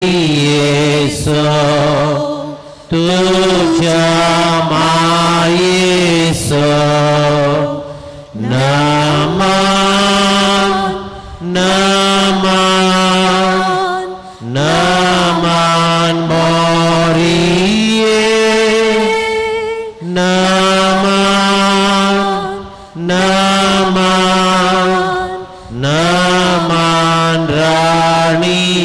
येसो तुझ्या मायेसो नमन नमन नमन मोरिये नमन नमन नमन राणीये.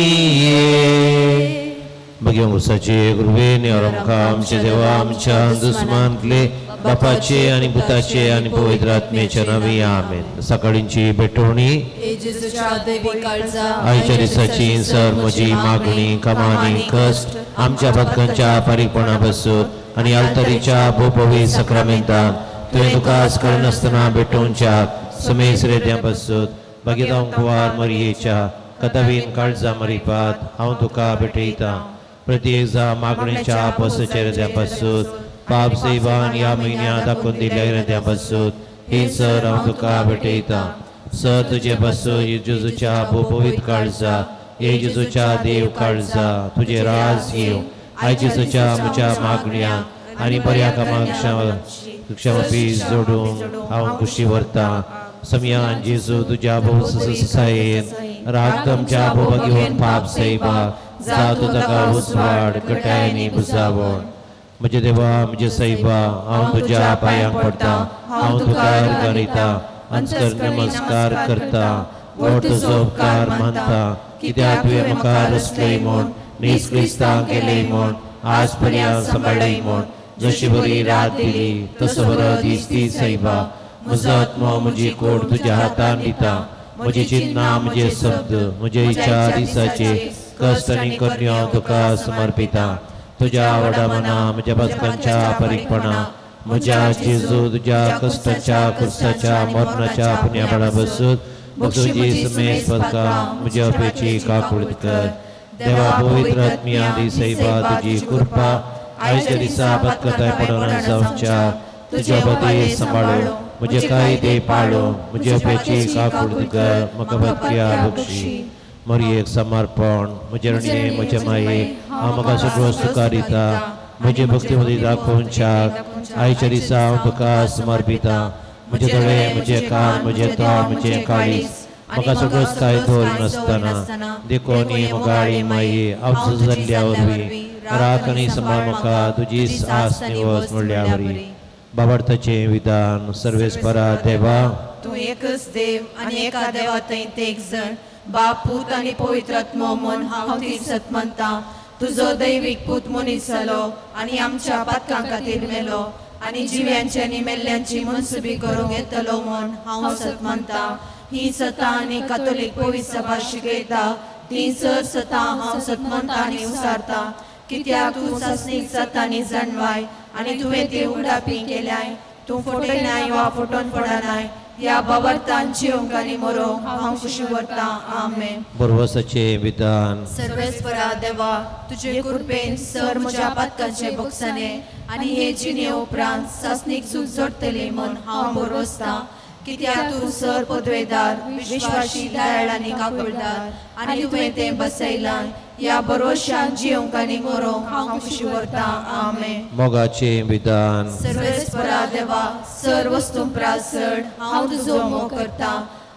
बघिया उसाचे गुरुवेने और आमच्या देवा आमच्या दुस्मानले बापाचे आणि भूताचे आणि पवित्र आत्म्याच्या नावे आमेन. सकाळींची भेटवणी आईच्या दिसाची सर म्हजी मागणी कमानी कष्ट आमच्या भक्तांच्या पारिकपणापासून आणि अल्तारीच्या भोपवी सक्रामेंतान तुवें तुका आस्कळ नासतना भेटोवच्या समेस रेत्यापासून बगिता कुंवार मरियेच्या कदावीन काळजा मरिपात हांव तुका भेटयता. प्रत्येक मागणीच्या पसचेऱ्यापासून पाप सैवान या म्हयन्यात दाखोवन दिल्या रेत्यापासून हे सर हांव तुका भेटयता. सर तुजे पासून जेजूच्या भोपवीत काळजा हे जेजूच्या देव काळजा तुझे राज येव आय जेजूच्या म्हज्या मागण्यां आनी बऱ्या कामाक क्षमापी जोडूंक हांव खुशी व्हरता. समयान जेजू तुझ्या भोवसायेन रागदमच्या भोवा घेवन पाप सैबा जातो ताका उजवाड गटायांनी बुजावण. म्हजे देवा म्हजे सैबा हांव तुज्या पांयांक पडटा हांव तुका गरीता अंतर नमस्कार करता गोड तुजो उपकार मानता कित्याक तुवें म्हाका रचलय म्हूण निस्क्रिस्तां केलय म्हूण आज पर्यंत सांबाळ्ळय म्हूण जशी बरी रात दिली तसो बरो दीस दी सैबा. म्हजो आत्मो म्हजी कोड तुज्या हातान दिता. म्हजी चिन्नां म्हजे शब्द म्हजे इच्छा दिसाचे कश्ट आनी करण्यो हांव तुका समर्पिता. तुज्या आवडा मना म्हज्या भक्तांच्या पारिकपणा म्हज्या जेजू तुज्या कश्टाच्या कुर्साच्या मरणाच्या पुण्या बळा बसून तुजी समेत पदका म्हज्या अपेची काकूळ कर. देवा पवित्र आत्म्या दी सैबा तुजी कृपा आयच्या दिसा बदकताय पडोन जावच्या तुज्या बदी सांबाळो म्हजे कायदे पाळो म्हजे अपेची काकूळ कर म्हाका बदक्या बक्षी. मरियेक समर्पण म्हजे रणे म्हजे मायेक हांव म्हाका सगळो सुकार दिता. म्हजे भक्ती मदीं दाखोवच्याक आयच्या दिसा हांव तुका समर्पिता. म्हजे दोळे म्हजे कान म्हजे तोंड म्हजे काळीज म्हाका सगळोच काय धोर नासतना देखोनी मोगाळी माये अवज जाल्ल्या वरवीं राख आनी सांबाळ म्हाका तुजी आस निवस म्हणल्या वरी. बाबडताचें विधान सर्वेस्परा देवा तूं एकच देव आनी एका देवा थंय एक जण बाप पूत आनी पवित्र आत्मो म्हूण हांव ती सत म्हणटा. तुजो दैवीक पूत मनीस जालो आनी आमच्या पातकां खातीर मेलो आनी जिव्यांची आनी मेल्ल्यांची मनसुबी करूंक येतलो म्हूण हांव सत म्हणटा. ही सतां आनी कातोलीक पवित्र सभा शिकयता ती सर सतां हांव सत म्हणटा आनी उसारता. कित्याक तूं सस्नीक सतांनी जाणवाय आनी तुवें ती उडापी केल्याय. तूं फटयनाय वा फटोवन पडनाय या बाबर्तान जिवंक आनी मरोंक हांव खुशी व्हरता. आमेन. बरवसाचें विधान सर्वेस्परा देवा तुजे कृपेन सर म्हज्या पातकांचे बक्षाने आनी हे जिणे उपरांत सासणीक सूज जोडटली म्हूण हांव बरवसता. कित्याक तूं सर पदवेदार विश्वासी दयाळ आनी काकूळदार आनी तुवें तें बसयलां या बरोशान जिवंक आनी मरोंक हांव खुशी व्हरता. आमेन. मोगाचें विधान सर्वेस्परा देवा सर वस्तू प्रासड हांव तुजो मोग करता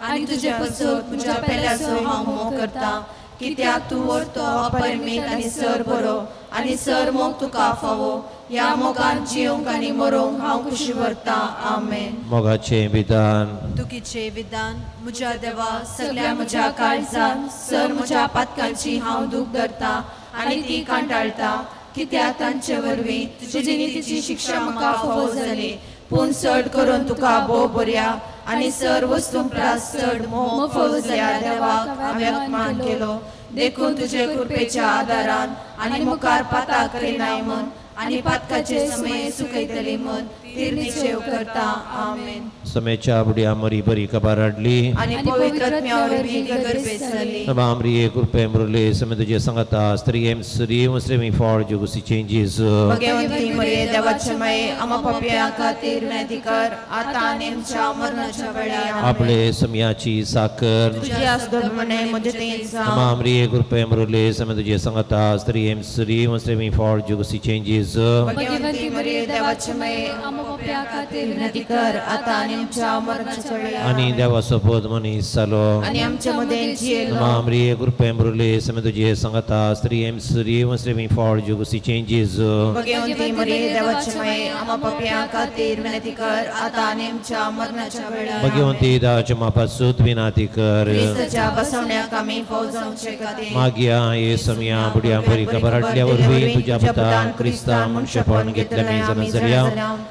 आनी तुजे पसत म्हज्या पेल्याचो हांव मोग करता. कित्याक तूं व्हरतो अपरिमीत आनी सर बरो आनी सर मोग तुका फावो या मोगान जिवंक आनी मरोंक हांव खुशी व्हरता. आमेन. मोगाचें विधान दुखीचें विधान म्हज्या देवा सगळ्या म्हज्या काळजान सर म्हज्या पातकांची हांव दूख धरता आनी ती कांटाळटा. कित्याक तांचे वरवीं तुजी नितीची शिक्षा म्हाका फावो जाली पूण चड करून तुका भोव बऱ्या आनी सर वस्तू प्रास चड मोग फवजल्या देवाक हांवें अपमान केलो. देखून तुजे कृपेच्या आदारान आनी मुखार पाता करिनाय म्हूण आणि पत्काचे समय सुकयतली मत तिरनीचे करता आमेन. समेच्या बुड्या मरी बरी कबार हाडली आणि पवित्रत्म्यावर बी गर बेसली. Amri kurpe mrule sameduje sangata striem sri muslimi for jugusi changes Bhagwanti मरिये देवाचे माये आम्हा पापियां खातीर विनंती कर आता आणि आमच्या मरणाच्या वेळार. आपले समयाची साकर तुझ्या सुधर्मने मुदतींचा Amri kurpe mrule sameduje sangata striem sri muslimi for jugusi changes Bhagwanti मरिये देवाचे माये आम्हा पापियां खातीर विनंती कर आता आणि आमच्या मरणाच्या वेळार. आणि देवासोबत मनीस जालो. आणि आमच्या मध्ये जियेलो. Amri kurpe mrule sameduje sangata striem sri muslimi for jugusi changes Bhagwanti मरिये देवाचे माये आम्हा पापियां खातीर विनंती कर आता आणि आमच्या मरणाच्या वेळार. भगवंती दाच मापासूत विनाती कर. ख्रिस्ताच्या बसवण्याक आम्ही फौजांचे खातीर मागिया ये समया बुड्या बरी कबर हाडल्यावर बी तुझ्या पुतान क्रिस्ता मनुष्यपण घेतले मी जनसर्या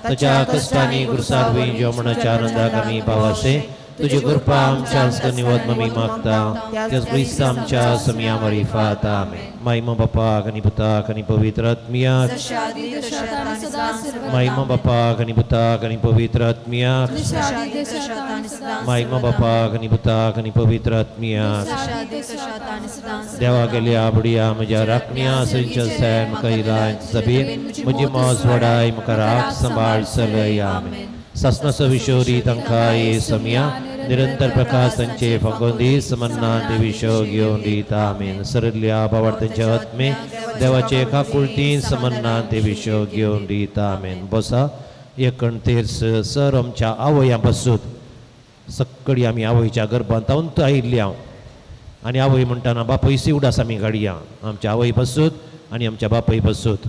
त्याच्या कष्टांनी गुरसार बी जेवणाच्या आनंदाक आम्ही पावासे तुझी कृपा आमच्या निवत ममी मागता त्याच क्रिस्ता आमच्या समया मरी फाता महिमा बापा कनी पुता कनी पवित्र आत्मिया महिमा बापा कनी पुता कनी पवित्र आत्मिया महिमा बापा कनी पुता कनी पवित्र आत्मिया देवा गेल्या बुडिया म्हज्या राखण्या सरीच्या सैन कैला सबी मुझी मौज वडाय मका राख संभाळ सलय आमेन. सस्नस विशोरी तंकाय समया निरंतर प्रकाश त्यांचे फंगोंदी समन्ना ते विशो घेऊन दीत आमेन. सरल्या भावार्थांच्या आत्मे देवाचे एका कुळतीन समन्ना ते विशो घेऊन दीत आमेन. बसा एकण तेर्स सर आमच्या आवया बसूत सक्कडी आम्ही आवयच्या गर्भांत अंत आयिल्ल्या आणि आवय म्हणटाना बापयसी उडास आमी गाडया आमच्या आवय बसूत आणि आमच्या बापय बसूत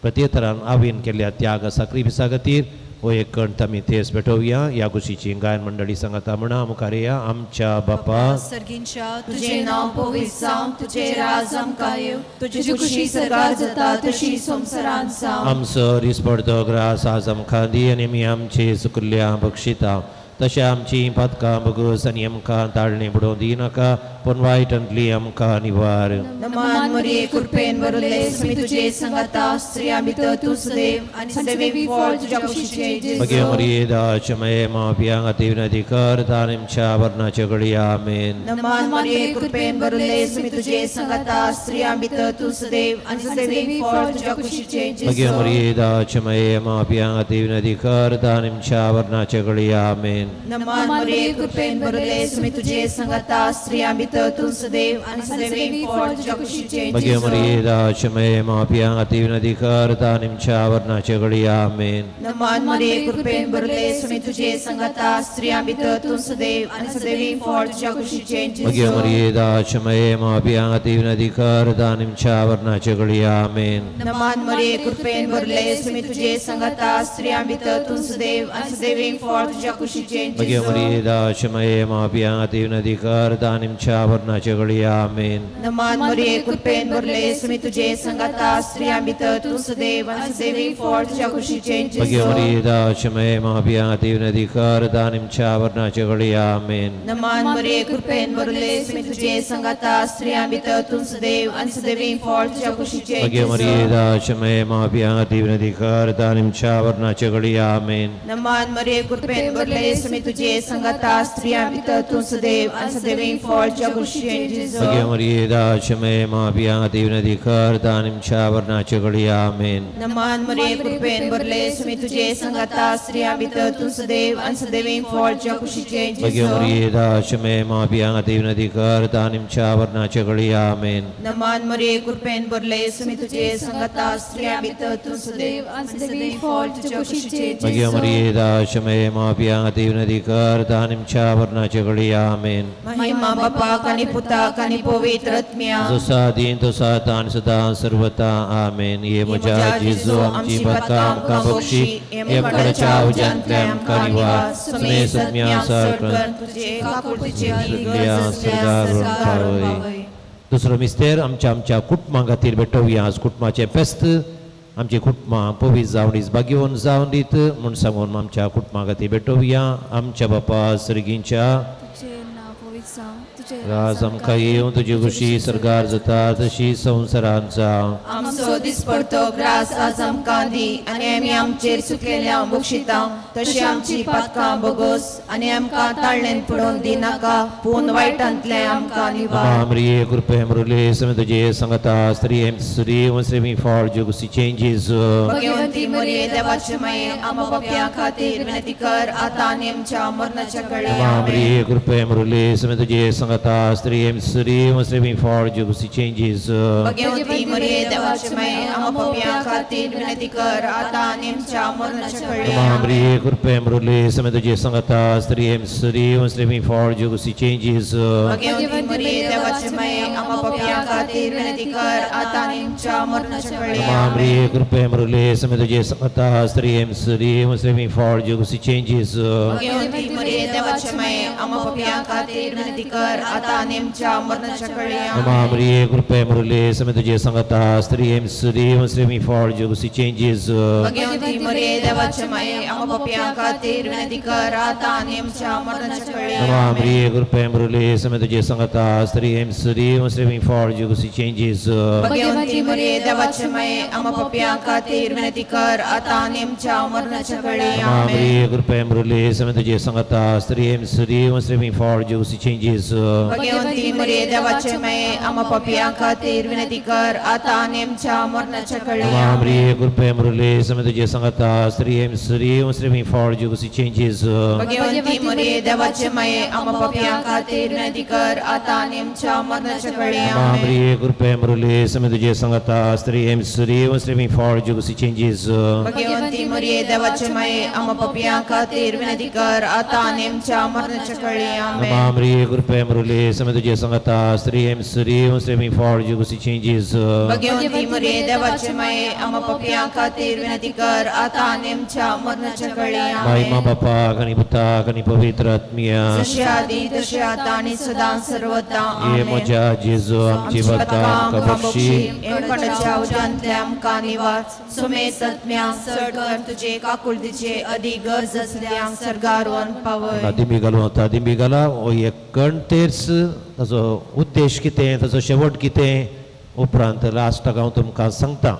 प्रत्येतरान आवेन केल्या त्याग साक्रिफिसा खातीर हो एक कण आमी तेस भेटोवया. या कुशीची गायन मंडळी सांगता म्हणा मुखारया. आमच्या बापा सर्गींच्या तुझे नाव पवित्र जावं तुझे राज आमकां येव तुझी खुशी सरकार जाता तशी संवसारांत जावं. आमचो दिसपडतो ग्रास आज आमकां दी आनी आमी आमची चुकल्या बक्षिता तशें आमची पदकां बगूस आनी आमकां ताळणी बुडोवं दिनाका पण वायटांतली आमकां निवार. नमान मरिये कृपेन भरले मी तुझे संगता स्त्रियां भितर तूं सदैव आनी सदैव फळ तुझ्या कुशीचे मगे मरिये दाच मये मापियांक अति विनंती कर तांच्या वर्णाचे घडी आमेन. नमान मरिये कृपेन भरले मी तुझे संगता स्त्रियां भितर तूं सदैव आनी सदैव फळ तुझ्या कुशीचे मगे मरिये दाच मये मापियांक अति विनंती कर तांच्या वर्णाचे घडी आमेन. नमान मरिये कृपेन भरले मी तुझे संगता स्त्रियां भितर तूं सदैव आनी सदैव फळ तुझ्या कुशीचे मगे मरिये दाच मये मापियांक अति विनंती कर तांच्या वर्णाचे घडी आमेन. नमान मरिये कृपेन भरले मी तुझे संगता स्त्रियां भितर तूं सदैव आनी सदैव फळ तुझ्या कुशीचे मगे मरिये दाच मये मापियांक अति विनंती कर तांच्या वर्णाचे घडी आमेन. नमान मरिये कृपेन भरले मी तुझे संगता स्त्रियां भितर तूं सदैव आनी सदैव फळ तुझ्या कुशीचे मगे मरिये दाच मये मापियांक अति विनंती कर तांच्या वर्णाचे घडी आमेन. नमान मरिये कृपेन भरले मी तुझे संगता स्त्रियां भितर तूं सदैव आनी सदैव फळ तुझ्या कुशीचे मगे मरिये दाच मये मापियांक अति विनंती कर तांच्या वर्णाचे घडी आमेन. नमान मरिये कृपेन भरले मी तुझे संगता स्त्रियां भितर तूं सदैव आनी सदैव फळ तुझ्या कुशीचे मगे मरिये दाच मये मापियांक अति विनंती कर तांच्या वर्णाचे घडी आमेन. नमान मरिये कृपेन भरले मी तुझे संगता स्त्रियां भितर तूं सदैव आनी सदैव फळ तुझ्या कुशीचे मगे मरिये दाच मये मापियांक अति विनंती कर तांच्या वर्णाचे घडी आमेन. नमान मरिये कृपेन भरले मी तुझे संगता स्त्रियां भितर तूं सदैव आनी सदैव फळ तुझ्या कुशीचे मगे मरिये दाच मये मापियांक अति विनंती कर तांच्या वर्णाचे घडी आमेन. नमान मरिये कृपेन भरले मी तुझे संगता स्त्रियां भितर तूं सदैव आनी सदैव फळ तुझ्या कुशीचे मगे मरिये दाच मये मापियांक अति विनंती कर तांच्या वर्णाचे घडी आमेन. महिमा बापाक आनी पुताक आनी पवित्र आत्म्या जसा दिन तसा तान सदा सर्वता आमेन. ये म्हज्या जेजू आमची पदकां आमकां बक्षी हे कडच्या उज्यांतल्या आमकां निवार समे सत्म्या सरकन तुझे काकुळतीचे दुसरो मिस्तेर आमच्या कुटुंबा खातीर भेटोवया. आज कुटुंबाचे फेस्त आमची कुटुंबां पवित्र जावणीस भाग्यवन जावन दीत म्हूण सांगून आमच्या कुटुंबा खातीर भेटोवया. आमच्या बापा सर्गींच्या राज आमकां येवं तुजी कुशी सरगार जाता तशी संवसारांचा आमचो दिसपडतो ग्रास आज आमकां दी आनी आमी आमचेर सुकेल्या बक्षिता तशी आमची पातकां बोगोस आनी आमकां ताळ्ळेन पडोवन दिनाका पूण वायटांतले आमकां निवार Maria, Grupe Mrule, some of the J. Sangata, Stri, Sri, was living for Jugusi changes. Bhagwanti मोरये देवाचे माये आम्हा पाप्या खातीर विनंती कर आता आनी आमच्या मरणाच्या कळे Maria, Grupe Mrule, some of the J. Sangata, Stri, Sri, was living for Jugusi changes. Bhagwanti मोरये देवाचे माये आम्हा पाप्या खातीर विनंती कर आता आनी आमच्या मरणाच्या कळे Maria, Grupe Mrule, some of the J. Sangata, Stri, Sri, was living for Jugusi changes. Bhagwanti मोरये देवाचे माये आम्हा पाप्या खातीर विनंती कर आता आनी आमच्या मरणाच्या कळे Maria, Grupe Mrule, some of the J. Sangata, Stri, Sri, was living for Jugusi changes. Bhagwanti मोरये देवाचे माये आम्हा पाप्या खातीर विनंती कर आता आनी आमच्या मरणाच्या कळे Maria, Grupe Mrule, some of the J. Sangata, Stri, Sri, was living for Jugusi changes. Bhagwanti मोरये देवाचे माये आम्हा पाप्या खातीर विनंती कर आता आनी आमच्या मरणाच्या कळे Maria, Grupe Mrule, some of the J. Sangata, Stri, Sri, was living for Jugusi changes. Bhagwanti मोरये देवाचे माये आम्हा पाप्या खातीर विनंती कर आता आनी आमच्या मरणाच्या कळे Maria, Grupe Mrule, some of the J. Sangata, Stri, Sri, was living for Jugusi changes. Bhagwanti मोरये देवाचे माये आम्हा पाप्या खातीर विनंती कर आता आनी आमच्या मरणाच्या कळे Maria, Grupe Mrule, some of the J. Sangata, Stri, Sri, was living for Jugusi changes. Bhagwanti मोरये देवाचे माये आम्हा पाप्या खातीर विनंती कर आता आनी आमच्या मरणाच्या कळे Maria, Grupe Mrule, some of the J. Sangata, Stri, Sri, was living for Jugusi changes. Bhagwanti मोरये देवाचे माये आम्हा पाप्या खातीर विनंती कर आता आनी आमच्या मरणाच्या कळे Maria, Grupe Mrule, some of the J. Sangata, Stri, Sri, was living for Jugusi changes. Bhagwanti मोरये देवाचे माये आम्हा पाप्या खातीर विनंती कर आता आनी आमच्या मरणाच्या कळे Maima Bapa, Gani Puta, Gani Pavitra Atmiya, जशी आदी तशी आता आणि सदा सर्वदा Ye Moja, Jesu, Amchi Bata, Kabakshi, एकपणाच्या उजांतल्या आमकां निवास सुमेत आत्म्या चड कर तुजे काकुळतीचे अदी गरज असल्या सरगारवन पावय Tadimbi Gala, O Yekan Ters, ताचो उद्देश कितें ताचो शेवट कितें उपरांत लास्ट हांव तुमकां सांगता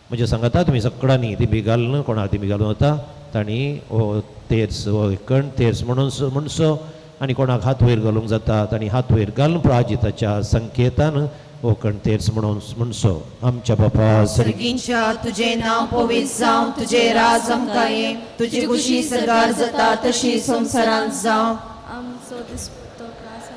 म्हणजे सांगता तुमी सगळ्यांनी ती बिगाल न्हू कोणाक ती बिगाल वता तांणी हो तेर्स हो कण तेर्स म्हणसो आनी कोणाक हात वयर घालूंक जाता तांणी हात वयर घालून प्राजिताच्या संकेतान हो कण तेर्स म्हणसो आमच्या बापा सर्गींच्या तुझे नाव पवित्र जावं तुझे राज आमकां ये तुजी खुशी सरगार जाता तशी संवसारांत जावं आमचो दिसपडतो ग्रास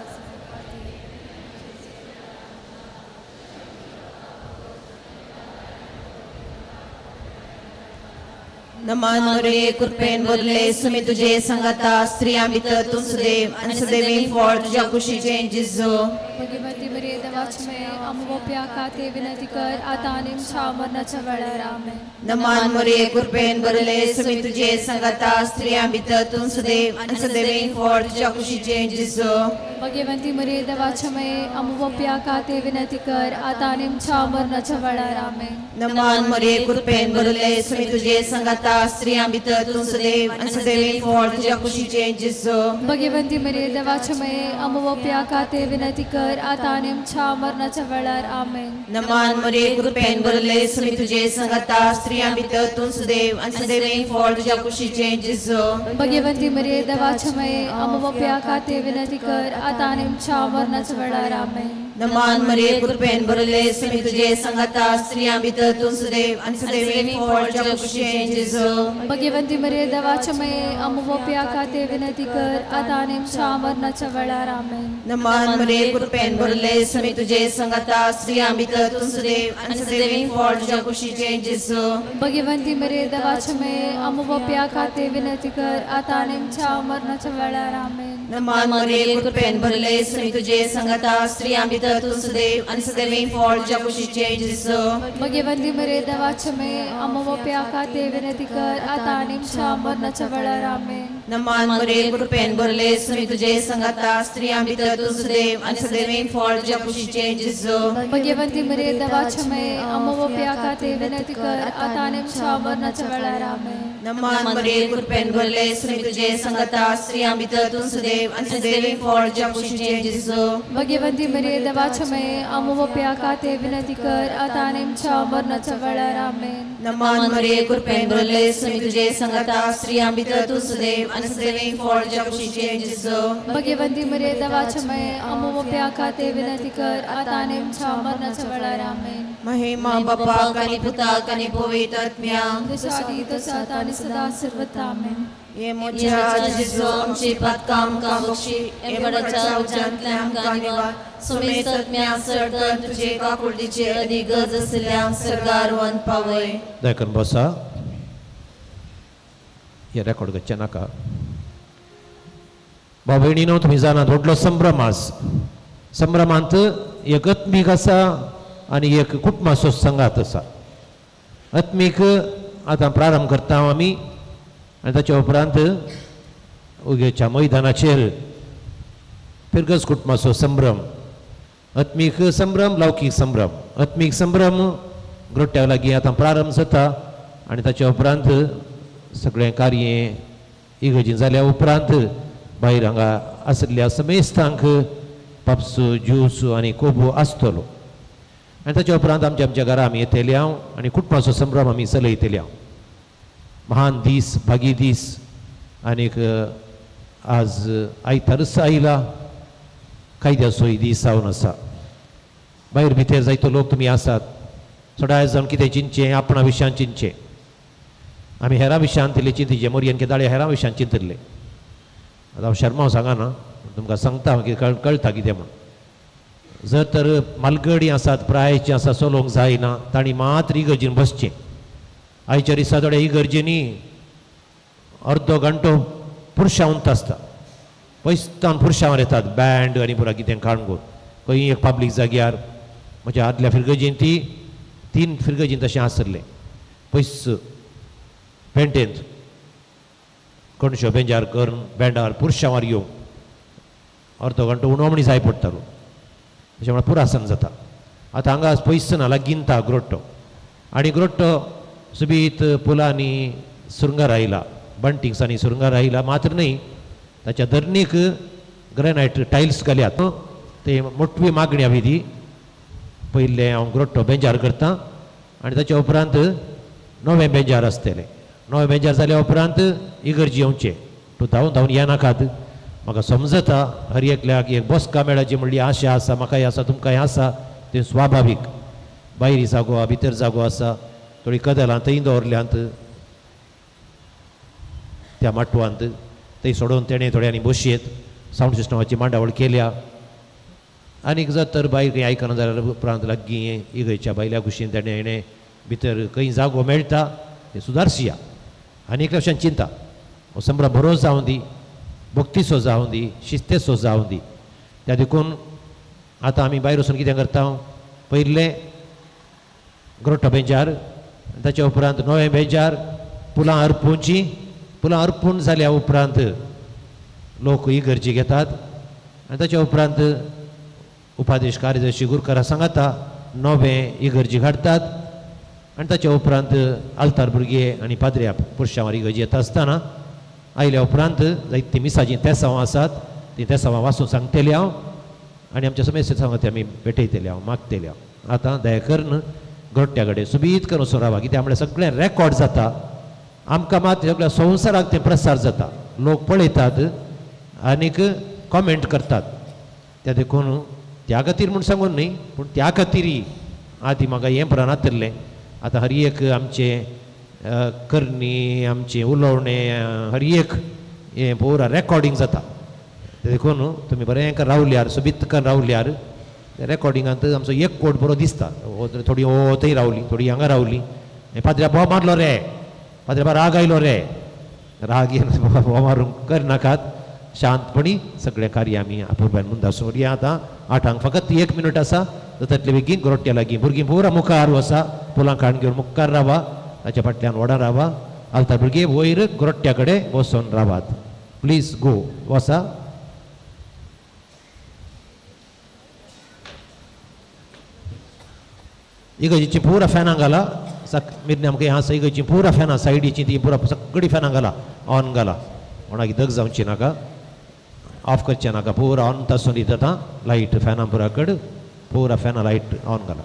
नमान मोरये कृपेन बोलले सुमी तुझे संगता स्त्रियां भितर तूं सदैव आनी सदैव फळ तुझ्या कुशीचे जिजो भगवंती मोरये देवाचे माये आम्हा पाप्या खातीर विनंती कर आता आनी आमच्या मरणाच्या वेळार आमेन नमान मोरये कृपेन बोलले सुमी तुझे संगता स्त्रियां भितर तूं सदैव आनी सदैव फळ तुझ्या कुशीचे जिजो भगवंती मोरये देवाचे माये आम्हा पाप्या खातीर विनंती कर आता आनी आमच्या मरणाच्या वेळार आमेन नमान मोरये कृपेन बोलले सुमी तुझे संगता स्त्रियां भितर तूं सदैव आनी सदैव फळ तुझ्या कुशीचे जिजो भगवंती मोरये देवाचे माये आम्हा पाप्या खातीर विनंती कर आता आनी आमच्या मरणाच्या वेळार आमेन नमान मोरये कृपेन बोलले सुमी तुझे संगता स्त्रियां भितर तूं सदैव आनी सदैव फळ तुझ्या कुशीचे जिजो भगवंती मोरये देवाचे माये आम्हा पाप्या खातीर विनंती कर आता आनी आमच्या मरणाच्या वेळार आमेन नमान मोरये कृपेन बोलले सुमी तुझे संगता स्त्रियां भितर तूं सदैव आनी सदैव फळ तुझ्या कुशीचे जिजो भगवंती मोरये देवाचे माये आम्हा पाप्या खातीर विनंती कर आता आनी आमच्या मरणाच्या वेळार आमेन नमान मोरये कृपेन बोलले सुमी तुझे संगता स्त्रियां भितर तूं सदैव आनी सदैव फळ तुझ्या कुशीचे जिजो भगवंती मोरये देवाचे माये आम्हा पाप्या खातीर विनंती कर आता आनी आमच्या मरणाच्या वेळार आमेन नमान मोरये कृपेन बोलले सुमी तुझे संगता स्त्रियां भितर तूं सदैव आनी सदैव फळ तुझ्या कुशीचे जिजो भगवंती मोरये देवाचे माये आम्हा पाप्या खातीर विनंती कर आता आनी आमच्या मरणाच्या वेळार आमेन नमान मरे कृपेन भरले सुमी तुझे संगता स्त्रियां भितर तू सुदैव आणि सदैवीन फळ तुझ्या कुशीचे जिजो भाग्यवंती मरिये देवाक्षमये आमोवप्या खाते विनंती कर आता आणि आमच्या मरणाच्या वेळार आमेन. नमान मरे कृपेन भरले सुमी तुझे संगता स्त्रियां भितर तू सुदैव आणि सदैवीन फळ तुझ्या कुशीचे जिजो भाग्यवंती मरिये देवाक्षमये आमोवप्या खाते विनंती कर आता आणि आमच्या मरणाच्या वेळार आमेन. नमान मरे कृपेन भरले सुमी तुझे संगता स्त्रियां भितर तू सुदैव आणि सदैवीन फळ तुझ्या कुशीचे जिजो भाग्यवंती मरिये देवाक्षमये आमोवप्या खाते विनंती कर आता आणि आमच्या मरणाच्या वेळार आमेन. महिमा बापाक आणि पुताक आणि पवित्र आत्म्याक जशादी तसा आता आणि सदा सर्वदा आमेन. ये मोच्या जिजो आमची पातकां आमकां बक्षी हे बडाच्या उज्यांतल्या आमकां निवार सुमेत आत्म्या सरदन तुझे काकुळीचे अधिक गज असल्या सरगार वन पावय. दयकन बसा हे रेकॉर्ड करचे नाका. बाबयणीनो तुम्ही जाणात व्हडलो संभ्रम आज. संभ्रमांत एक आत्मीक आसा आनी एक कुटुंबाचो संगात आसा. आत्मीक आतां प्रारंभ करता आमी आनी ताच्या उपरांत उगेच्या मैदानाचेर फिरगज कुटुंबाचो संभ्रम. आत्मीक संभ्रम लौकीक संभ्रम. आत्मीक संभ्रम ग्रोट्या लागीं आतां प्रारंभ जाता आनी ताच्या उपरांत सगळें कार्य इगर्जीन जाल्या उपरांत भायर हांगा आसलेल्या समेस्तांक पापसो ज्यूस आनी कोबो आसतलो आनी ताच्या उपरांत आमच्या घरा आमी येतले हांव आनी कुटुंबाचो संभ्रम आमी चलयतले हांव. महान दीस भागी दीस आनीक आज आयतारच आयला कायद्याचोय दीस जावन आसा. भायर भितर जायतो लोक तुमी आसात. सदांच जावन कितें चिंतचें आपणा विशयान चिंतचें. आमी हेरां विशयान तिले चिंतचे मोरयेन दाळे हेरां विशयान चिंतले. आतां हांव शर्मा सांगाना तुमकां सांगता हांव कितें कळटा कितें म्हूण. जर तर मालगडी आसात प्रायचे आसा चलोवंक जायना तांणी मात्र इगर्जीन बसचें. आयच्या दिसा थोड्या इगर्जेनी अर्दो घंटो पुरशावंत आसता. पयसतान पुरशावर येतात बँड आनी पुरा कितें काणगो खंय एक पब्लीक जाग्यार. म्हज्या आदल्या फिरगजीन ती 3 फिरगजीन तशें आसलें पयस पेंटेंत कणश्यो बेंजार करून बँडार पुरशावर येवंक अर्दो घंटो उणोवणी जाय पडटालो. तशें म्हळ्यार पुरासन जाता. आतां हांगा पयस नाला गिनता ग्रोट्टो आनी ग्रोट्टो सुबीत पुलांनी सुरंगार आयला बंटिंग्सांनी सुरंगार आयला मात्र न्ही ताच्या धरणीक ग्रेनायट टायल्स घाल्यात. ते मोठवी मागणी हांवें ती पयले हांव ग्रोट्टो बेंजार करता आनी ताच्या उपरांत नवें बेंजार आसतलें. नवें बेंजार जाल्या उपरांत इगर्जी येवचें. तूं धांवन येनाकात. म्हाका समजता हर एकल्याक एक बसका मेळाची म्हणली आशा आसा म्हाकाय आसा तुमकांय आसा तें स्वाभावीक. भायर जागो भितर जागो आसा. थोडी कदेलां थंय दवरल्यांत त्या माटवांत थंय सोडून तेणें थोड्यांनी बसयेत सावंड सिस्टमाची मांडावळ केल्या. आनीक जर तर भायर खंय आयकना जाल्यार उपरांत लागीं इगयच्या भायल्या कुशीन तेणें भितर खंय जागो मेळटा तें सुदारशिया. आनीक अशें चिंता हो संभ्रम बरो जावं दी भक्तीचो जावं दी शिस्तेचो जावं दी. त्या देखून आतां आमी भायर वचून कितें करता पयलें ग्रोट्टो बेंजार ताच्या उपरांत नवें बेंजार पुलां अर्पूची. पुलां अर्पूण जाल्या उपरांत लोक इगर्जी घेतात आनी ताच्या उपरांत उपादेश कार्यदर्शी गुरकारा सांगता नवें इगर्जी हाडटात आनी ताच्या उपरांत आल्तार भुरगे आनी पाद्र्या पुरशांवर इगर्जी येता आसतना आयल्या उपरांत जायतीं मिसाजीं तेसांवां आसात. तीं तेसांवां वाचून सांगतले हांव आनी आमच्या समेस्त सांगता आमी भेटयतले हांव मागतले हांव. आतां दया करून ग्रोट्ट्या कडेन सुबीत करून वचून रावा कित्याक म्हळ्यार सगळें रेकॉर्ड जाता. आमकां मात सगळ्या संवसाराक तें प्रसार जाता. लोक पळयतात आनीक कॉमेंट करतात. त्या देखून त्या खातीर म्हूण सांगून न्ही पूण त्या खातीरय आदी म्हाका हें प्रणातरलें. आतां हर एक आमचे करणी आमचें उलोवणें हर एक हें पुरा रेकॉर्डींग जाता. देखून तुमी बरें रावल्यार सुबीत करून रावल्यार रेकॉर्डिंगांत आमचो एक कोट बरो दिसता. थोडी थंय रावली थोडी हांगा रावली. पाद्र्या बोवाळ मारलो रे पाद्र्या बा राग आयलो रे. राग येवन बोवाळ मारूंक करनाकात. शांतपणी सगळें कार्य आमी आपुरबायन मुंदा सोडया. आतां 8 फकत 1 मिनट आसा. तातूंतले बेगीन ग्रोट्ट्या लागीं भुरगीं पुरा मुखार वसा. पुलां काण घेवन मुखार रावा. ताच्या फाटल्यान वडा रावा. आलता भुरगे वयर ग्रोट्ट्या कडेन बसून रावात. प्लीज गो वसा. इगर्जीची पुरा फॅनां घाला. मिरने आमकां ह्या इगर्जी पुरा फॅनां सायडीची ती पुरा सगळी फॅनां घाला ऑन घाला. कोणाक दग जावची नाका, ऑफ करचे नाका, पुरा ऑन तासून दिता. लायट फॅनां पुरा कड, पुरा फॅनां लायट ऑन घाला.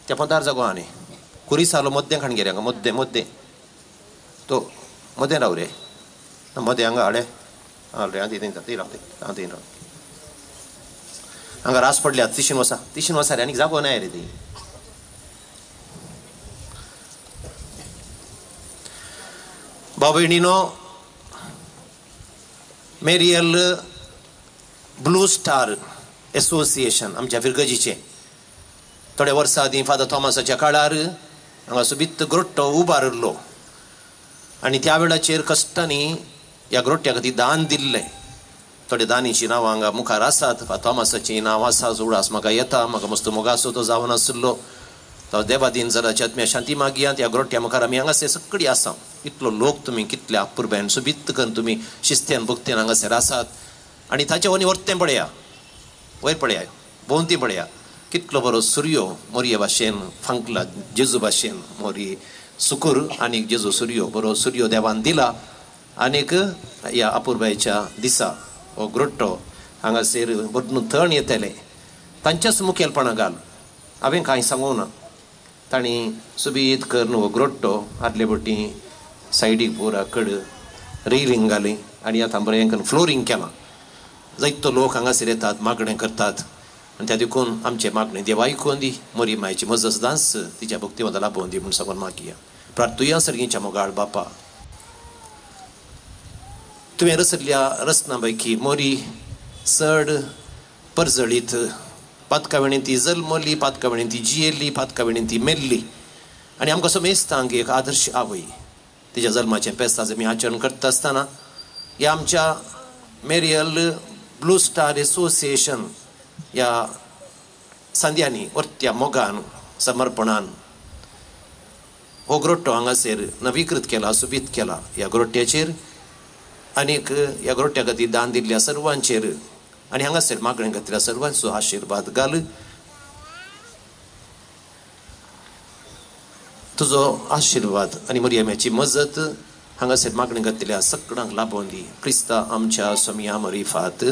त्या पंदार जागो आनी कुरी सालो मद्दे खाणगेरे हांगा मद्दे मद्दे तो मदें राव रे मदें हांगा हाडे रे आदी ती रावते आदी राव हांगा रास पडल्यात तिशीन वसा रे आनी जागो नाय रे ती भाव भयणीनो मेरियल ब्लू स्टार एसोसिएशन आमच्या फिरगजीचे थोडे वर्सां आदीं फादर थॉमसाच्या काळार हांगा सुबित ग्रोट्टो उबारलो आनी त्या वेळाचेर कश्टांनी ह्या ग्रोट्ट्या खातीर दान दिल्लें. थोडे दानीचीं नांवां हांगा मुखार आसात. फादर थॉमसाचें नांव आसा, उडास म्हाका येता, म्हाका मस्त मोगासो तो जावन आसलो. तो देवादीन जराच्या आत्म्या शांती मागयात. ह्या ग्रोट्ट्या मुखार आमी हांगासर सगळीं आसा. इतलो लोक तुमी कितल्या अपुरबायेन सुबित करून तुमी शिस्त्यान भक्तेन हांगासर आसात. आनी ताचे वनी वर्तें पळया, वयर पळया, भोंवती पळया, कितलो बरो सूर्यो मोरये भाशेन फांकला, जेजू भाशेन मोरी सुकूर आनी जेजू सूर्यो बरो सूर्यो देवान दिला. आनीक ह्या अपुरबायेच्या दिसा हो ग्रोट्टो हांगासर बदलून थण येतले तांच्याच मुखेलपणां घाल. हांवें कांय सांगूंक ना. तांणी सुबीत करून हो ग्रोट्टो आदले बटी सायडीक पुरा कड रेलिंग घाली आनी आतां बरें करून फ्लोरींग केलां. जायतो लोक हांगासर येतात, मागणें करतात आनी त्या देखून आमचे मागणें देवा आयकून दी. मोरी मायची मजस दास तिच्या भक्तिवंत लाभोवन दी म्हूण सांगून मागया. प्रार्थुया सर्गीच्या मोगाळ बापा, तुवें रचल्ल्या रचना पैकी मोरी चड परजळीत पातकावेणेन ती जल्मली, पातकावेणेन ती जियेली, पातकावेणेन ती मेल्ली आनी आमकां समेस्तांक एक आदर्श आवय. तिच्या जल्माचें फेस्त आज आमी आचरण करता आसतना ह्या आमच्या मेरियल ब्लू स्टार एसोसिएशन ह्या सांद्यांनी वर्त्या मोगान समर्पणान हो ग्रोट्टो हांगासर नवीकृत केला, सुबीत केला. ह्या ग्रोट्ट्याचेर आनीक ह्या ग्रोट्ट्या खातीर दान दिल्ल्या सर्वांचेर आनी हांगासर मागणें घातल्या सर्वांचो आशिर्वाद घाल. तुजो आशिर्वाद आनी मरियमेची मजत हांगासर मागणी घातलेल्या सगळ्यांक लाभोवन दी. क्रिस्ता आमच्या सोमिया मरिफात.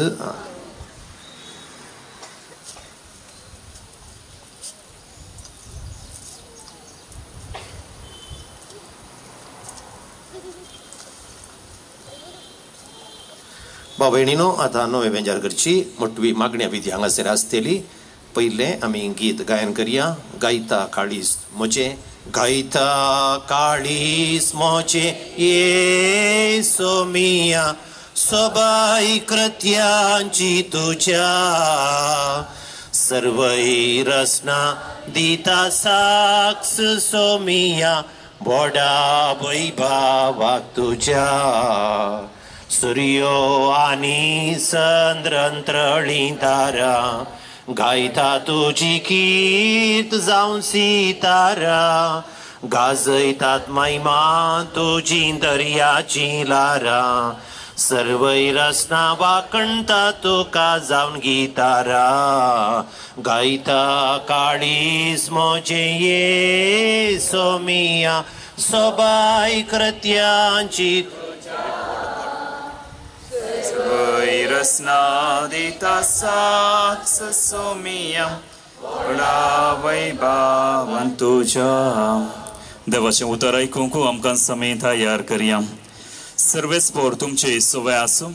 भाव भयणीनो, आतां नवे बेंजार करची मोठवी मागण्या विधी हांगासर आसतली. पयले आमी गीत गायन करया. गायता काळीस मोचे, गायता काळीस मोचे येसो मिया, सोबाई कृत्यांची तुझ्या, सर्वई रसना दिता साक्ष सोमिया, बोडा वैभावाक तुझ्या. सूर्यो आनी चंद्रंत्रळी तारा, गायता तुझी कीर्त जावन सितारा, गाजयतात महिमा तुझी दर्याची लारा, सर्वय रसना वाकणता तुका जावन गितारा. गायता काळीस मोचे येसो मिया, सोबाई कृत्यांची रसना दिता साक्ष सोमिया, बोडा वैभावान तुझ्या. देवाचें उतर आयकूंक आमकां समय तयार करया. सर्वेस्पोर तुमचे सवय आसूं.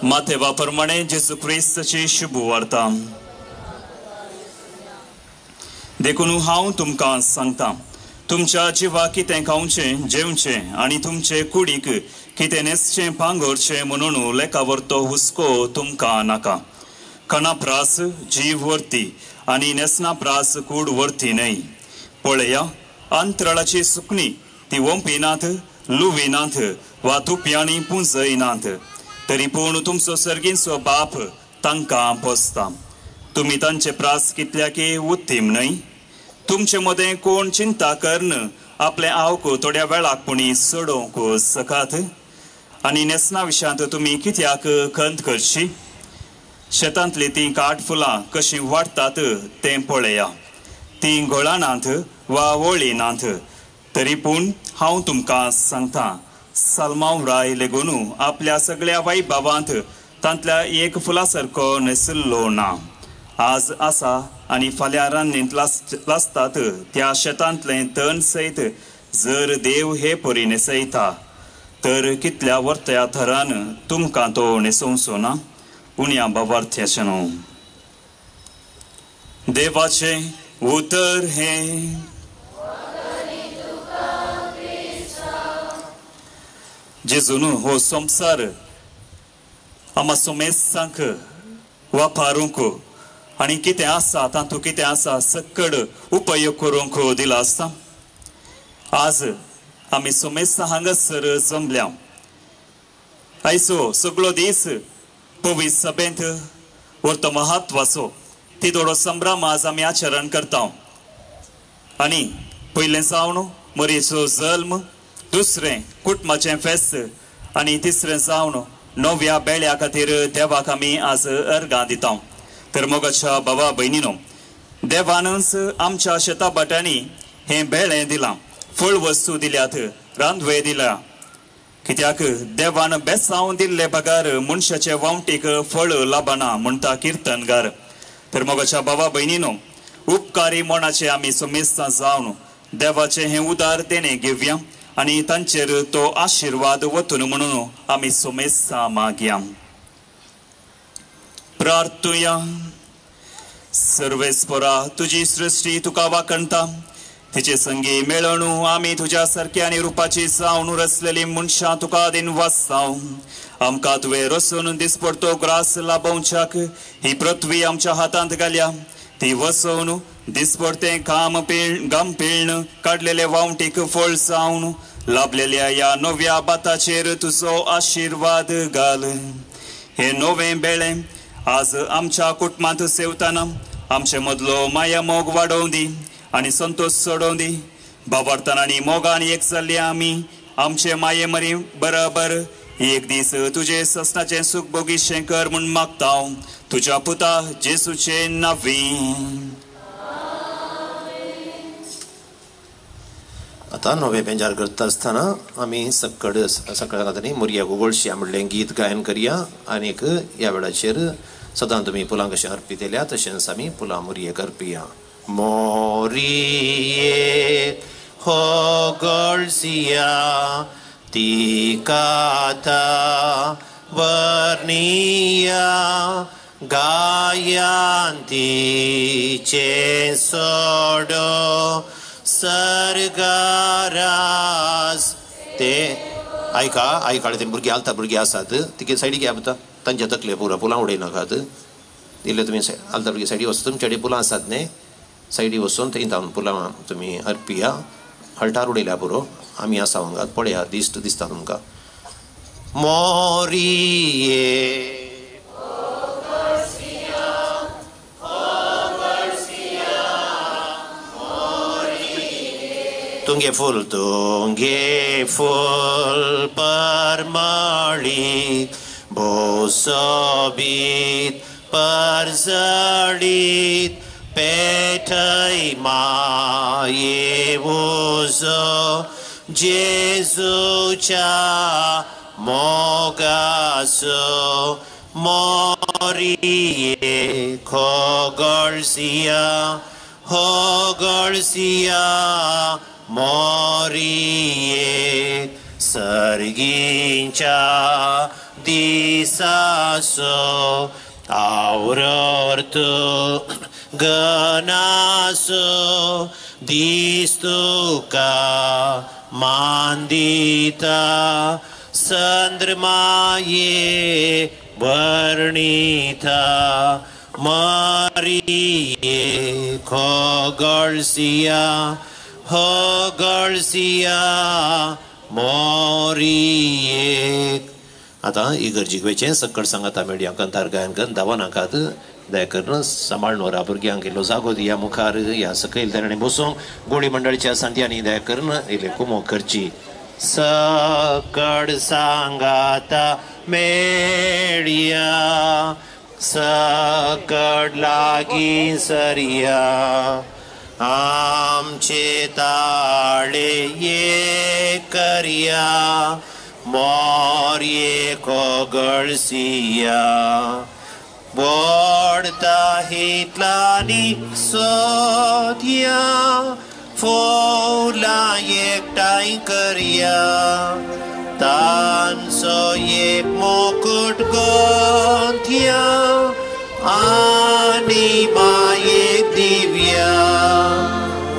माथेवा प्रमाणे जेजू क्रिस्ताची शुभ वार्ता. देखून हांव तुमकां सांगता, तुमच्या जिवाक कितें खावचें जेवचें आनी तुमचे कुडीक कितें न्हेसचें पांगरचें म्हणून लेखावरतो हुस्को तुमकां नाका. कणा प्रास जीव व्हरती आनी न्हेसना प्रास कूड व्हरती न्हय. पळया, अंतराळाची सुकणी ती वंपिनात, लुविनात वा तुप्यांनी पुंजयनात, तरी पूण तुमचो सर्गींचो बाप तांकां पोसता. तुमी तांचे प्रास कितल्याकी उत्तीम न्हय. तुमचे मदें कोण चिंता करन आपले आवक थोड्या वेळाक पुणी सोडोवंक सकात. आनी न्हेसना विशयांत तुमी कित्याक खंत करची. शेतांतली ती काठफुलां कशीं वाडटात तें पळया. ती घोळानात वा वळिनात, तरी पूण हांव तुमकां सांगता, सालमांवराय लेगून आपल्या सगळ्या वैभवांत तांतल्या एक फुला सारको न्हेसल्लो ना. आज आसा आनी फाल्यां रान्नींत लासतात त्या शेतांतले तण सयत जर देव हे परी न्हेसयता, तर कितल्या वर्त्या थरान तुमकां तो न्हेसोवचो ना. उण्या बावार्थ्याचें न्हू. देवाचें उतर हें. जेजून हो संवसार आमा सोमेसांक वापारूंक आनी कितें आसा तातूंत कितें आसा सकड उपयोग करूंक दिला आसता. आज आमी सोमेसा हांगासर जमल्या. आयचो सगळो दीस पवित्र सभेंत व्हरतो महत्वाचो तिदोडो संभ्रम आज आमी आचरण करता. आनी पयलें जावन मरीचो जल्म, दुसरें कुटुंबाचें फेस्त आनी तिसरें जावन नव्या बेळ्या खातीर देवाक आमी आज अर्गां दिता. तर मोगाच्या बाबा भयणीनो, देवानच आमच्या शेता बाटांनी हें बेळें दिलां, फळ वस्तू दिल्यात, रांदवे दिल्या. कित्याक देवान बेसांव दिल्ले पगार मनशाचे वावटीक फळ लाभना म्हणटा किर्तनगार. तर मोगाच्या बाबा भयणीनो, उपकारी मोणाचे आमी समेस्तां जावन देवाचे हें उदार देणे घेवया आनी तांचेर तो आशिर्वाद वतून म्हणून आमी समेस्तां मागया. प्रार्थुया. सर्वेस्परा, तुजी सृश्टी तुका वाकणता, तिचे संगी मेळून आमी तुज्या सारक्या आनी रुपाची जावन रचलेली मनशां तुका दिन वाचतां. आमकां तुवें रचून दिसपडतो ग्रास लाभोवच्याक ही पृथ्वी आमच्या हातांत घाल्या. ती वचोवन दिसपडतें घाम पिळण काडलेले वावटीक फळ जावन लाभलेल्या ह्या नव्या बाताचेर तुजो आशिर्वाद घाल. हे नवें बेळें आज आमच्या कुटुंबांत सेवताना आमचे मदलो माया मोग वाडोवं दी आनी संतोष सोडोवं दी. भावार्थान आनी मोगान एक जाल्ले आमी आमचे माये मरी बरोबर एक दीस तुजे ससनाचें सुख भोगीशें कर म्हूण मागता तुज्या पुता जेजूचे नांवी. आता नवे बेंजार करता आसतना आमी सकाळ खातीर मोरया गोगोळशी म्हणलें गीत गायन करया आनीक ह्या वेळाचेर सदां तुमी फुलां कशें अर्पीत येल्या तशेंच आमी फुलां मोरयेक अर्पिया. मोरये गोगोळसिया तिका वर्णिया गायांतीचे सोडो सर्गारास ते आयका ते भुरगीं आलता भुरगीं आसात तिके सायडीक या बता तांच्या तकले पुरा पुलां उडयनाकात इल्ले तुमी आलता भुरगीं सायडीक वचून तुमचे कडेन पुलां आसात न्ही सायडीक वचून थंय जावन पुलां तुमी अर्पिया हळटार उडयल्या पुरो आमी आसा हांगात पळया दिसता तुमकां. मोरये तुंगे फूल परमळी भोसोबीत परजळीत पेठै माये वोजो जेजूच्या मोगासो मोरये गोगोळसिया मोरये सर्गींच्या दिसासो आवरत गनासो दिस्तुका मांदिता चंद्रमाये वर्णिता मोरये गोगोळसिया मोरये. आतां इगर्जीक वेचें सक्कड सांगाता मेळया कंतार गायन करून धांवो नाकात दया करून सांबाळनोरा भुरग्यांक इल्लो जागो दिया मुखार ह्या सकयल ताणें बसूंक गोडी मंडळीच्या सांत्यांनी दया करून इल्ले कुमो करची. सकड सांगाता मेळया सकड लागीं सरया आमचे ताळे ये करया मोरये गोगोळसिया बोडता हितलानी सोध्या फुलां एकठांय करया तांचो एक मोकूट गोंथया आनी मायेक दिव्या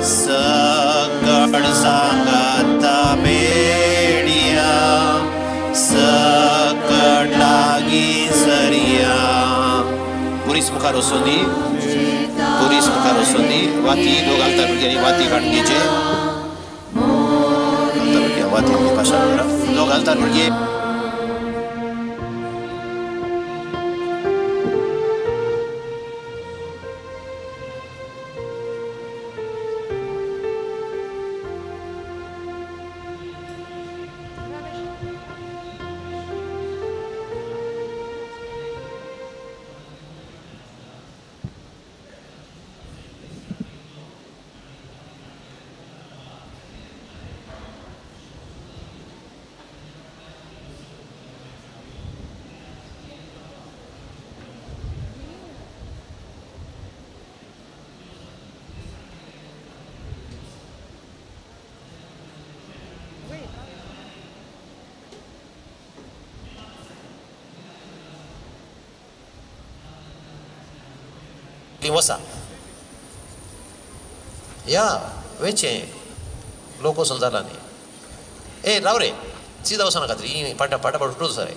सकड सांगाता मेळया सकड लागीं सरया. पुरीस मुखार वचून दी वाती लोक घालता भुरग्यांनी वाती काडून घेवचे वाती भाशा लोक घालतात भुरगे. वसा या वेचे लोक वचून जाला न्ही ए राव रे सीधा वचना खातीर पाटा पाटा पाट उठूच रे.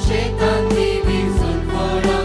Shetan TV Sulfora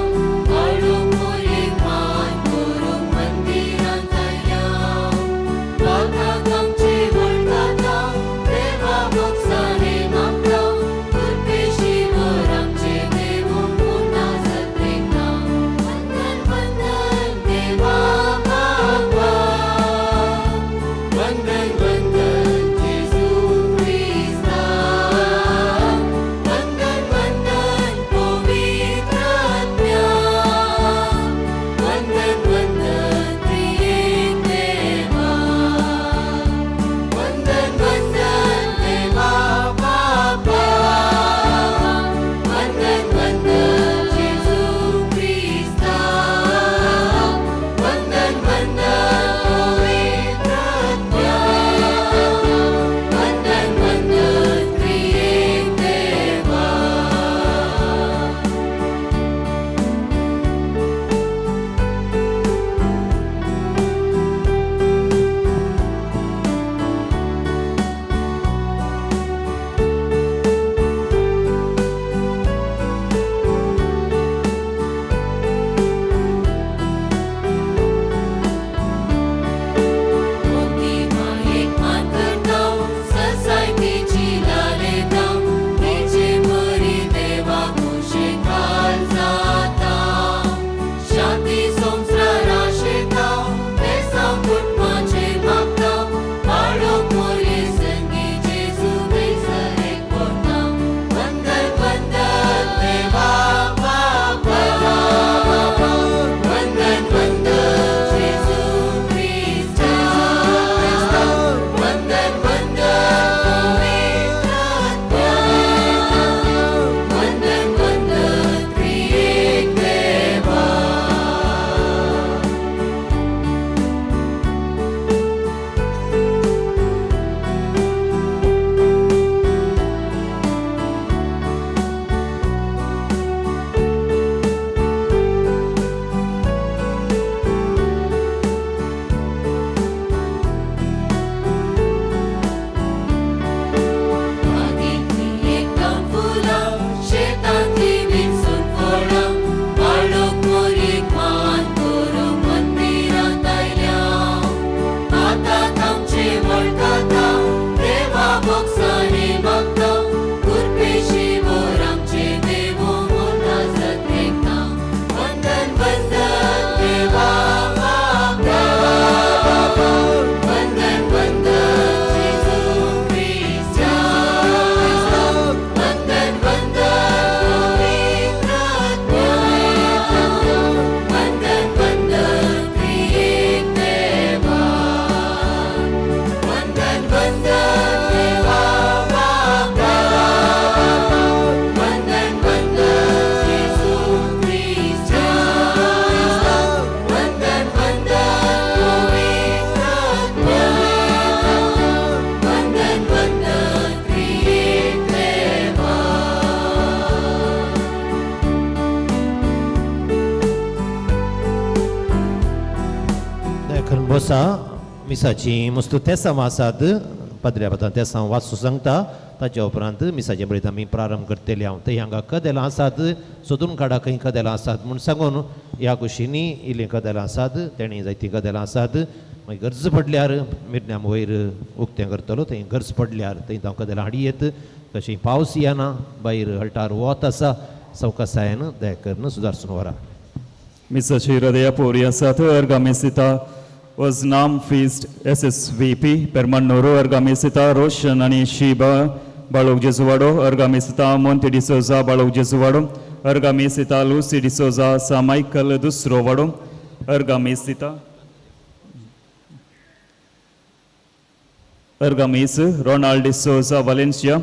आसा मिसाची मस्त तेसां आसात पदऱ्या पदां तेसां वाचूं सांगता ताच्या उपरांत मिसाचे बळीत आमी प्रारंभ करतले हांव थंय हांगा कदेलां आसात सोदून काडा खंय कदेलां आसात म्हूण सांगून ह्या कुशींनी इल्लीं कदेलां आसात तेणी जायतीं कदेलां आसात मागीर गरज पडल्यार मिरण्यां वयर उक्तें करतलो थंय गरज पडल्यार थंय हांव कदेलां हाडी येत तशें पावस येना भायर हळटार वत आसा सवकासायेन दया करून सुदारसून व्हरा मिसाची हृदया पोरी आसात अर्गामेसिता वजनाम फिस्ट SSVP पेरमन्नोरो अर्गामेसिता रोशन आनी शिबा बाळोक जेजुवाडो अर्गामेसिता मोंते डिसोजा बाळोक जेजुवाडो अर्गामेसिता लुसी डिसोजा सामायकल दुसरो वाडो अर्गामेसिता अर्गामेस Ronald D'Souza Valencia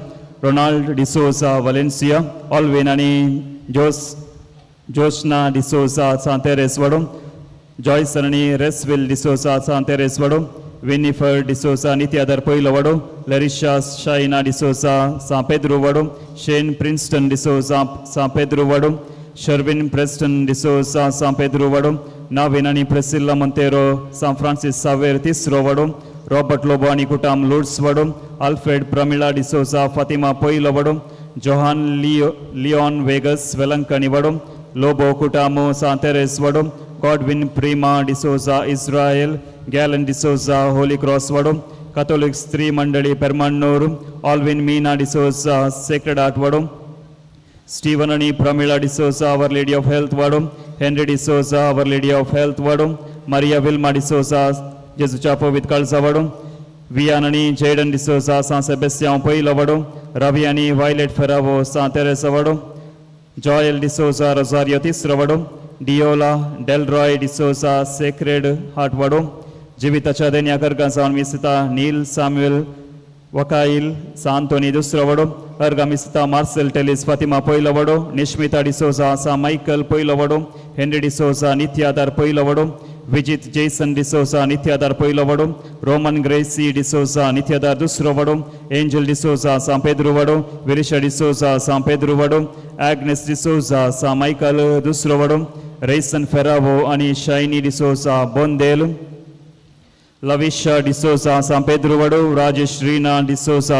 Ronald D'Souza Valencia Olwen आनी जोशना डिसोजा सांतेरेस वाडो जॉयस आनी रेसविल डिसोजा सांतेरेस वाडो विनिफर डिसोजा नित्यादर पयलो वाडो लरिशा शाइना डिसोजा सा पेद्रो वाडो शेन प्रिन्स्टन डिसोजा सा पेद्रो वाडो शर्विन प्रेस्टन डिसोजा सा पेद्रो वाडो नाविन आनी प्रेसिल्ला मोंतेरो सा फ्रांसिस सावेर तिसरो वाडो रॉबर्ट लोबो आनी कुटाम लुड्स वाडो आल्फ्रेड प्रमिला डिसोजा फातिमा पयलो वाडो जोहान लिओन वेगस वेलंकानी वाडो लोबो कुटामो सांतेरेस वाडो Godwin Prima D'Souza Israel Gallen D'Souza Holy Cross वाडो कॅथोलिक स्त्री मंडळी Permannur Olwin Meena D'Souza Sacred Heart वाडो स्टीवन आनी Pramila D'Souza Our Lady of Health वाडो Henry D'Souza Our Lady of Health वाडो मारिया विल्मा डिसोजा जेजुच्या पवित्र काळजा वाडो वियान आनी जेडन डिसोजा सा सेबेस्टियान पयलो वाडो रवी आनी वायलेट फेरावो सा तेरेसा वाडो जॉयल डिसोजा रोजारियो तिसरो वाडो डिओला डेलरॉय डिसोजा सेक्रेड हार्ट वाडो जिविताच्या देन्या कर्गां जावन मिसिता नील साम्युएल वकाईल सांतोनी दुसरो वाडो अर्गामिसिता मार्सेल टेलिस फातिमा पयलो वाडो निश्मिता डिसोजा सा मायकल पयलो वाडो हेनरी डिसोजा नित्यादार पयलो वाडो विजित जेसन डिसोजा नित्यादार पयलो वाडो रोमन ग्रेसी डिसोजा नित्यादार दुसरो वाडो एंजल डिसोजा सा पेद्रो वाडो विरिशा डिसोजा सा पेद्रो वाडो एग्नेस डिसोजा सा मायकल दुसरो वाडो रेसन फेरावो आनी Shiny D'Souza Bondel Lavisha D'Souza सा पेद्रो वाडो Rajesh Reena D'Souza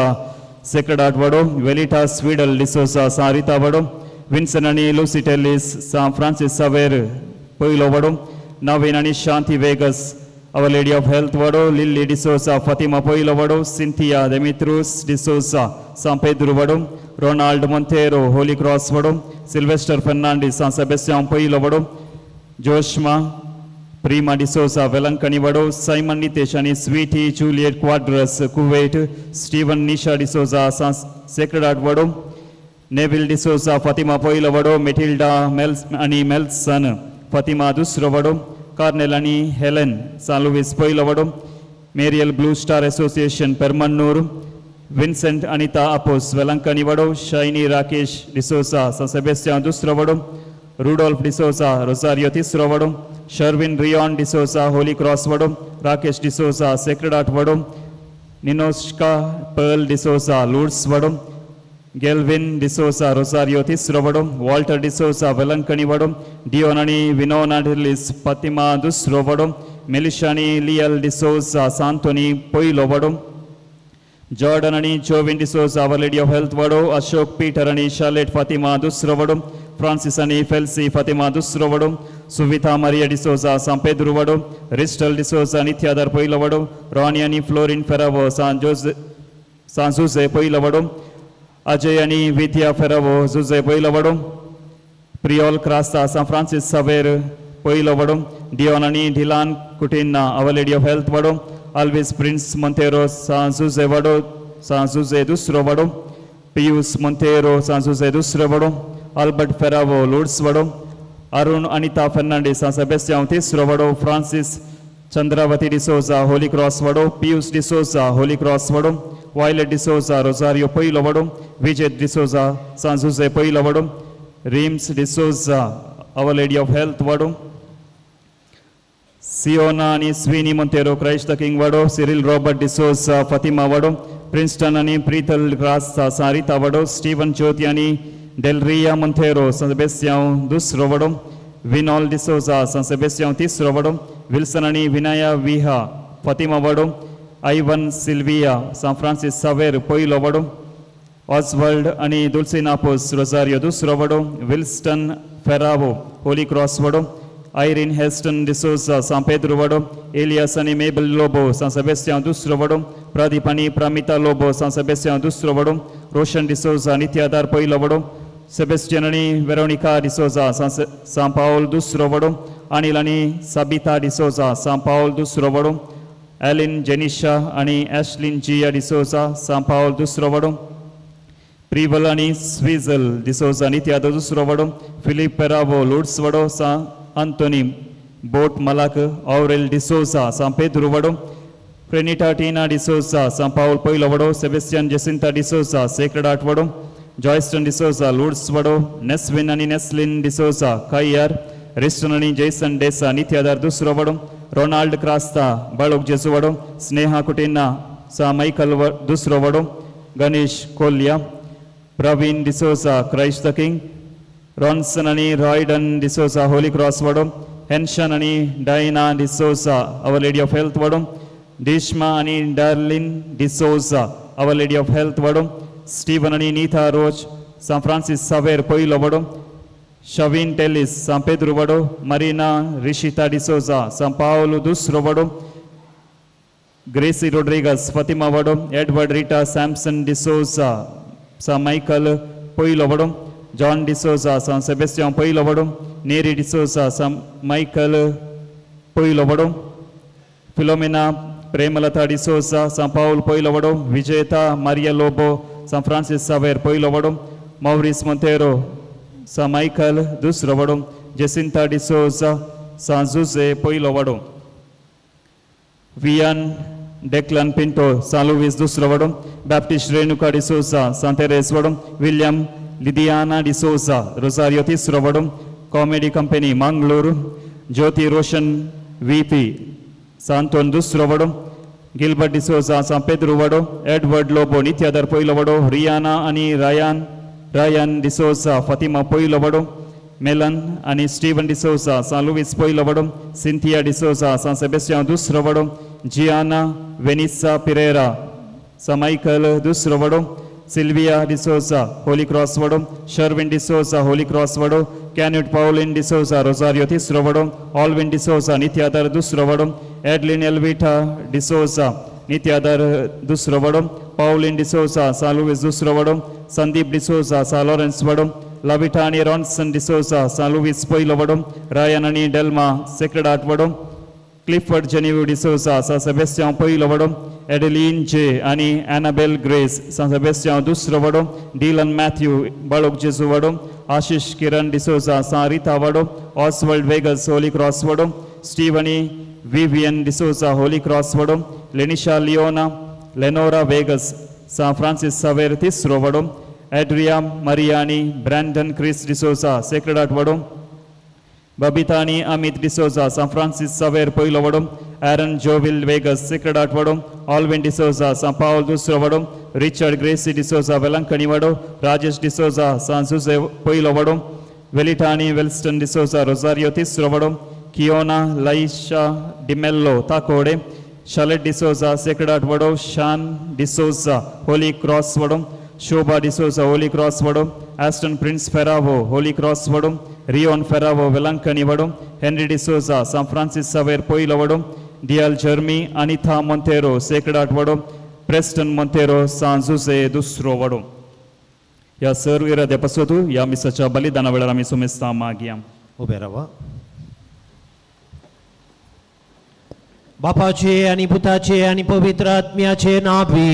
Sacred Heart वाडो वेलिटा स्वीडल डिसोजा सा रिता वाडो विन्सन आनी लुसी टेलिस सा फ्रांसिस सावेर पयलो वाडो नवीन आनी Shanti Vegas Our Lady of Health वाडो लिली डिसोजा फातिमा पयलो वाडो सिंथिया देमित्रुस डिसोजा सा पेद्रो वाडो रोनाल्ड मोंतेरो होली क्रॉस वाडो सिल्वेस्टर फर्नांडिस सा सेबेस्टियान पयलो वाडो जोश्मा प्रीमा डिसोजा वेलंकनी वाडो साइमन नितेश आनी Sweety Juliet Quadras Kuwait Steven Nisha D'Souza सा सेक्रेड हार्ट वाडो नेविल डिसोजा फातिमा पयलो वाडो मेटिल्डा आनी मेल्सन फातिमा दुसरो वाडो कार्नेल आनी हेलेन सा लुईस पयलो वाडो Meriel Blue Star Association Permannur Vincent Anita आपोस वेलंकनी वाडो शाइनी राकेश डिसोजा सा सेबेस्टियान दुसरो वाडो रुडोल्फ डिसोजा रोसारियो तिसरो वाडो Sherwin Ryan D'Souza Holy Cross वाडो राकेश डिसोजा सेक्रेड हार्ट वाडो निनोस्का पर्ल डिसोजा लुड्स वाडो गेल्विन डिसोजा रोसारियो तिसरो वाडो वॉल्टर डिसोजा वेलंकनी वाडो डिओन आनी विनोना डिलिस फातिमा दुसरो वाडो मेलिशा आनी लियल डिसोजा सांतोनी पयलो वाडो जॉर्डन आनी Jovin D'Souza Our Lady of Health वाडो अशोक पीटर आनी शार्लेट फातिमा दुसरो वाडो फ्रांसिस आनी फेल्सी फातिमा दुसरो वाडो सुविता मारिया डिसोजा सा पेद्रो वाडो रिस्टल डिसोजा नित्यादार पयलो वाडो रॉनी आनी फ्लोरिन फेरावो सा जुजे पयलो वाडो अजय आनी विद्या फेरावो जुजे पयलो वाडो प्रियोल क्रास्ता सा फ्रांसिस सावेर पयलो वाडो डिओन आनी Dylan Coutinho Our Lady of Health वाडो अल्विस प्रिंस मोंतेरो सा जुजे वाडो सा जुजे दुसरो वाडो पियूस मोंतेरो सा जुजे दुसरो वाडो अल्बर्ट फेरावो लुड्स वाडो अरुण अनिता फर्नांडिस सा सेबेस्टियान तिसरो वाडो Francis Chandravati D'Souza Holy Cross वाडो पियूस डिसोजा होली क्रॉस वाडो वायलेट डिसोजा रोसारियो पयलो वाडो विजय डिसोजा सा जुजे पयलो वाडो रिम्स D'Souza Our Lady of Health वाडो सियोना आनी Sweeny Monteiro Christ the King वाडो सिरिल रॉबर्ट डिसोजा फातिमा वाडो प्रिंस्टन आनी प्रीतल ग्रास्ता सा रिता वाडो स्टीवन ज्योति आनी डेलरिया मोंतेरो सा सेबेस्टियान दुसरो वाडो विनॉल डिसोजा सा सेबेस्टियान तिसरो वाडो विल्सन आणि विनाया विहा फातिमा वडो Ivan Sylvia San Francis Xavier पयलो वडो ऑसवर्ल्ड आणि दुल्सिनापोस रोजारियो दुसरो वडो विल्स्टन फेरावो होली क्रॉस वडो आयरीन हेस्टन डिसोजा सान पेद्रो वडो एलियास आणि मेबल लोबो सान सेबेस्टियान दुसरो वडो प्रदीप आणि प्रामिता लोबो सान सेबेस्टियान दुसरो वडो रोशन डिसोजा नित्यादार पयलो वडो सेबेस्टियन आणि वेरोनिका डिसोजा सान पाउल दुसरो वडो अनिल आणि साबिता डिसोजा सान पाउल दुसरो वडो एलिन जेनिशा आणि ॲशलिन जिया डिसोजा सान पाउल दुसरो वडो प्रिवल आणि स्विझल डिसोजा नित्यादार दुसरो वडो फिलिप पेरावो लुड्स वडो San Antoni Bot Malak Aurel de Souza San Pedro Vado Prenita Tina de Souza San Paul Poilo Vado Sebastian Jacinta de Souza Sacred Art Vado Joyston de Souza Lourdes Vado Neswin and Neslin de Souza Kayar Riston and Jason Desa Nityadar Dusro Vado Ronald Krasta Balok Jesu Vado Sneha Kutina Sa Michael Dusro Vado Ganesh Kolya Praveen de Souza Christ the King Ronson आणि रॉयडन D'Souza Holy cross वडो Henson आणि Diana D'Souza Our Lady of Health वडो डिश्मा आणि Darlene D'Souza Our Lady of Health वडो Steven आणि Neetha Rose सान Francis Xavier पयलो वडो शविन टेलिस सान पेद्रो वडो मरीना रिशिता डिसोजा सान पाउलो दुसरो वडो ग्रेसी रोड्रिगस फातिमा वडो एडवर्ड रिटा सॅमसन डिसोजा सान मायकल पयलो वडो जॉन डिसोजा सान सेबेस्टियन पयलो वडो नेरी डिसोजा सान मायकल पयलो वडो फिलोमेना प्रेमलता डिसोजा सान पाउल पयलो वडो विजेता Maria Lobo San Francis Xavier पयलो वडो मौरिस मोंतेरो सान मायकल दुसरो वडो जेसिंता डिसोजा सान जुजे पयलो वडो वियान डेक्लन पिंटो सान लुइस दुसरो वडो बैप्टिस्ट रेणुका डिसोजा सान तेरेस वडो William Lidiana de Souza, Rosario Tisro Vado, Comedy Company, Mangalore, Jyoti Roshan, VP, Santon Dusro Vado, Gilbert de Souza, San Pedro Vado, Edward Lobo, Nityadar Poilo Vado, Rihanna Ani Ryan de Souza, Fatima Poilo Vado, Melan Ani Stephen de Souza, San Luis Poilo Vado, Cynthia de Souza, San Sebastian Dusro Vado, Gianna Venissa Pereira, San Michael Dusro Vado, Silvia de Souza, Holy Cross Vado, Sherwin de Souza, Holy Cross Vado, Canute Pauline de Souza, Rosario Tisro Vado, Alvin de Souza, Nityadar Dusro Vado, Edlin Elvita de Souza, Nityadar Dusro Vado, Pauline de Souza, San Luis Dusro Vado, Sandeep de Souza, San Lawrence Vado, Lavitani Ronson de Souza, San Luis Poilo Vado, Ryan Ani Delma, Sacred Art Vado, Clifford Genevieve de Souza, San Sebastian Poilo Vado, Adeline J. आणि Annabelle Grace San Sebastian दुसरो वडो Dylan Matthew बाळोक जेसू वडो आशिष किरण D'Souza San Rita वडो Oswald Vegas Holy Cross वडो Stephanie Vivian D'Souza Holy Cross वडो Lenisha Leona Lenora Vegas San Francis Xavier तिसरो वडो Adria Mariani Brandon Chris D'Souza Sacred Heart वडो Babitani Amit D'Souza San Francis Xavier पयलो वडो Aaron Jovil Vegas Sacred Heart वडो Alvin D'Souza, San Paul दुसरो वडो Richard Gracie D'Souza, Velankani वडो Rajesh D'Souza, San Jose पयलो वडो Velitani Wellston D'Souza, Rosario तिसरो वडो Kiona Laisha Dimello Takode Charlotte D'Souza, Sacred Heart वडो Sean D'Souza, Holy Cross वडो Shobha D'Souza, Holy Cross वडो Aston Prince Ferravo, Holy Cross वडो Rion Ferravo, Velankani वडो Henry D'Souza, San Francis Xavier पयलो वडो Dial Jeremy, Anita Montero, Sacred Heart वडो Preston Montero, San Jose दुसरो वडो या सर्व इराद्यापासून या मिसाच्या बलिदाना वेळेला आम्ही सुमेस्ता मागिया उभे राहा बापाचे आणि पुताचे आणि पवित्र आत्म्याचे नावी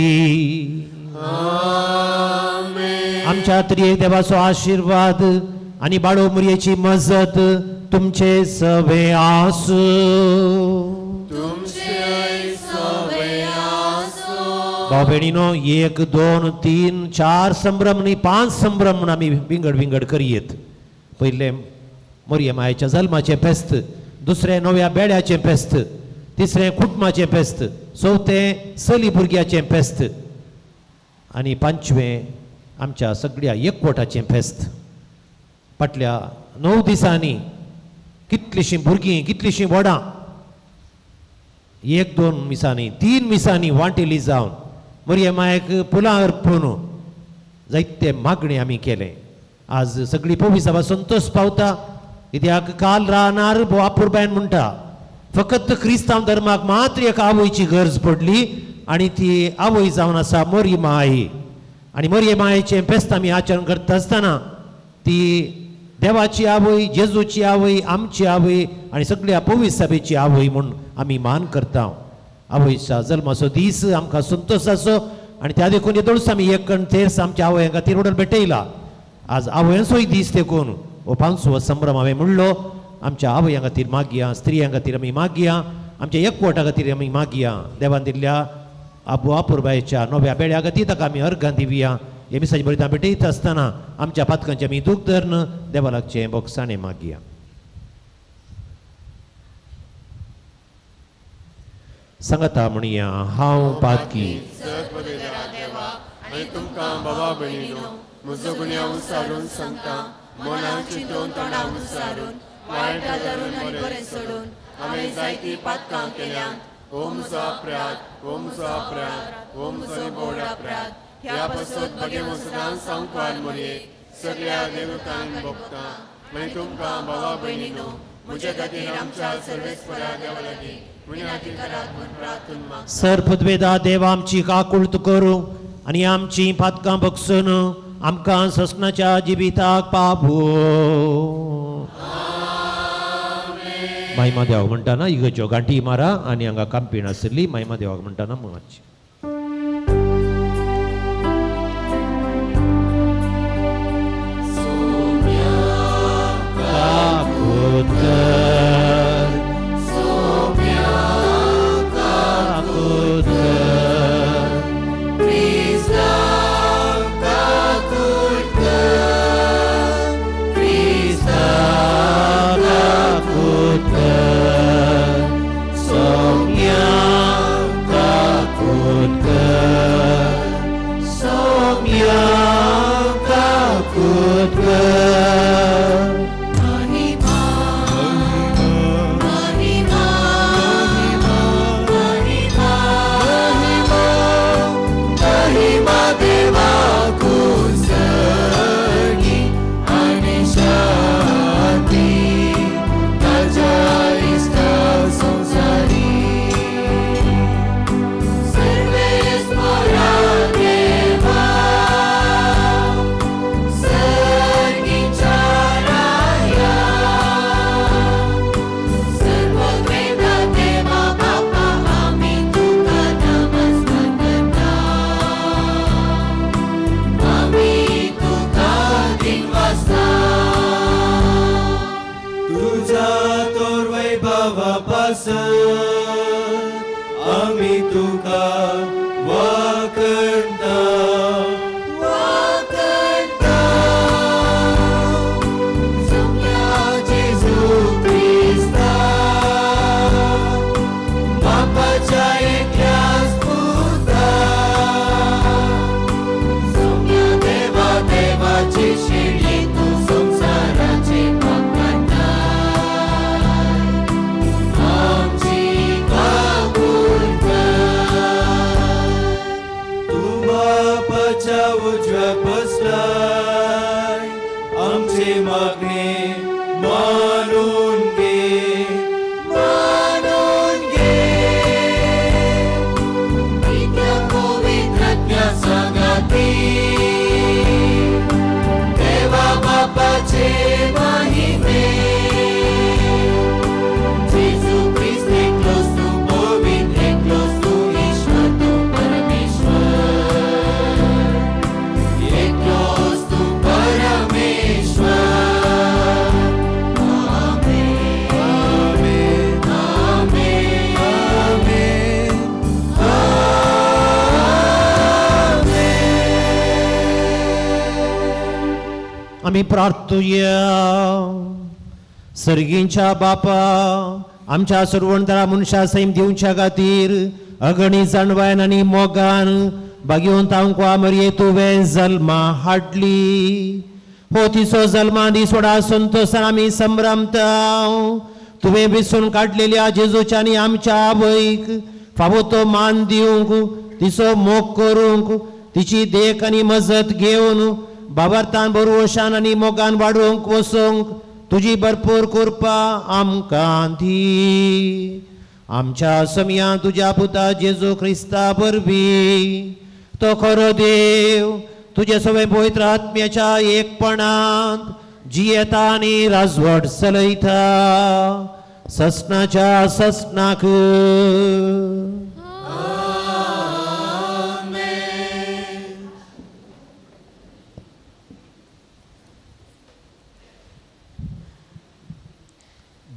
आमच्या त्रिएक देवाचो आशीर्वाद आणि बाळो मुरयेची मजत तुमचे सवे आसू भाऊ बहिणीनो 1 2 3 4 संभ्रम आणि 5 संभ्रम म्हणून आम्ही विंगड करियेत पहिले मोरये मायेच्या जल्माचे फेस्त दुसरे नव्या बेड्याचे फेस्त तिसरे कुटुंबाचे फेस्त चौथे सली भुरग्याचे फेस्त आणि पांचवे आमच्या सगळ्या एकवटाचे फेस्त फाटल्या 9 दिसांनी कितलीशीं भुरगीं कितलीशीं वडां 1-2 मिसांनी 3 मिसांनी वांटेली जावन मरिये मायक फुलां अर्पून जायते मागणी आमी केले. आज सगळी पोवी सभा संतोष पावता कित्याक काल रानार बापूरबायन म्हणटा फकत क्रिस्तांव धर्माक मात्र एक आवयची गरज पडली आनी ती आवय जावन आसा मरिये माय. आनी मरिये मायेचें फेस्त आमी आचरण करता आसतना ती देवाची आवय, जेजूची आवय, आमची आवय आनी सगळ्या पवित्र सभेची आवय म्हूण आमी मान करता. आवयच्या जल्माचो दीस आमकां संतोशाचो आनी त्या देखून येदोळस आमी एक कण तेर्स आमच्या आवय खातीर ऑर्डर भेटयला. आज आवयांचोय दीस देखून हो 5वो संभ्रम हांवें म्हणलो. आमच्या आवयां खातीर मागया, स्त्रियां खातीर आमी मागया, आमच्या एकवटा खातीर आमी मागया. देवान दिल्ल्या आबू आपुरबायेच्या नव्या बेड्या खातीर ताका आमी अर्घां दिवया. हे मिसाची बळीदान भेटयत आसतना आमच्या पातकांचे आमी दूख धरन देवा लागचें बोगसाणें मागया. सांगता म्हणया हांव पातकी आनी तुमकां बाबा भयणीनो म्हजो गुन्यांव विसारून सांगता. मनां चिंतून तोंडां विसारून वायट धरून आनी बरें सोडून हांवें जायतीं पातकां केल्यात. ओ म्हजो अपराध, ओ म्हजो अपराध, ओ म्हजो बोड अपराध. ह्या पासत बगे सदां सांगपार मरये सगळ्या देवतांक भोगता. आनी तुमकां बाबा भयणीनो म्हजे खातीर आमच्या सर्वेस्परा देवा लागीं विनंती करात म्हूण प्रार्थना मागता. सर्पद्वेदा देवा आमची काकुळट करूं आनी आमची पातकां बगसून आमकां ससनाच्या जिविताक पावो. महिमा देवाक म्हणटाना इगर्ज्यो गांठी मारा आनी हांगा कांपीण आशिल्ली महिमा देवाक म्हणटाना मातशी. आमी प्रार्थुया. सर्गींच्या बापा आमच्या सुरवणदारा मनशा सैम दिवच्या खातीर अगणित जाणवान आनी मोगान भाग्यवंत तांकां मरये तुवें जल्मा हाडली. हो तिचो जल्मा दीस व्हडा संतोशान आमी संभ्रमता. तुवें विसरून काडलेल्या जेजूच्या आनी आमच्या आवयक फावो तो मान दिवंक तिचो मोग करूंक तिची देख आनी मजत घेवन बाबार्थान भरवशान आनी मोगान वाडोवंक वसोंक तुजी भरपूर कृपा आमकां दी. आमच्या समयां तुज्या पुता जेजू क्रिस्ता वरवीं तो खरो देव तुजे सगळे पवित्र आत्म्याच्या एकपणांत जियेता आनी राजवट चलयता ससनाच्या ससनाक.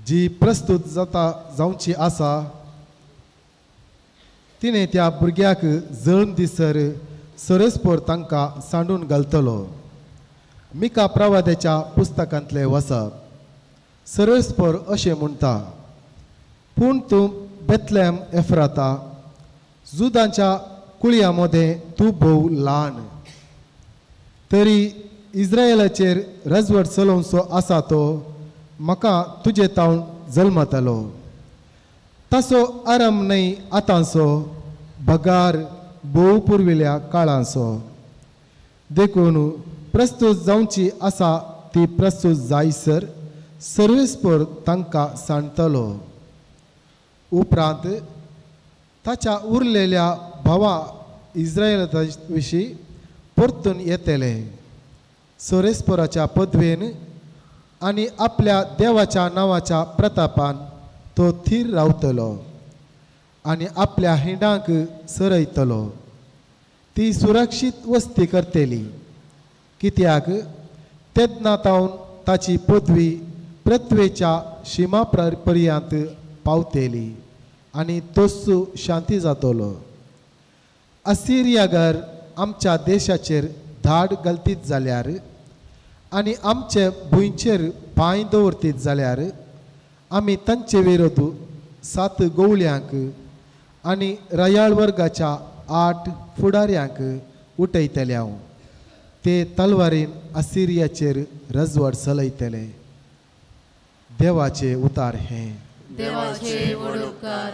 जी प्रस्तुत जावची आसा तिणें त्या भुरग्याक जळम दिसर सरस्पोर तांकां सांडून घालतलो. मिका प्रवाद्याच्या पुस्तकांतले वचप. सरस्पोर अशें म्हणटा, पूण तूं बेथलेम एफ्राता जुदांच्या कुळया मदें तूं भोव ल्हान, तरी इस्रायेलाचेर राजवट चलोवचो आसा तो म्हाका तुजे तावन जल्मतलो. ताचो आराम न्हय आतांचो, भगार भोव पुर्विल्या काळांचो. देखून प्रस्तुत जावची आसा ती प्रस्तुत जायसर सर्वेस्पोर तांकां सांडतलो. उपरांत ताच्या उरलेल्या भावा इस्रायेला विशीं परतून येतले. सर्वेस्पोराच्या पदवेन आनी आपल्या देवाच्या नांवाच्या प्रतापान तो थीर रावतलो आनी आपल्या हिंडांक सरयतलो. ती सुरक्षीत वस्ती करतली, कित्याक तेदना तावन ताची पदवी पृथ्वेच्या शिमा पर्यंत पावतली आनी तोच शांती जातलो. असिरियागर आमच्या देशाचेर धाड घालतीत जाल्यार आनी आमचे भुंयचेर पांय दवरतीत जाल्यार आमी तांचे विरोध 7 गवळ्यांक आनी रयाळ वर्गाच्या 8 फुडाऱ्यांक उठयतले. ते तलवारीन असिरियाचेर राजवट चलयतले. देवाचे उतार हे. देवाचे वडोवकार.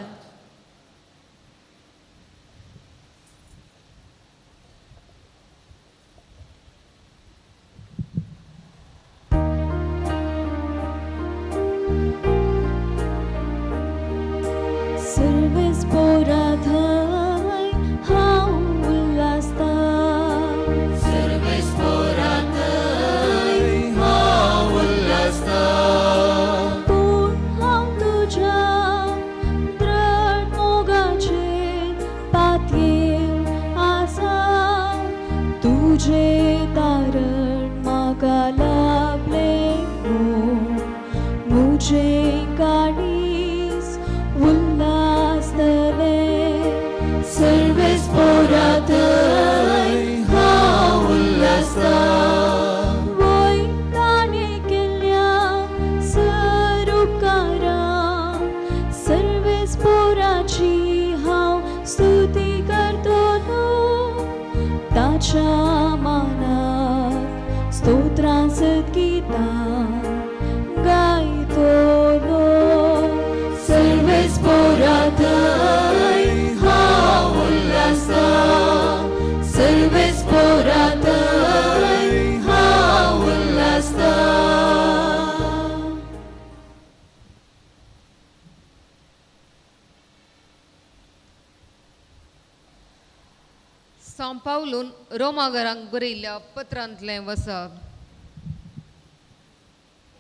पावलून रोमागरांक बरयल्ल्या पत्रांतलें वचप.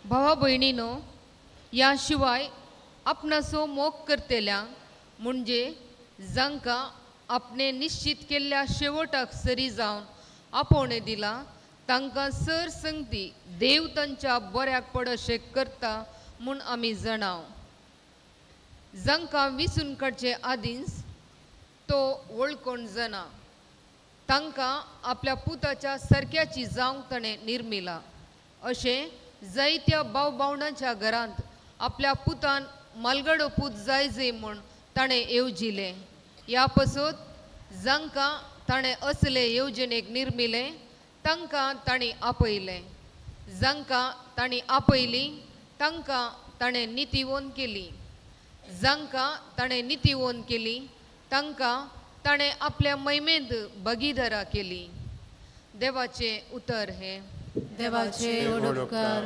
भावा भयणीनो, ह्या शिवाय आपणाचो मोग करतेल्यांक म्हणजे जांकां आपणे निश्चित केल्ल्या शेवटाक सरी जावन आपोवणें दिलां तांकां सर संगती देव तांच्या बऱ्याक पडशें करता म्हूण आमी जाणाव. जांकां विसरून काडचे आदींच तो वळखून जाणा. तांकां आपल्या पुताच्या सारक्याची जावंक ताणें निर्मिला. अशें जायत्या भाव भावंडांच्या घरांत आपल्या पुतान मालगडो पूत जाय म्हूण ताणें येवजिलें. ह्या पासत जांकां ताणें असले येवजणेक निर्मिलें तांकां ताणीं आपयलें. जांकां ताणीं आपयलीं तांकां ताणें नितीवोन केली, जांकां ताणें नितीवोन केली तांकां ताणें आपल्या मैमेंत भगीदारा केली. देवाचे उतर हे. देवाचे उपकार.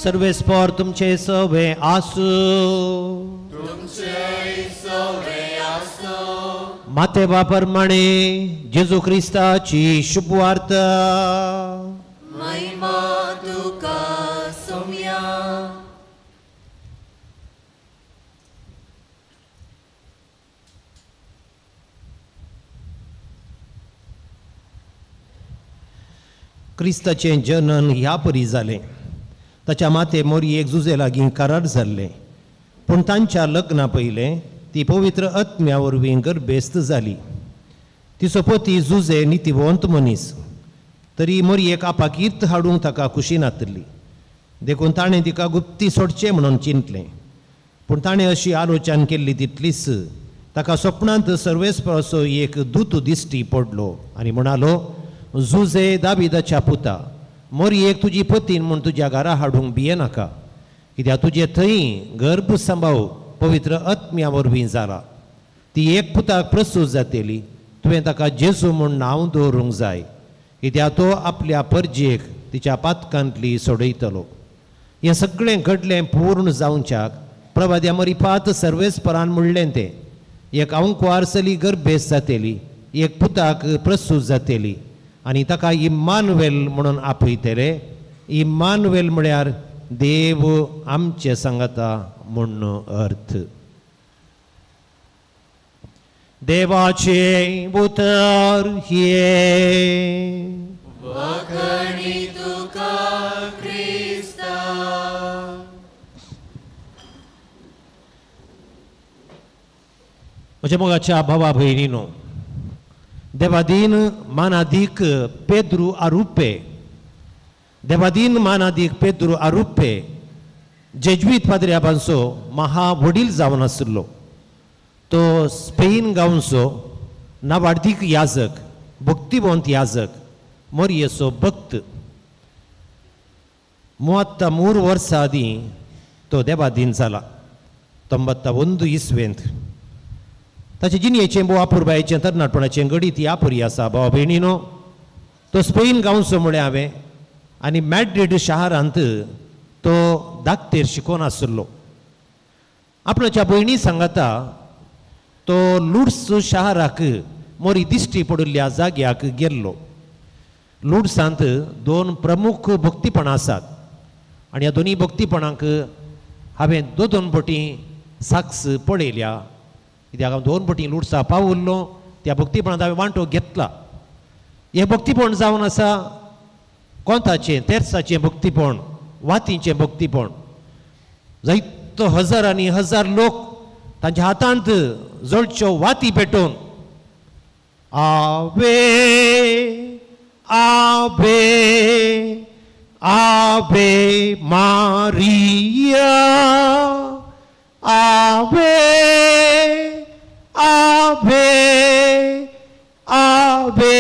सर्वेस्पर तुमचे सवे आसू, मातेवा प्रमाणे जेजू ख्रिस्ताची शुभवार्ता. महिमा तुका सोम्या. क्रिस्ताचे जनन ह्या परी जालें. ताच्या माते मोरयेक जुजे लागीं करार जाल्ले, पूण तांच्या लग्ना पयलें ती पवित्र आत्म्या वरवीं गर्भेस्त जाली. तिचो पती जुजे नितीवंत मनीस, तरी मोरयेक आपाकीत हाडूंक ताका खुशी नातली. देखून ताणें तिका गुप्ती सोडचें म्हणून चिंतलें. पूण ताणें अशी आलोचना केल्ली तितलीच ताका स्वप्नांत सर्वेस्पराचो एक दूत दिश्टी पडलो आनी म्हणालो, जुजे दाविदाच्या पुता, मोरयेक तुजी पतीन म्हूण तुज्या घरा हाडूंक भियेनाका, कित्याक तुजे थंय गर्भ सांबाव पवित्र आत्म्या वरवीं जाला. ती एक पुताक प्रसूत जातेली. तुवें ताका जेजू म्हूण नांव दवरूंक जाय, कित्याक तो आपल्या परजेक तिच्या पातकांतली सोडयतलो. हें सगळें घडलें पूर्ण जावच्याक प्रभाद्या मरिपात सर्वेस्परान म्हणलें तें, एक अंकवारसली गर्भेस्त जातेली, एक पुताक प्रसूत जातेली आनी ताका इम्मानुवेल म्हणून आपयतले. इम्मानुवेल म्हळ्यार देव आमचे सांगता म्हूण अर्थ. देवाचे उतर हे. वखणी तुका क्रिस्ता. म्हज्या मोगाच्या भावा भयणीनो, देवादीन मानादीक पेद्रू आरुप्पे, देवादीन मानादीक पेद्रू आरुप्पे जेजुईत पाद्र्याबांचो महा वडील जावन आशिल्लो. तो स्पेन गांवचो नावाडीक याजक, भक्तिवंत याजक, मोरयेचो भक्त. 33 वर्सां आदीं तो देवादीन जाला. 91 इसवेंत ताचे जिणयेचें बोवा पुरबायेचें तरणाटपणाचें गडीत ह्या परी आसा. भावा भयणीनो, तो स्पेन गांवचो म्हळें हांवें, आनी मॅड्रिड शारांत तो धाकटेर शिकोवन आशिल्लो. आपणाच्या भयणी सांगता तो लुड्स शाराक मोरी दिश्टी पडिल्ल्या जाग्याक गेल्लो. लुड्सांत 2 प्रमुख भक्तीपणां आसात आनी ह्या दोनी भक्तीपणांक हांवें 2 फावटी साक्ष पळयल्या. कित्याक हांव 2 फावटी लुड्सा पावुल्लो, त्या भक्तीपणांत हांवें वांटो घेतला. हें भक्तीपण जावन आसा कोंताचें, तेर्साचें भक्तीपण. वातींचें भक्तीपण. जायतो हजार आनी हजार लोक तांच्या हातांत जळच्यो वाती पेटोवन आवे आवे आवे मारिया आवे आवे आवे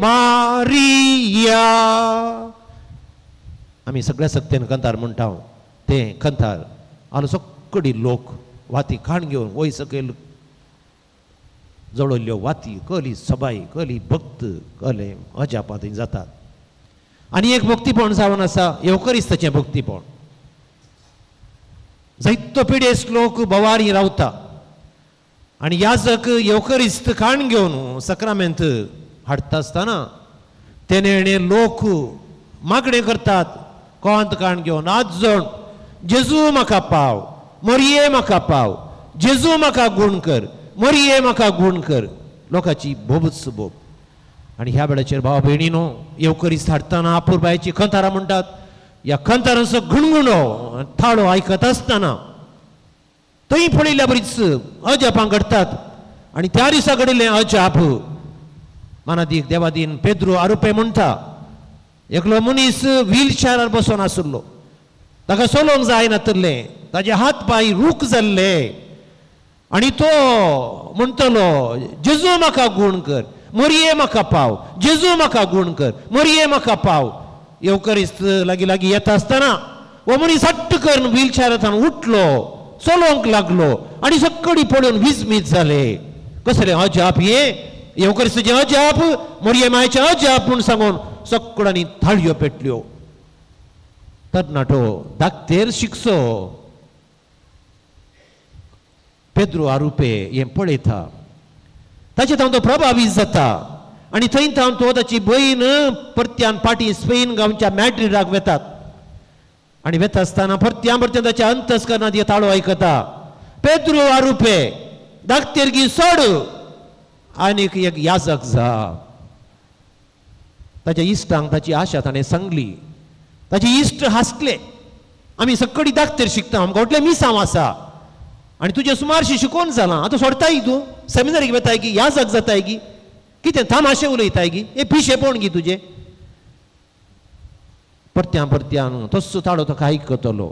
मारिया. आमी सगळ्या सक्तीन कंतार म्हणटा ते कंतार हांव सगळी लोक वाती खाण घेवन वय सकयल जळयल्ल्यो वाती कहली सबाई कहली भक्त कहले अजापा थंय जातात. आनी एक भक्तीपण जावन आसा येवकरिस्ताचें भक्तीपण. जायतो पिडेस्त लोक बोवारी रावता आनी याजक येवकरिस्त खाण घेवन सक्रामेंत हाडटा आसतना तेणे लोक मागणें करतात कोंत खाण घेवन आज जण जेजू म्हाका पाव मोरये म्हाका पाव जेजू म्हाका गूण कर मोरये म्हाका गूण कर. लोकांची बोबच बोब. आनी ह्या वेळाचेर भाव भयणीनो येवकरिस्त हाडटना आपुरबायेची कंतारां म्हणटात. ह्या कंतारांचो गुणगुणो थाळो आयकत आसतना थंय पळयल्या बरीच अजापां घडटात आनी त्या दिसा घडिल्लें अजाप मानादीक देवादीन पेद्रो आरोपे म्हणटा एकलो मनीस व्हीलचॅरार बसून आसलो ताका चलोवंक जायनासलें ताजे हात पाय रूख जाल्ले आनी तो म्हणटलो जेजू म्हाका गूण कर मोरये म्हाका पाव जेजू म्हाका गूण कर मोरये म्हाका पाव. येवकरिस्त लागीं लागीं येता आसतना हो मनीस हट्ट करून व्हीलचॅरांतल्यान उठलो चलोवंक लागलो आनी सगळी पळोवन विस्मीत जाले. कसलें अजाप हे येवकरिस्ताचें अजाप मोरये मायेचें अजाप म्हूण सांगून सगळ्यांनी थाळयो पेटल्यो. तरणाटो धाकटेर शिकचो पेद्रो आरोपे हें पळयता ताचे हांव तो प्रभावीत जाता आनी थंय तो ताची भयण परत्यान पाटी स्पेन गांवच्या मॅड्रिडाक वेतात आनी वेता आसतना परत्यान ताच्या अंतस्करणांत ताळो आयकता पेद्रो आरोपे धाकटेरगी सोड आनीक एक याजक जा. ताच्या इश्टांक ताची आशा ताणें सांगली. ताचे इश्ट हांसले आमी सगळी धाकटेर शिकता आमकां व्हडलें मिसांव आसा आनी तुजें सुमारशें शिकोवन जालां आतां सोडताय तूं सेमिनारीक वेताय की याजक जाताय की कितें थामाशें उलयताय की हे पिशेपण गी तुजें. परत्यान तस्सो ताळो ताका आयकतलो.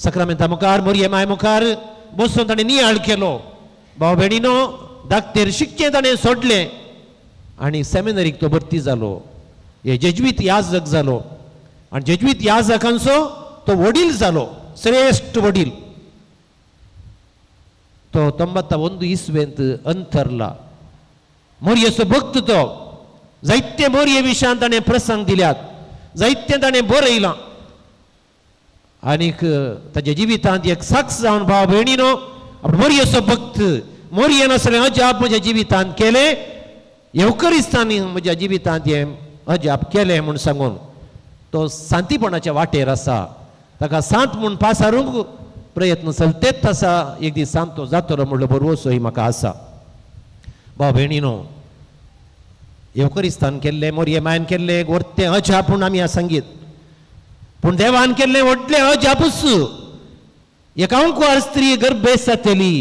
सक्रामेंता मुखार मोरये माय मुखार बसून ताणें नियाळ केलो. भाव भयणीनो धाकटेर शिकचें ताणें सोडलें आनी सेमिनारीक तो भरती जालो. हे जेजुईत याजक जालो आनी जेजुईत याजकांचो तो वडील जालो श्रेश्ठ वडील. तो 91 इस्वेंत अंतरला. मोरयेचो भक्त तो. जायते मोरये विशयान ताणें प्रसंग दिल्यात जायते ताणें बरयलां आनीक ताच्या जिवितांत एक साक्ष जावन भाव भयणीनो मोरयेचो भक्त मोरये नासलें अजाप म्हज्या जिवितांत केलें येवकरिस्तांनी म्हज्या जिवितांत हें अजाप केलें म्हूण सांगून तो शांतीपणाच्या वाटेर आसा. ताका सांत म्हूण पासारूंक प्रयत्न चलतेच आसा. एक दीस सांत तो जातलो म्हणलो बरोसोय म्हाका आसा. भाव भयणीनो येवकरिस्तान केल्लें मोरये मायन केल्लें व्हडलें अजाप म्हूण आमी सांगीत पूण देवान केल्लें व्हडलें अजापूच. एका अंकुआर स्त्री गर्भेस जातली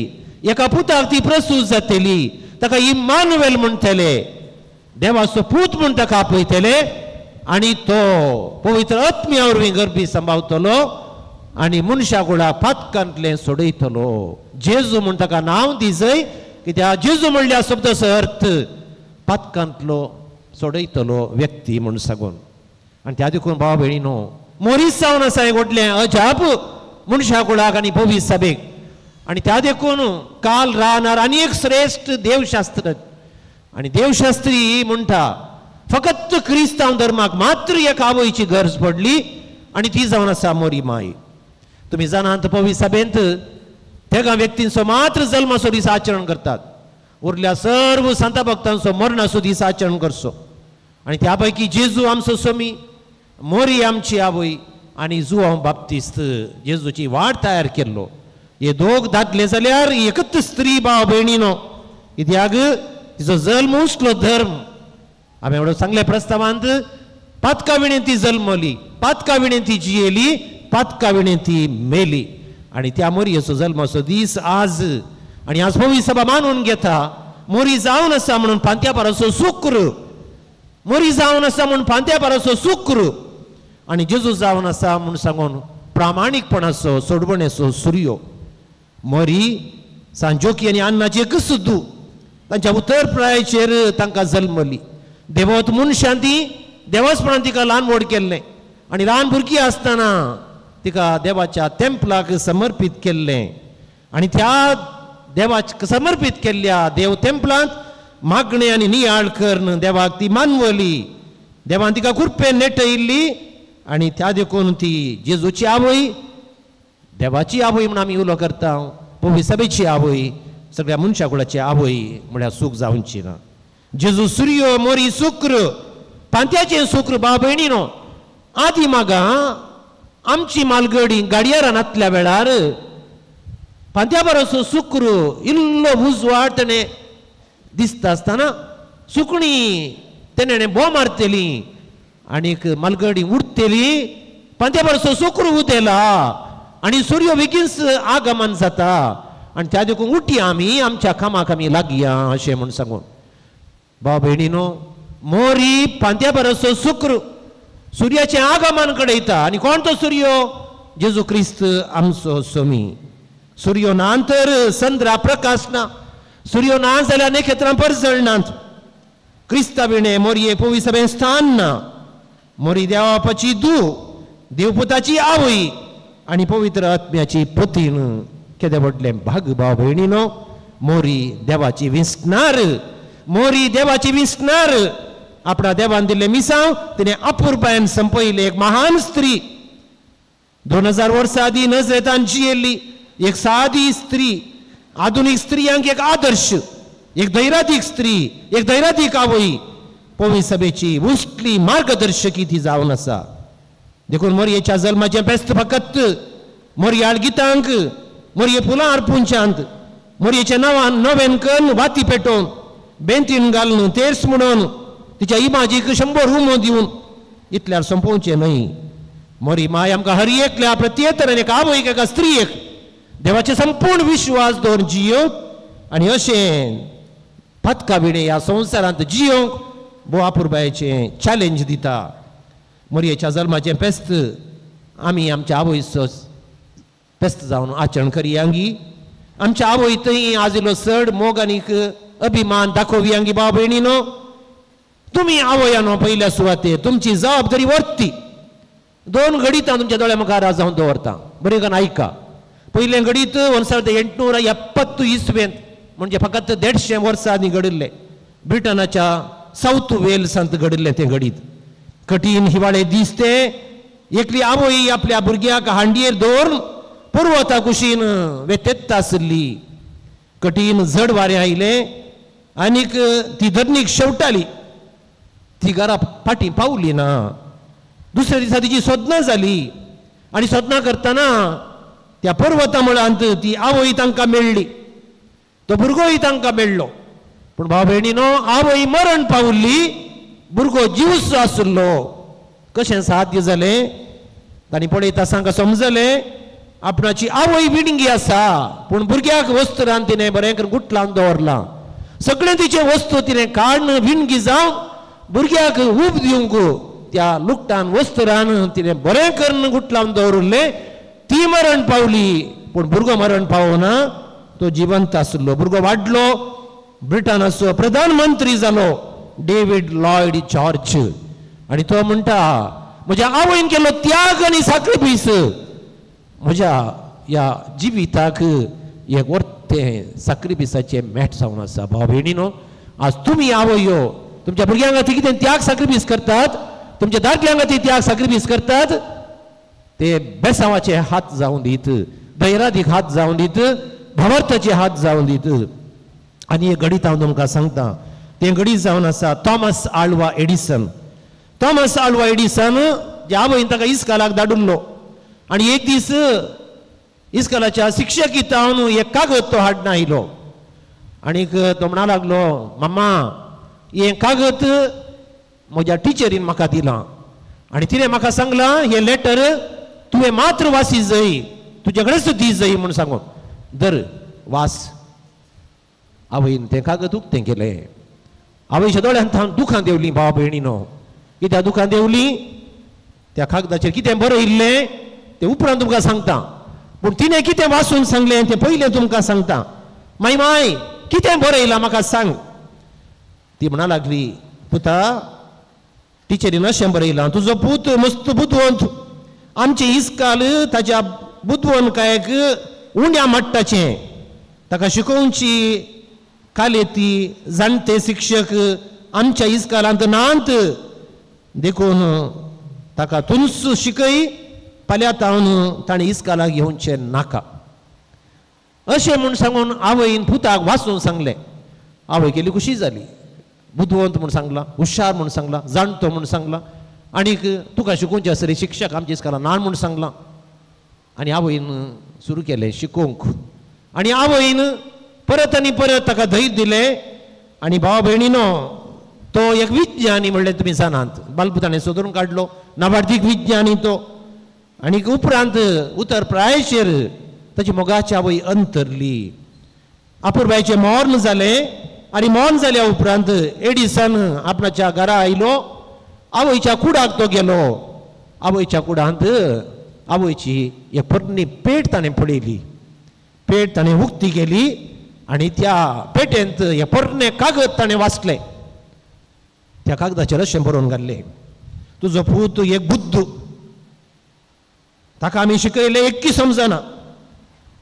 एका पुताक ती प्रसूत जातली ताका इम्मानुएल म्हणटले देवाचो पूत म्हूण ताका आपयतले आनी तो पवित्र आत्म्या वरवीं गर्भी सांबाळटलो आनी मनशा कुळाक पातकांतलें सोडयतलो. जेजू म्हूण ताका नांव दिजय कित्याक जेजू म्हणल्या शब्दाचो अर्थ पातकांतलो सोडयतलो व्यक्ती म्हूण सांगून. आनी त्या देखून भाव भयणीनो मोरीस जावन आसा हें व्हडलें अजाप मनशा कुळाक आनी भवी सभेक. आनी त्या देखून काल राहणार आनी एक श्रेश्ठ देवशास्त्र आनी देवशास्त्री म्हणटा फकत क्रिस्तांव धर्माक मात्र एक आवयची गरज पडली आनी ती जावन आसा मोरी माय. तुमी जाणात पवी सभेंत तेगा व्यक्तींचो मात्र जल्माचो दीस आचरण करतात. उरल्या सर्व संत भक्तांचो मरणाचो दीस आचरण करचो. आनी त्या पैकी जेजू आमचो स्वामी मोरी आमची आवय आनी जुआंव बाप्तिस्त जेजूची वाट तयार केल्लो. हे दोग दादले जाल्यार एकच स्त्री भाव भयणीनो कित्याक तिचो जल्म उसलो धर्म. हांवें एवढो सांगले प्रस्तावांत पातका विणेन ती जल्मली पातका विणेन ती जियेली पातकाविणे ती मेली आणि त्या मोरयेचो जल्माचो दीस आज आणि आज पवित्र सभा मानून घेता मोरी जावन आसा म्हणून पांत्या पाराचो शुक्र मोरी जावन आसा म्हणून पांत्या पाराचो शुक्र आणि जेजू जावन आसा म्हणून सांगून प्रामाणीकपणाचो सोडवणेचो सूर्यो मोरी सांजोकी आनी अन्नाची एकच सुद्दू तांच्या उत्तर प्रायाचेर तांकां जल्मली देवत मनशां ती देवस्पणान तिका ल्हान व्हड केल्लें आनी ल्हान भुरगीं आसतना तिका देवाच्या तेंपलाक समर्पीत केल्लें आनी त्या देवाक समर्पीत केल्ल्या देव तेंपलांत मागणें आनी नियाळ करून देवाक ती मानवली देवान तिका कुरपेन नेटयल्ली आनी त्या देखून ती जेजूची आवय देवाची आवय म्हणून आमी उलो करता पवित्र सभेची आवय सगळ्या मनशा कुळाची आवय म्हळ्यार सूख जावची ना जेजू सूर्य मोरी शुक्र पांत्याचें शुक्र भाव भयणीनो आदी मागा आमची मालगडी गाडयार रानांतल्या वेळार पांत्या बरोसो शुक्र इल्लो उजवाड तेणे दिसता आसतना सुकणी तेणें भोव मारतली आनीक मालगडी उडतली पांत्या बरोसो शुक्र उदेला आनी सूर्य बेगीनच आगमन जाता आनी त्या देखून उठी आमी आमच्या कामाक आमी लागया अशें म्हूण सांगून भाव भयणीनो मोरी पांत्या बरोसो शुक्र सूर्याचें आगमन घडयता आनी कोण तो सूर्य जेजू क्रिस्त आमचो स्वामी सूर्यो ना तर चंद्रा प्रकाश ना सूर्यो ना जाल्यार नखेत्रां परजळनात क्रिस्ता विणे मोरये पवित्र सभेन स्थान ना मोरी देवापाची धू देवपुताची आवय आनी पवित्र आत्म्याची पतीन केदें व्हडलें भाग भाव भयणीनो मोरी देवाची विस्कणार मोरी देवाची विस्कणार आपणा देवान दिल्लें मिसांव तिणें अपुर्बायेन संपयलें एक महान स्त्री 2000 वर्सां आदी नजरेतान जियेल्ली एक सादी स्त्री आधुनिक स्त्रियांक एक आदर्श एक धैर्यातीक स्त्री एक धैर्यातीक आवय पवित्र सभेची उस्टली मार्गदर्शकी ती जावन आसा देखून मोरयेच्या जल्माचें बेस्त फकत मोरयाळ गितांक मोरये फुलां अर्पुंच्यात मोरयेच्या नांवान नवेन करून वाती पेटोवन बेंतीन घालून तेर्स म्हणून तिच्या इमाजीक 100 रुमो दिवन इतल्यार संपोवचें न्हय मोरी माय आमकां हर एकल्या प्रत्येतरान एक आवयक एका स्त्रियेक देवाचे संपूर्ण विश्वास दवरून जियोंक आनी अशें पथका विणे ह्या संवसारांत जियोंक भोव अपुर्बायेचें चॅलेंज दिता मोरयेच्या जल्माचें फेस्त आमी आमच्या आवयचो फेस्त जावन आचरण करयांगी आमच्या आवय थंय आजिल्लो चड मोग आनीक अभिमान दाखोवयांगी भाव भयणीनो तुमी आवयानो पयल्या सुवातेर तुमची जबाबदारी वर्ती 2 घडीत हांव तुमच्या दोळ्या मुखार जावन दवरता बरें करून आयका पयलें घडीत 1870 इसवेंत म्हणजे फकत 150 वर्सां आदी घडिल्लें ब्रिटनाच्या साऊथ वेल्सांत घडिल्लें तें घडीत कठीण हिवाळे दीस ते एकली आवय आपल्या भुरग्याक हांडयेर दवरून पुरवता कुशीन वेतेत्ता आसली कठीण जड वारें आयलें आनीक ती धरणीक शेवटाली ती घरा फाटीं पावली ना दुसऱ्या दिसा तिची सोदनां जाली आनी सोदनां करतना त्या पर्वता मळांत ती आवय तांकां मेळ्ळी तो भुरगोय तांकां मेळ्ळो पूण भाव भयणीनो आवय मरण पावल्ली भुरगो जिवसो आसलो कशें साध्य जालें तांणी पळयता तांकां समजलें आपणाची आवय विणगी आसा पूण भुरग्याक वस्त्रान तिणें बरें करून गुठलावन दवरलां सगळें तिचे वस्तू तिणें काडून विणगी जावन भुरग्याक ऊब दिवंक त्या लुकटान वस्त्रान तिणें बरें करून गुठलावन दवरलें ती मरण पावली पूण भुरगो मरण पावना तो जिवंत आसलो भुरगो वाडलो ब्रिटनाचो प्रधानमंत्री जालो डेव्हिड लॉयड जॉर्ज आनी तो म्हणटा म्हज्या आवयन केलो त्याग आनी साक्रिफीस म्हज्या ह्या जिविताक एक वर्तें साक्रिफिसाचें मेट जावन आसा भाव भयणीनो आज तुमी आवयो तुमच्या भुरग्यां खातीर कितें त्याग साक्रिफीस करतात तुमच्या दादल्यांक खातीर त्याग साक्रिफीस करतात ते बेसांवाचे हात जावन दीत धैर्यादीक हात जावन दीत भावार्थाचे हात जावन दीत आनी एक घडीत हांव तुमकां सांगता तें घडीत जावन आसा थॉमस आल्वा एडिसन ज्या आवयन ताका इस्कालाक धाडिल्लो आनी एक दीस इस्कालाच्या शिक्षकीतावन एक कागद तो हाडून आयलो आनीक तो म्हणा लागलो मम्मा हें कागद म्हज्या टिचरीन म्हाका दिलां आनी तिणें म्हाका सांगलां हें लेटर तुवें मात्र वासी जय तुजे कडेच दी जय म्हूण सांगून दर वास आवयन तें कागद उक्तें केलें. आवयच्या दोळ्यांत हांव दुखां देंवलीं भाव भयणीनो. कित्याक दुखां देंवलीं त्या कागदाचेर कितें बरयल्लें तें उपरांत तुमकां सांगता. पूण तिणें कितें वाचून सांगलें तें पयलें तुमकां सांगता. माय कितें बरयलां म्हाका सांग. ती म्हणा लागली पुता टिचरीन अशें बरयलां तुजो पूत मस्त बुदवंत आमचे इस्काल ताच्या बुदवंतकायेक उण्या मट्टाचें ताका शिकोवची कालेती जाणटे शिक्षक आमच्या इस्कालांत नात देखून ताका तुनस शिकय फाल्यां ताणें इस्कालाक येवचें नाका अशें म्हूण सांगून आवयन पुताक वाचून सांगलें. आवय गेली खुशी जाली. बुदवंत म्हूण सांगला हुशार म्हूण सांगला जाणटो म्हूण सांगला आनीक तुका शिकोवचे आसतले शिक्षक आमच्या इस्कालांत नात म्हूण सांगलां. आनी आवयन सुरू केलें शिकोवंक. आनी आवयन परत आनी परत ताका धैर्य दिलें. आनी भाव भयणीनो तो एक विज्ञानी म्हणलें तुमी जाणात. बल्ब ताणें सोदून काडलो नावार्थीक विज्ञानी तो. आनीक उपरांत उत्तर प्रायेचेर ताची मोगाची आवय अंतरली. आपुरबायेचें मरण जालें आनी मरण जाल्या उपरांत एडिसन आपणाच्या घरा आयलो. आवयच्या कुडाक तो गेलो. आवयच्या कुडांत आवयची एक पोरणी पेट ताणें पळयली. पेट ताणें उक्ती केली आनी त्या पेटेंत हे पोरणे कागद ताणें वाचले. त्या कागदाचेर अशें बरोवन घाल्लें तुजो पूत एक बुद्ध ताका आमी शिकयलें एक्की समजना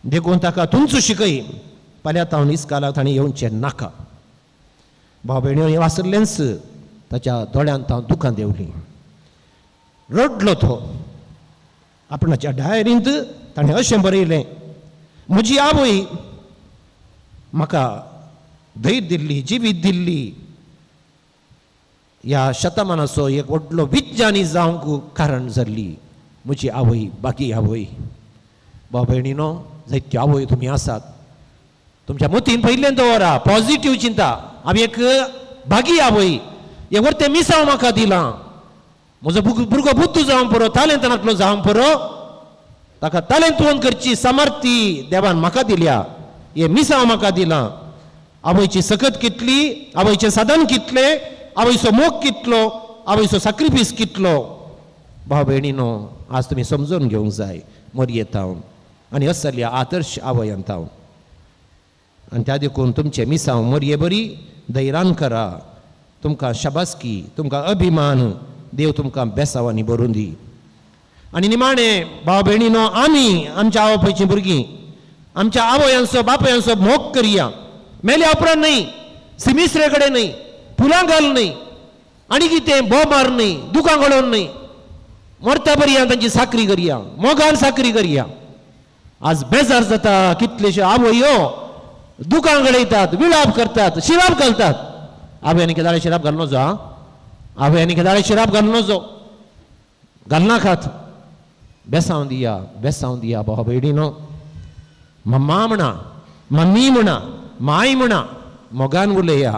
देखून ताका तुमचो शिकय फाल्यां तावन इस्कालाक ताणें येवचें नाका. भाव भयण्यो हें वाचलेंच ताच्या दोळ्यांत हांव दुखां देंवलीं. रडलो तो. आपणाच्या डायरींत ताणें अशें बरयलें म्हजी आवय म्हाका धैर्य दिल्ली जिवीत दिल्ली ह्या शतमानाचो एक व्हडलो विज्ञानी जावंक कारण जाल्ली म्हजी आवय बाकी आवय. भाव भयणीनो जायत्यो आवय तुमी आसात तुमच्या मतीन पयलें दवरा पॉझिटिव्ह चिंता. हांव एक बागी आवय एक व्हडलें मिसांव म्हाका दिलां. म्हजो भुरगो बुद्ध जावं पुरो तालेंतानांतलो जावं पुरो ताका तालेंतवंत करची सामर्थी देवान म्हाका दिल्या. हे मिसांव म्हाका दिलां. आवयची सकत कितली आवयचें साधन कितलें आवयचो मोग कितलो आवयचो सॅक्रिफायस कितलो. भाव भयणीनो आज तुमी समजून घेवंक जाय मरयेंत हांव आनी असल्या आदर्श आवयांत हांव. आनी त्या देखून तुमचे मिसांव मरये बरी धैर्यान करा. तुमकां शाबासकी तुमकां अभिमान देव तुमकां बेसावांनी भरून दी. आनी निमाणें भाव भयणीनो आमी आमच्या आवयची भुरगीं आमच्या आवयांचो बापयांचो मोग करया. मेल्या उपरांत न्हय सिमिस्रे कडेन न्हय फुलां घाल न्हय आनी कितें भोव मार न्हय दुखां घडोवन न्हय मरता पर्यंत तांची साकरी करया मोगान साकरी करया. आज बेजार जाता कितलेश्यो आवयो दुखां घडयतात विलाप करतात शिराप घालतात. आवयांनी केदाळे शिराप घालनो जो आवयांनी केदाळे शिराप घालनो जो घालनाकात. बेसांव दिया भाव भयणीनो. मम्मा म्हणा मम्मी म्हणा माय म्हणा मोगान उलया.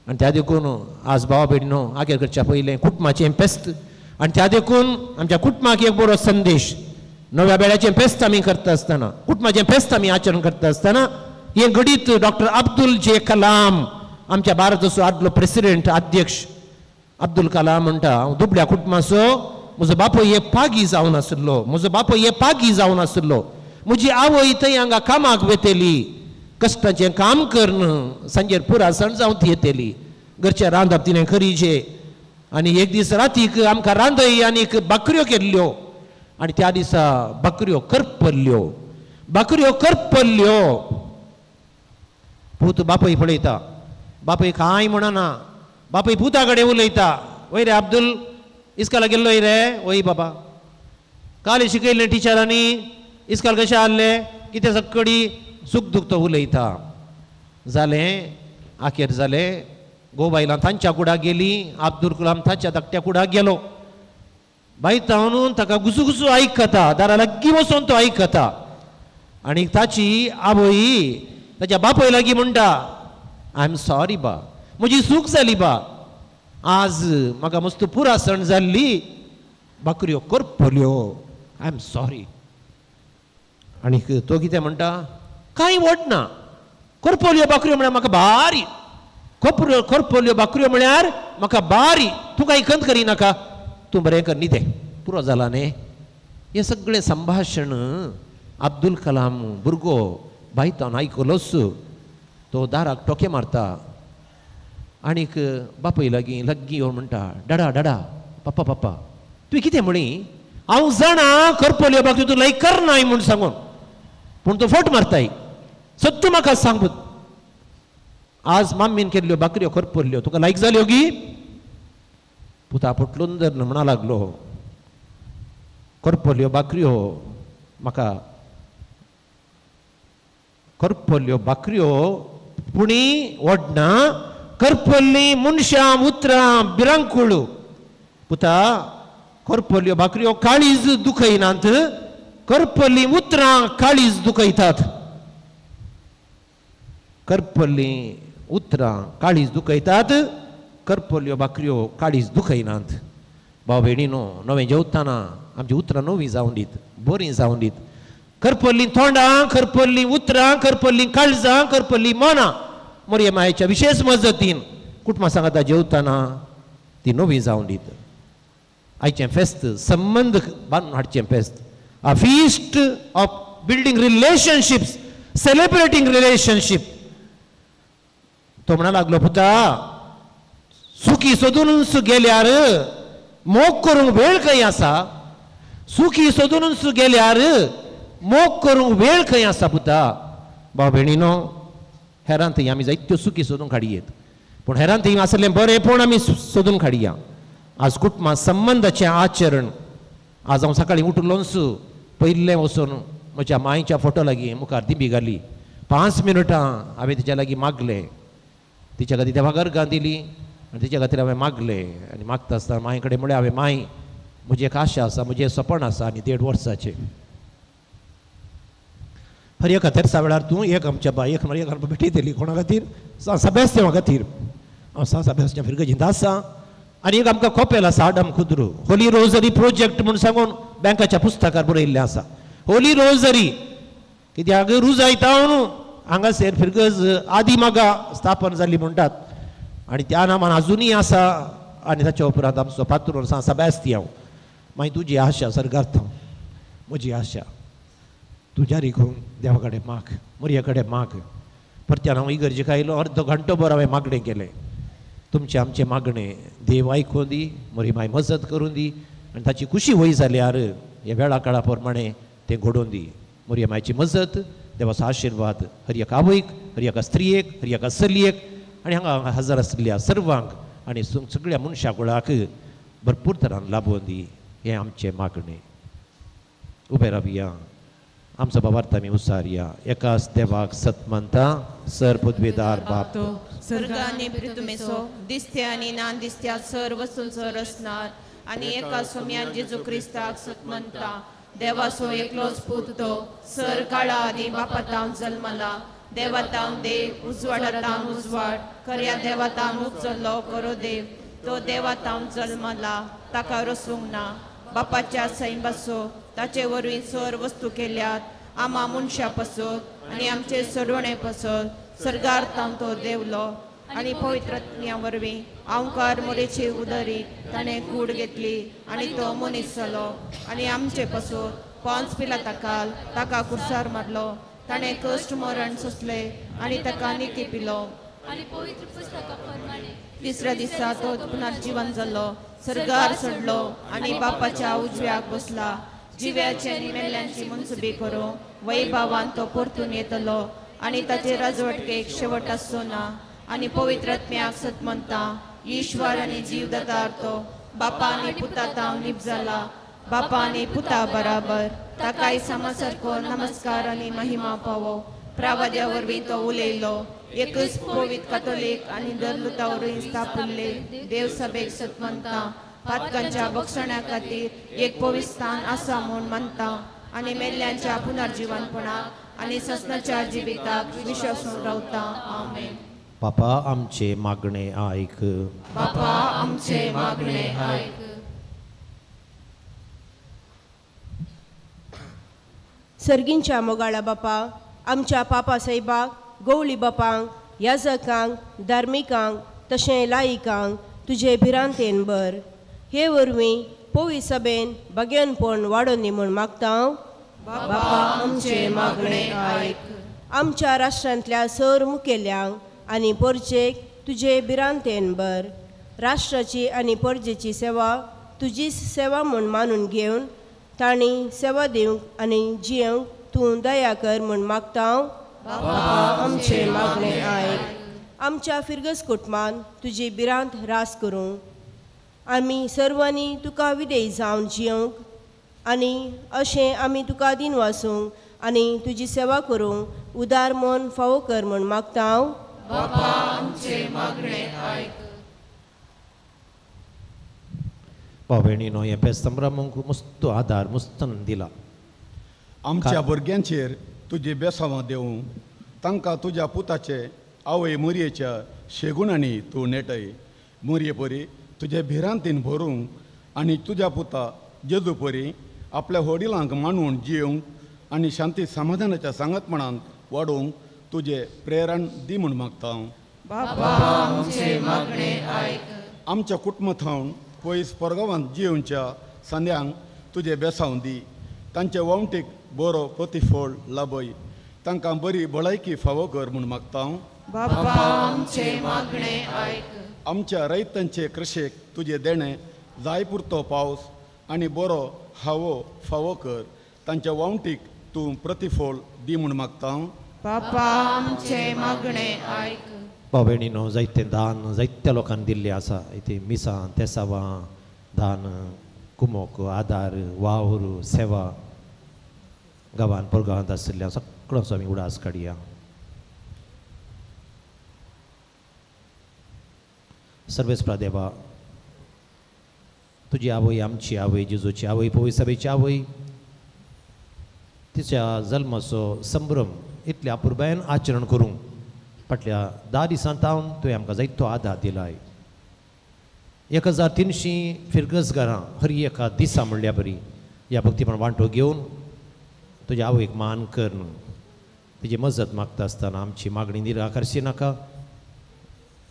आनी त्या देखून आज भाव भयणीनो आगेर करच्या पयलें कुटुंबाचें फेस्त आनी त्या देखून आमच्या कुटुंबाक एक बरो संदेश. नव्या बेळ्याचें फेस्त आमी करता आसतना कुटुंबाचें फेस्त आमी आचरण करता आसतना हे घडीत डॉक्टर अब्दुल जे कलाम आमच्या भारताचो आदलो प्रेसिडेंट अध्यक्ष अब्दुल कलाम म्हणटा हांव दुबळ्या कुटुंबाचो म्हजो बापूय एक पागी जावन आशिल्लो. म्हजो बापूय एक पागी जावन आशिल्लो. म्हजी आवय थंय हांगा कामाक वेतेली कश्टाचें काम करन सांजेर पुरा सण जावन ती येतेली. घरचें रांदप तिणें खरीचें आनी एक दीस रातीक आमकां रांदय आनीक बाकऱ्यो केल्ल्यो आनी त्या दिसा बाकऱ्यो करपल्ल्यो. पूत बापय पळयता बापय कांय म्हणना. बापय पुता कडेन उलयता वय रे अब्दुल इस्काला गेल्लोय रे. वय बाबा काल शिकयलें टिचरांनी इस्काल कशें आहलें कितें सक्कडी सुख दुख तो उलयता. जालें आखेर जालें घोव बायलां तांच्या कुडाक गेलीं. अब्दुल कलाम ताच्या धाकट्या कुडाक गेलो. बाय तावून ताका गुसू आयकता दारा लागीं वचून तो आयकता आनी ताची आवय ताच्या बापय लागीं म्हणटा आय एम सॉरी बा म्हजी चूक जाली बा. आज म्हाका मस्त पुरा सण जाल्ली बाकऱ्यो करपल्यो आय एम सॉरी. आनी तो कितें म्हणटा, कांय वडना, करपोल्यो बाकऱ्यो म्हळ्यार म्हाका भारी, करपोल्यो बाकऱ्यो म्हळ्यार म्हाका भारी, तूं कांय खंत करिनाका, तूं बरें कर न्ही तें, पुरो जाला न्ही. हे सगळें संभाशण अब्दुल कलाम भुरगो बायतावन आयकलोच तो दाराक टोके मारता आनीक बापाय लागीं येवन म्हणटा, डाडा डाडा पप्पा पप्पा तुवें कितें म्हणी, हांव जाणा करपोल्यो बाकऱ्यो तूं लायक करनाय म्हूण सांगून, पूण तूं फट मारताय, सत्तू म्हाका सांग. आज माम्मीन केल्ल्यो बाकऱ्यो करपोल्यो तुका लायक जाल्यो गी. पुता फुटलून जर म्हणा लागलो, करपोल्यो बाकऱ्यो म्हाका, करपोल्यो बाकऱ्यो पुणी वडना, करपोल्ली मनशां उतरां बिरांकूळ. पुता करपोल्यो बाकऱ्यो काळीज दुखयनात, करपोल्ली उतरां काळीज दुखयतात. करपोल्ली उतरां काळीज दुखयतात, करपोल्यो बाकऱ्यो काळीज दुखयनात. भाव भयणीनो, नवें जेवतना आमची उतरां नवीं जावन दीत, बरीं जावन दीत. करपोल्ली तोंडां, करपोल्ली उतरां, करपोल्ली काळजां, करपोल्ली मनां मोरये मायेच्या विशेष मजतीन कुटुंबां सांगता जेवतना ती नवीं जावन दीत. आयचें फेस्त संबंध बांदून हाडचें फेस्त, अ feast of building relationships, celebrating relationship. तो म्हणा लागलो, पुता सुखी सोदूनच गेल्यार मोग करूंक वेळ खंय आसा, सुखी सोदूनच गेल्यार मोग करूंक वेळ खंय आसा. पुता भाव भयणीनो, हेरां थंय आमी जायत्यो सुखी सोदून काडयेत, पूण हेरां थंय आसलें बरेंपण आमी सोदून काडया. आज कुटुंबां संबंधाचें आचरण. आज हांव सकाळीं उठलोंच पयलें वचून म्हज्या मायेच्या फोटो लागीं मुखार दिबी घाली, 5 मिनटां हांवें तिच्या लागीं मागलें, तिच्या खातीर देवा गर्गां दिली आनी तिच्या खातीर हांवें मागलें. आनी मागता आसतना माये कडेन म्हळें हांवें, माय म्हजी एक आशा आसा, म्हजें सपन आसा आनी 1.5 वर्साचें. हर एका तेरसा वेळार तूं एक आमच्या बाय एक भेटी दिली कोणा खातीर, सभ्यास्तेवा खातीर. हांव सभ्यास्त्या फिरगजींत आसा. आनी एक आमकां खोपेल आसा आडम खुद्रू, होली रोजरी प्रोजेक्ट म्हूण सांगून बँकाच्या पुस्तकार बरयल्लें आसा. होली रोजरी कित्याक रुजायतावन हांगासर फिरगज आदी मागा स्थापन जाल्ली म्हणटात आनी त्या नांवान आजुनूय आसा. आनी ताच्या उपरांत आमचो पात्रोन सभ्यास्तियांव. मागीर तुजी आशा सर्गार्थ, म्हजी आशा तुज्या रिखून देवा कडेन माग, मोरये कडेन माग. परत्यान हांव इगर्जेक आयलो, अर्दो घंटो भर हांवें मागणें केलें. तुमचें आमचें मागणें देव आयकून दी, मोरी माय मजत करून दी आनी ताची खुशी वय जाल्यार हे वेळा काळा प्रमाणे तें घडोवन दी. मोरये मायची मजत, देवाचो आशिर्वाद हर एका आवयक, हर एका स्त्रियेक, हर एका चलयेक आनी हांगा हजर आसलेल्या सर्वांक आनी सगळ्या मनशा कुळाक भरपूर तरान लाबोवन दी. हें आमचें मागणें. उबे रावया, आमचो बाबार्थ आमी उसारया. एकाच देवाक सत म्हणटा, सर पदवीदार बाप तो सर्गांनी पृथ्वीचो दिसत्या आनी नान दिसत्या सर वस्तूंचो रचणार आनी एका सोम्यान जेजू क्रिस्ताक सत म्हणटा. देवाचो एकलोच पूत तो सर काळा आदी बापातावन जल्मला. देवातावन देव, उजवाडातावन उजवाड, खऱ्या देवातावन उजल्लो करो देव. तो देवातावन जल्मला, ताका रसूंक ना. बापाच्या सैम बसो, ताचे वरवीं सर वस्तू केल्यात. आमा मनशां पसत आनी आमचे सोडवणे पसत. सर्गार्थान तो देवलो आनी पवित्रत्म्या वरवीं आवकार मोरेची उदरी ताणें कूड घेतली आनी तो मनीस जालो आनी आमचे पसत. पोंच पिलाताकाल ताका कुर्सार मारलो. ताणें कश्ट मरण सोंसले आनी ताका निती पिलो. आनी पवित्र पुस्तका प्रमाणे तिसऱ्या दिसा तो पुनर्जीवन जालो, सर्गार चडलो आनी बापाच्या उजव्याक बसला. जिव्याची आनी मेल्ल्यांची मनसुबी करूं वैभवान तो परतून येतलो आनी ताचे राजवटकेक शेवट आसचो ना. आनी पवित्रत्म्याक सत म्हणटा, ईश्वर आनी जीवदातार तो बापा आनी पुता ताव नीप जाला. बापा आनी पुता बराबर ताकाय सामासारको नमस्कार आनी महिमा पावो. प्रावाद्या वरवीं तो उलयलो. एकच पवित्र कॅथोलीक आनी दरलुता वरवीं स्थापिल्ले देव सभेक सत म्हणटा. पातकांच्या बक्षण्या खातीर एक पवित्रस्थान आसा म्हूण म्हणटा आनी मेल्ल्यांच्या पुनर्जीवनपणाक आनी ससनाच्या जिविताक विश्वासून रावता. आमेन. बापा आमचे मागणे आयक. बापा आमचे मागणे आयक. सर्गींच्या मोगाळा बापा आमच्या पापा साहेबाक गवळी बापांक याजकांक धार्मिकांक तशें लायिकांक तुजे भिरांतेन बर हे वरवीं पोवी सभेन बग्यानपण वाडोनी दी म्हूण मागता बापा आमचे मागणे आयक आमच्या राष्ट्रांतल्या सर मुखेल्यांक आनी परजेक तुजे भिरांतेन बर राष्ट्राची आनी परजेची सेवा तुजी सेवा म्हूण मानून घेवन तांणी सेवा दिवंक आनी जियेवंक तूं दया कर म्हूण मागता बापा आमचे मागणे आयक आमच्या फिरगस कुटुंबान तुजी भिरांत रास करूं आमी सर्वांनी तुका विधेय जावन जियोंक आनी अशें आमी तुका दिन वासूंक आनी तुजी सेवा करूंक उदार मन फावो कर म्हूण मागता बापा आमचे मागणे आयक भाव भयणीनो हे बेस्तंभरामक मस्त आदार मस्तन दिला आमच्या भुरग्यांचेर तुजी बेसांवां देवूं तांकां तुज्या पुताचे आवय मोरयेच्या शेगुणांनी तूं नेटय मोरये परी तुजे भिरांतीन भरूंक आनी तुज्या पुता जेजू परी आपल्या वडिलांक मानून जियोंक आनी शांती समाधानाच्या सांगतपणान वाडोवंक तुजे प्रेरण दी म्हूण मागता बापा आमचे मागणे आयक आमच्या कुटुंबांत पयस परगांवांत जियोवच्या संद्यांक तुजे बेसांव दी तांचे वणटीक बरो प्रतिफळ लाभय तांकां बरी भलायकी फावो कर म्हूण मागता बापा आमचे मागणे आयक आमच्या रैतांचे कृशेक तुजे देणे जाय पुरतो पावस आनी बरो हावो फावो कर तांच्या वणटीक तूं प्रतिफळ दी म्हूण मागता बापा आमचे मागणे आयक भाव भयणीनो जायते दान जायत्या लोकांक दिल्लें आसा इथे मिसां तेसावां दान कुमोक आदार वावर सेवा गांवांत परगांवांत आशिल्ल्या सगळोचो आमी उडास काडया सर्वेस्परा देवा तुजी आवय आमची आवय जेजूची आवय पवित्र सभेची आवय तिच्या जल्माचो संभ्रम इतल्या अपुरबायेन आचरण करूंक फाटल्या 10 दिसांतावन तुवें आमकां जायतो आदार दिलाय 1300 फिरगस घरां हर एका दिसा म्हणल्या बरी ह्या भक्तीपण वांटो घेवन तुज्या आवयक मान कर न्हू तिजी मजत मागता आसतना आमची मागणी निराकारशी नाका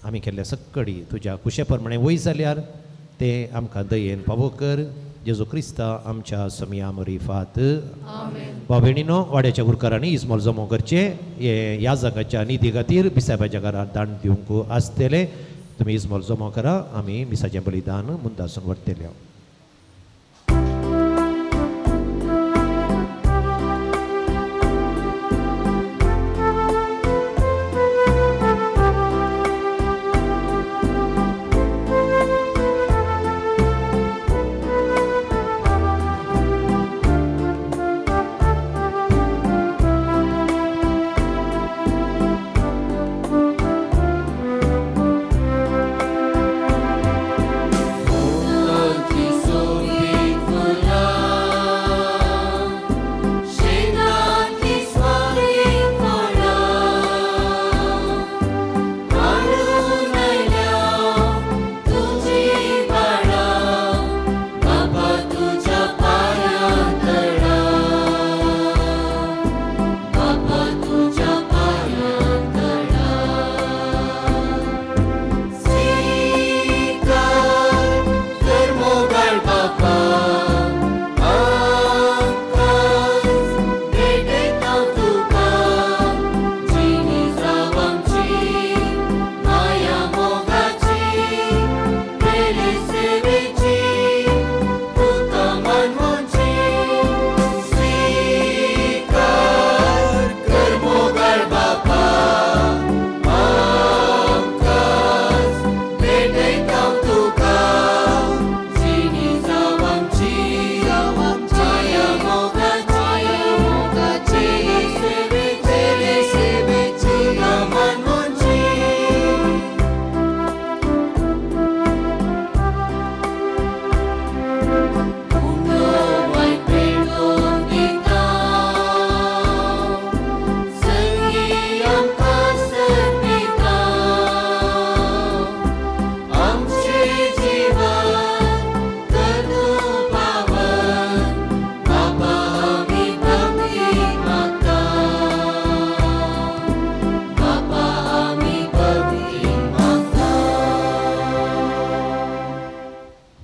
आमी केल्ल्या सक्कडी तुज्या कुशे प्रमाणे वय जाल्यार ते आमकां दयेन फावो कर जेजू क्रिस्ता आमच्या समिया मरिफात भाव भयणीनो वाड्याच्या गुरकारांनी इस्मॉल जमो करचे हे ह्या जगाच्या निधी खातीर मिसाबाच्या घरात दान दिवंक आसतले तुमी इस्मॉल जमो करा आमी मिसाचें बलिदान मुंदासून व्हरतले की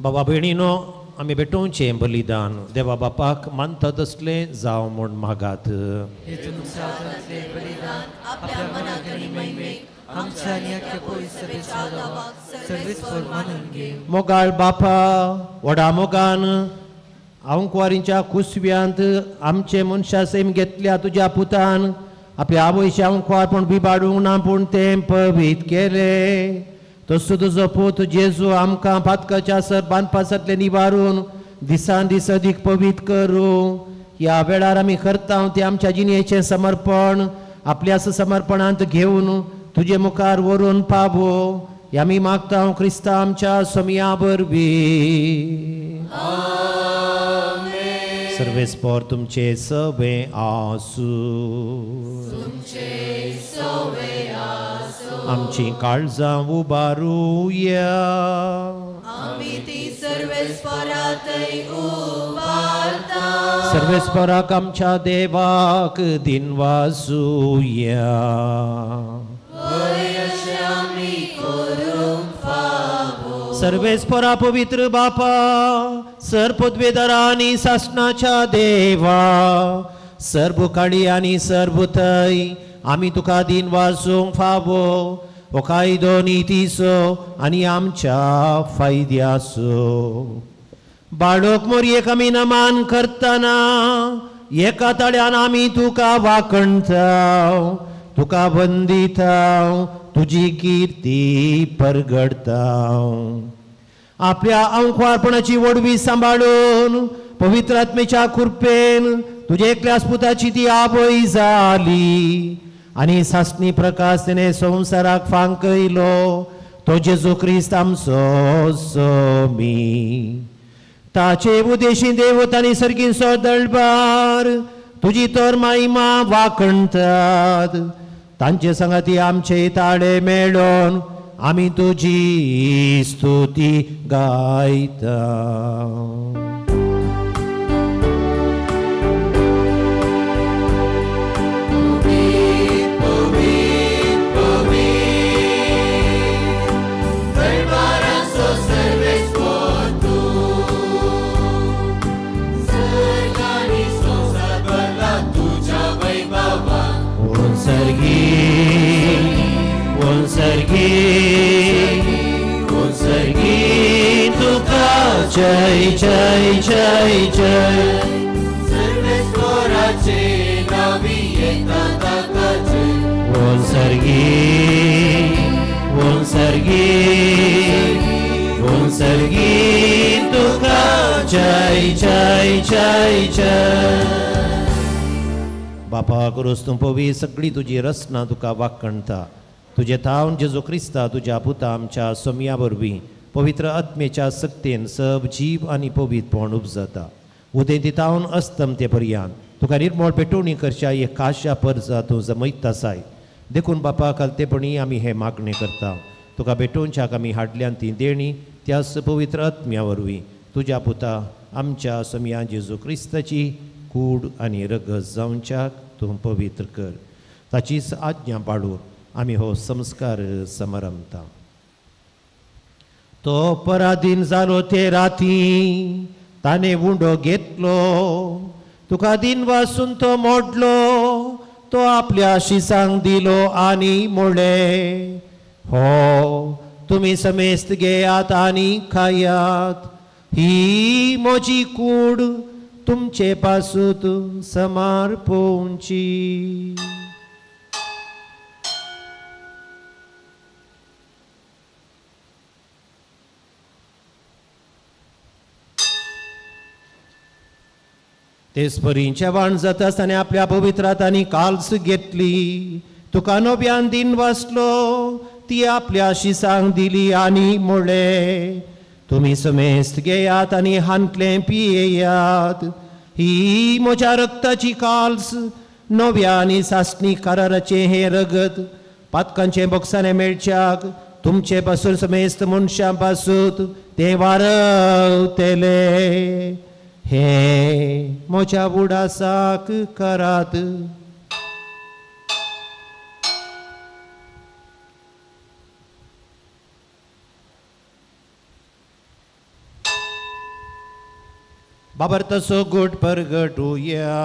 बाबा भयणीनो आमी भेटोवचें बलिदान देवा बापाक मानता तसलें जावं म्हूण मागात. आपल्या मनात आणि महिमेक आमच्या आणि अख्ख्या पवित्रतेच्या गावाक सर्वेस्पर मानून घे. मोगाळ बापा व्हडा मोगान आंकवारींच्या कुसव्यांत आमचे मनशा सैम घेतल्या तुज्या पुतान आपल्या आवयच्या आंकवारपण बिबाडूंक ना पूण तें पवीत केलें. तसो तुजो पूत जेजू आमकां पातकाच्या सर बांदपासांतले निवारून दिसान दीस अदीक पवीत करूं. ह्या वेळार आमी करता तें आमच्या जिणेचें समर्पण आपल्या समर्पणांत घेवन तुजे मुखार व्हरून पावो. आमी मागता क्रिस्ता आमच्या सोमिया वरवीं. सर्वेस्पर तुमचे सवे आसूं. आमची काळजां उबारूया. आमी ती सर्वेस्परांतय उबारता. सर्वेस्पराक आमच्या देवाक दिन वाजूया. सर्वेस्परा पवित्र बापा सरपदवेदारा आनी सासणाच्या देवा सरभुकाळी आनी सरभुतय आमी तुका दिन वाजोवंक फावो. हो कायदो नितीचो आनी आमच्या फायद्याचो. बाळोक मोरयेक आमी नमान करतना एका तळ्यान आमी तुका वाकणता तुका वंदिता तुजी कीर्ती परगडता. आपल्या अंकवारपणाची वडवी सांबाळून पवित्र आत्मेच्या कृपेन तुजे एकल्याच पुताची ती आवय जाली आनी सासणी प्रकाश तिने संवसाराक फांकयलो. तो जेजू क्रिस्त आमचो सोमी. ताचे उदेशी देवत आनी सर्गीचो दळबार तुजी तर महिमा वाकणतात. तांचे संगती आमचे ताळे मेळोन आमी तुजी स्तुती गायता. जय जय जय जय. सर्वेस्पराचे नावी येता ताका जय. सर्गी तुका जय जय जय जय. बापा करूस तूं पवी सगळी तुजी रचना तुका वाकणता. तुजे तावन जेजू क्रिस्ता तुज्या पुता आमच्या सोम्या वरवीं पवित्र आत्मेच्या सक्तेन सब जीव आनी पवित्रपण उपजता. उदय दितावन अस्तम ते पर्यंत तुका निर्मळ पेटोवणी करच्या एक काशा परजा तूं जमयता साय. देखून बापा कालतेपणी आमी हे मागणे करता. तुका भेटोवच्याक आमी हाडल्यान ती देणी त्याच पवित्र आत्म्या वरवीं तुज्या पुता आमच्या सोम्या जेजू क्रिस्ताची कूड आनी रगत जावच्याक तूं पवित्र कर. ताचीच आज्ञा पाळून आमी हो संस्कार समरमता. तो पराधीन जालो ते राती ताने उंडो घेतलो. तुका दिन वासून तो मोडलो. तो आपल्या शिसांक दिलो आनी मुळे हो तुमी समेस्त घेयात आनी खायात. ही म्हजी कूड तुमचे पासूत समर्पोवची. तेच परींच्या वाण जाता आसतना आपल्या पवित्रात आनी काल्स घेतली. तुका नव्यान दिन वाचलो ती आपल्या शिसांक दिली आनी मुळे तुमी समेस्त घेयात आनी हांतले पियेयात. ही म्हज्या रक्ताची काल्स नव्या आनी सासणी कराराचे हे रगत पातकांचे बोक्साने मेळच्याक तुमचे पासून समेस्त मनशां पासून ते वारवतेले. हे म्हज्या उडासाक करात. बाबर तसो गोड परगटुया.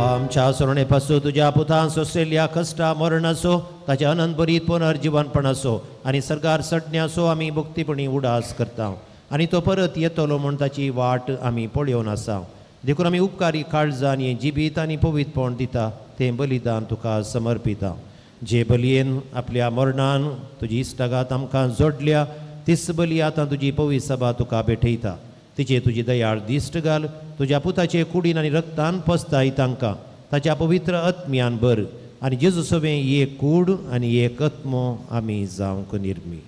आमच्या सोडणेपासून तुझ्या पुतान सोसलेल्या कष्टा मरण असो ताच्या अनंत बरीत पुनर्जीवनपण असो आनी सरकार सडण्यासो आमी मुक्तीपणी उडास करता आनी तो परत येतलो म्हूण ताची वाट आमी पळयोवन आसा. देखून आमी उपकारी काळजान हें जिबीत आनी पवित्रपण दिता तें बलिदान तुका समर्पिता. जे बलयेन आपल्या मरणान तुजी इश्टागात आमकां जोडल्या तीच बली आतां तुजी पवित्र सभा तुका भेटयता. तिचे तुजी दयाळ दिश्ट घाल. तुज्या पुताचे कुडीन आनी रक्तान पसताय तांकां ताच्या पवित्र आत्म्यान भर आनी जेजू सभे एक कूड आनी एक आत्मो आमी जावंक निर्मी.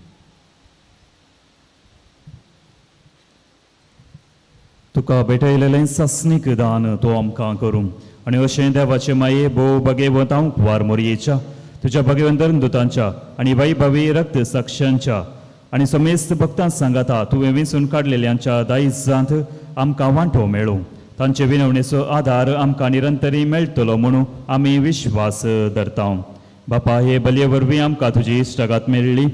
तुका भेटयलेलें सस्नीक दान तो आमकां करूं आनी अशें देवाचे माये भोव भगेवंत हांव कुंवार मोरयेच्या तुज्या भगवंतन दुतांच्या आनी वैभवी रक्त साक्षांच्या आनी समेस्त भक्तां सांगाता तुवें विंचून काडलेल्यांच्या दायजांत आमकां वांटो मेळूं. तांचे विनवणेचो आधार आमकां निरंतरी मेळटलो म्हणून आमी विश्वास धरता. बापा, हे बलये वरवीं आमकां तुजी इश्टागात मेळ्ळी.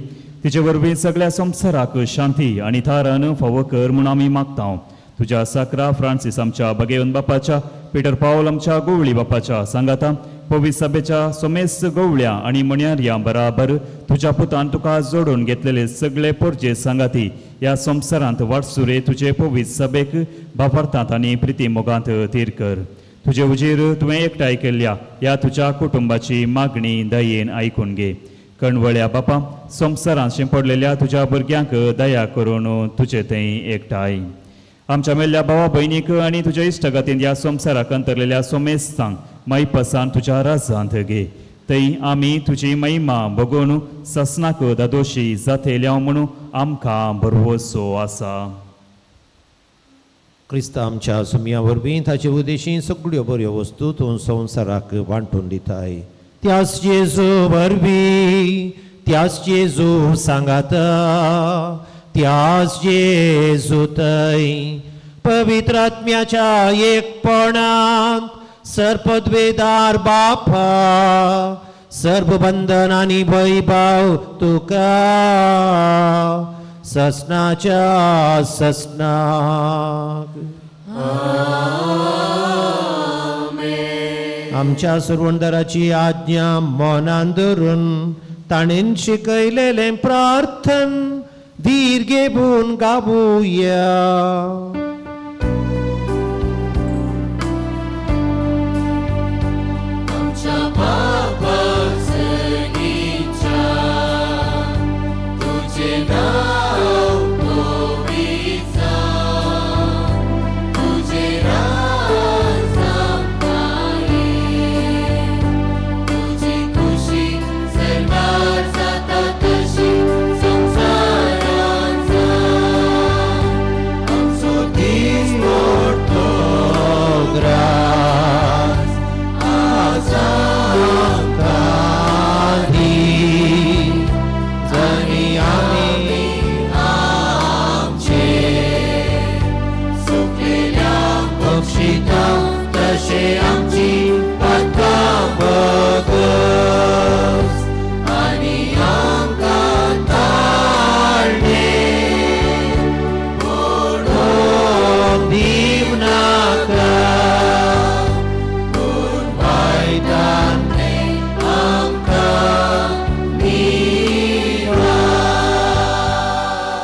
तिचे वरवीं सगळ्या संवसाराक शांती आनी थारान फावो कर म्हूण आमी मागता. तुज्या साकरा फ्रांसीस आमच्या भगवंत बापाच्या, पिटर पावल आमच्या गोवळी बापाच्या सांगाता पवित्र सभेच्या समेस्त गोवळ्या आनी मण्याऱ्यां बराबर तुज्या पुतान तुका जोडून घेतलेले सगळे पोरचे सांगाती ह्या संवसारांत वाटसुरे तुजे पवित्र सभेक बाफार्थांत आनी प्रिती मोगांत थीर कर. तुजे उजेर तुवें एकठांय केल्ल्या ह्या तुज्या कुटुंबाची मागणी दयेन आयकून घे. कणवळ्या बापा, संवसारांत शिंपडलेल्या तुज्या भुरग्यांक दया करून तुजे थंय एकठांय. आमच्या मेल्ल्या भावा भयणीक आनी तुज्या इश्टगातीन ह्या संवसाराक अंतरलेल्या सोमेस्तांक माईपासान तुज्या राजांत घे. थंय आमी तुजी महिमा बगून ससनाक दादोशी जातेल्या म्हणून आमकां भरवोसो आसा. क्रिस्ता आमच्या सुमया वरवीं ताचे उद्देशीं सगळ्यो बऱ्यो वस्तू तूं संवसाराक वांटून दिताय. त्याच जेजू वरवीं, त्याच जेजू सांगाता, त्याच जेजू थंय पवित्र आत्म्याच्या एकपणांत सर्पद्वेदार बापा सर्व बंधन आनी वैभव तुका ससनाच्या ससनाक. आमच्या सुरवंदराची आज्ञा मनान धरून ताणेन शिकयलेलें प्रार्थन धीर घेवन गावुया.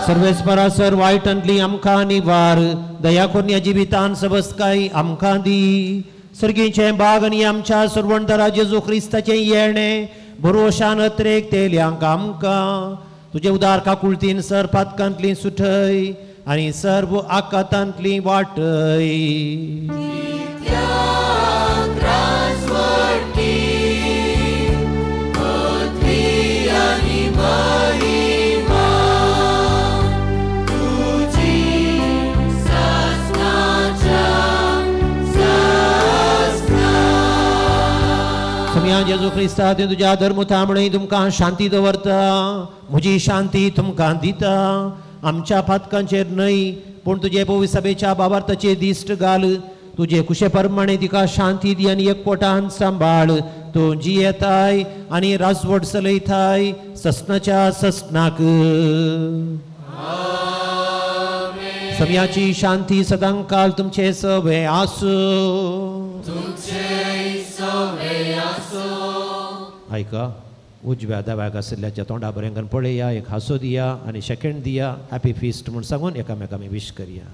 सर्वेस्परासर वायटांतली आमकां निवार दया करून ह्या जिवितान सबस्काय आमकां दी. सर्गीचें बाग आनी आमच्या सुरवंदरा जेजू क्रिस्ताचें येणें भरोशान अत्रेक तेल्यांक आमकां तुजे उदार काकुळतीन सर पातकांतली सुटय आनी सर्व आकातांतली वाटय. या जेजू क्रिस्ता ते तुझ्या धर्म थांबणे तुमकां शांती दवरता म्हजी शांती तुमकां दिता आमच्या पातकांचेर न्हय पूण तुजे पवित्र सभेच्या बाबार्थाचेर दिश्ट घाल तुझे कुशे प्रमाणे तिका शांती दी आनी एकपोटान सांबाळ तूं जियेताय आनी राजवट चलयताय ससनाच्या ससनाक समयाची शांती सदांकाल तुमचे सवे आसो ऐका उजव्या दाव्याक आशिल्ल्याच्या तोंडा बरेंकन पळया एक हांसो दिया आनी सेकंड दिया हॅपी फिस्ट म्हूण सांगून एकामेकां आमी विश करया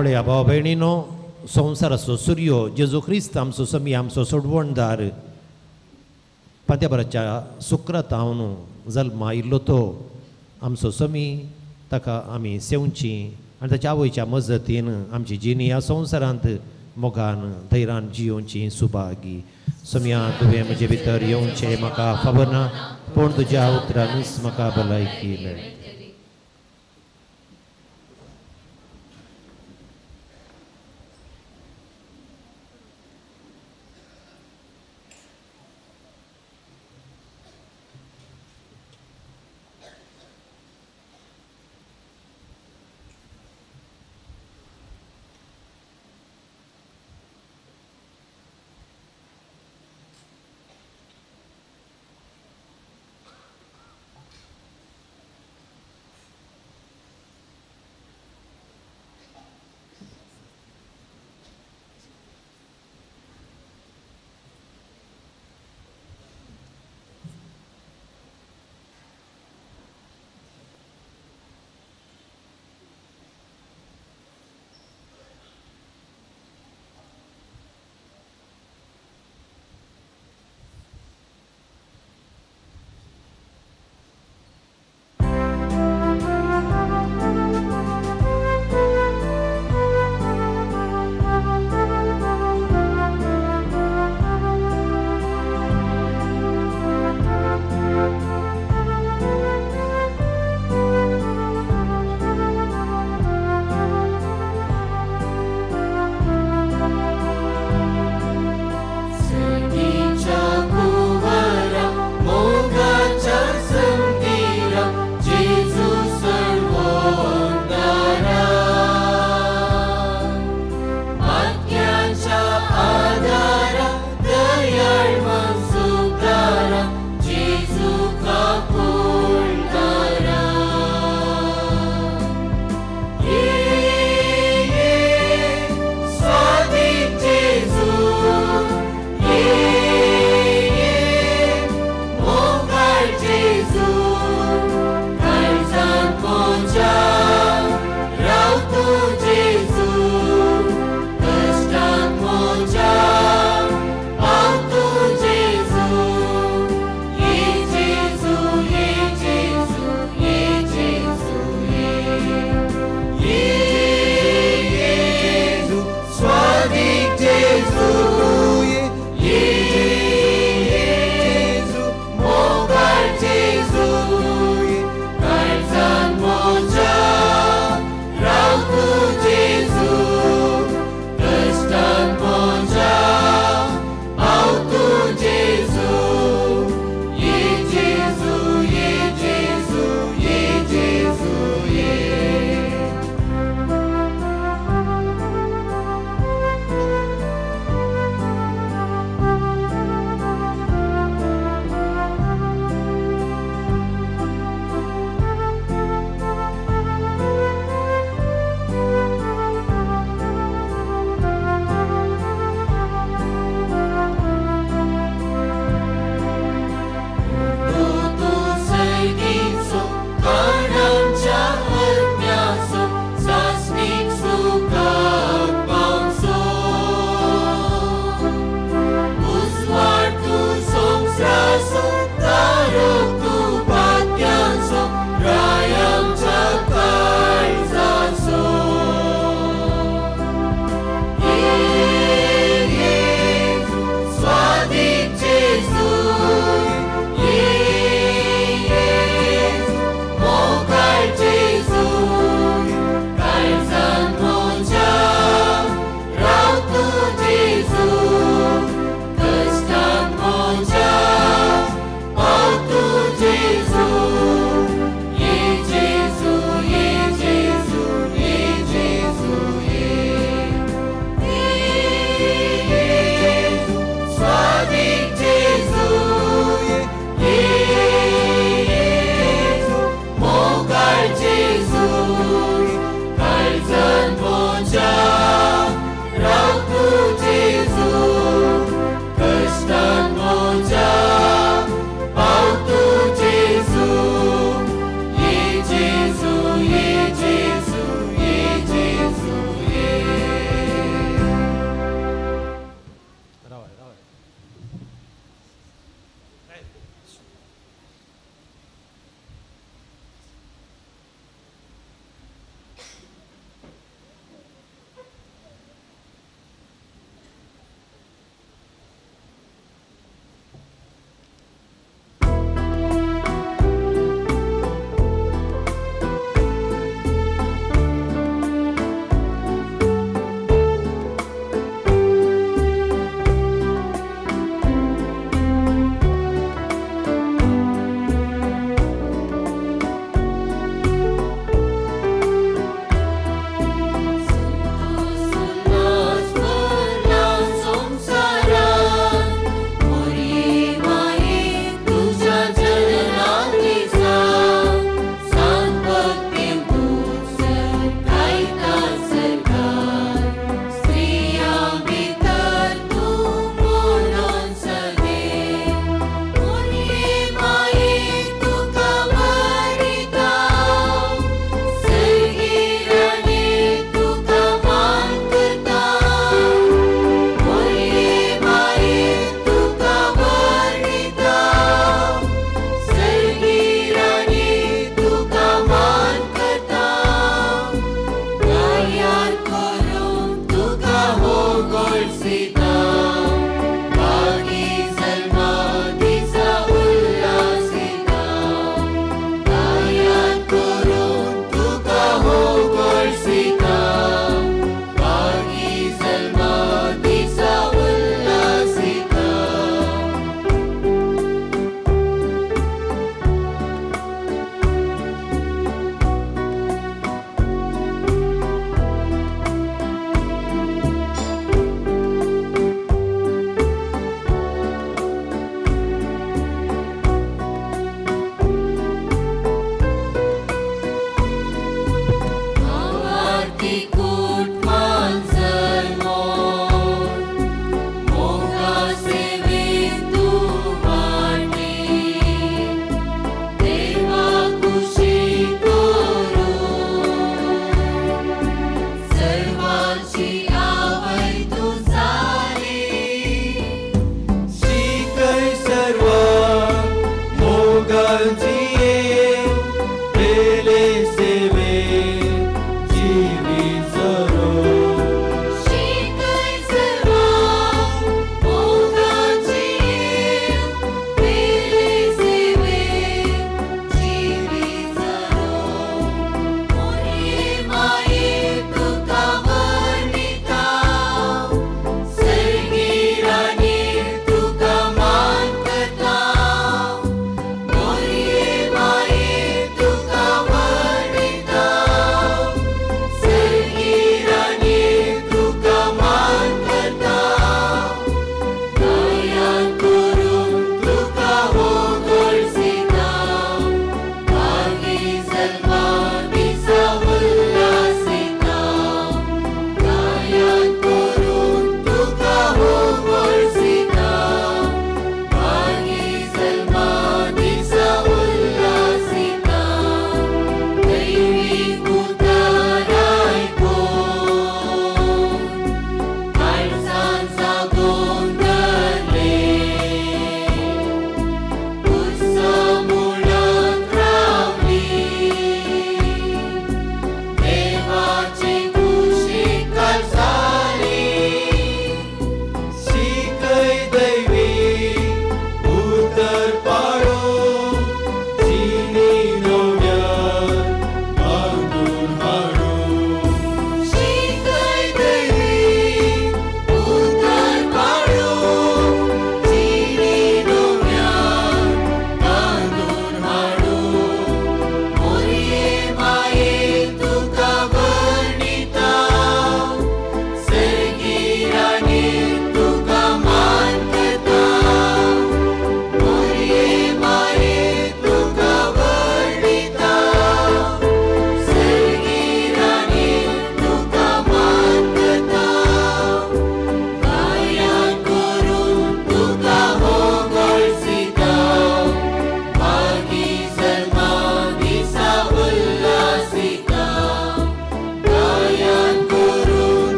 पळया भाव भयणीनो संवसाराचो सूर्यो जेजू ख्रिस्त आमचो समी आमचो सोडवणदार पांत्याभराच्या सुक्रतावन जल्मा आयिल्लो तो आमचो समी ताका आमी सेवची आनी ताच्या आवयच्या मजतीन आमची जिणी ह्या संवसारांत मोगान धैर्यान जियोवची सुभागी समया तुवें म्हजे भितर येवचें म्हाका खबर ना पूण तुज्या उतरानूच म्हाका भलायकी मेळ्ळी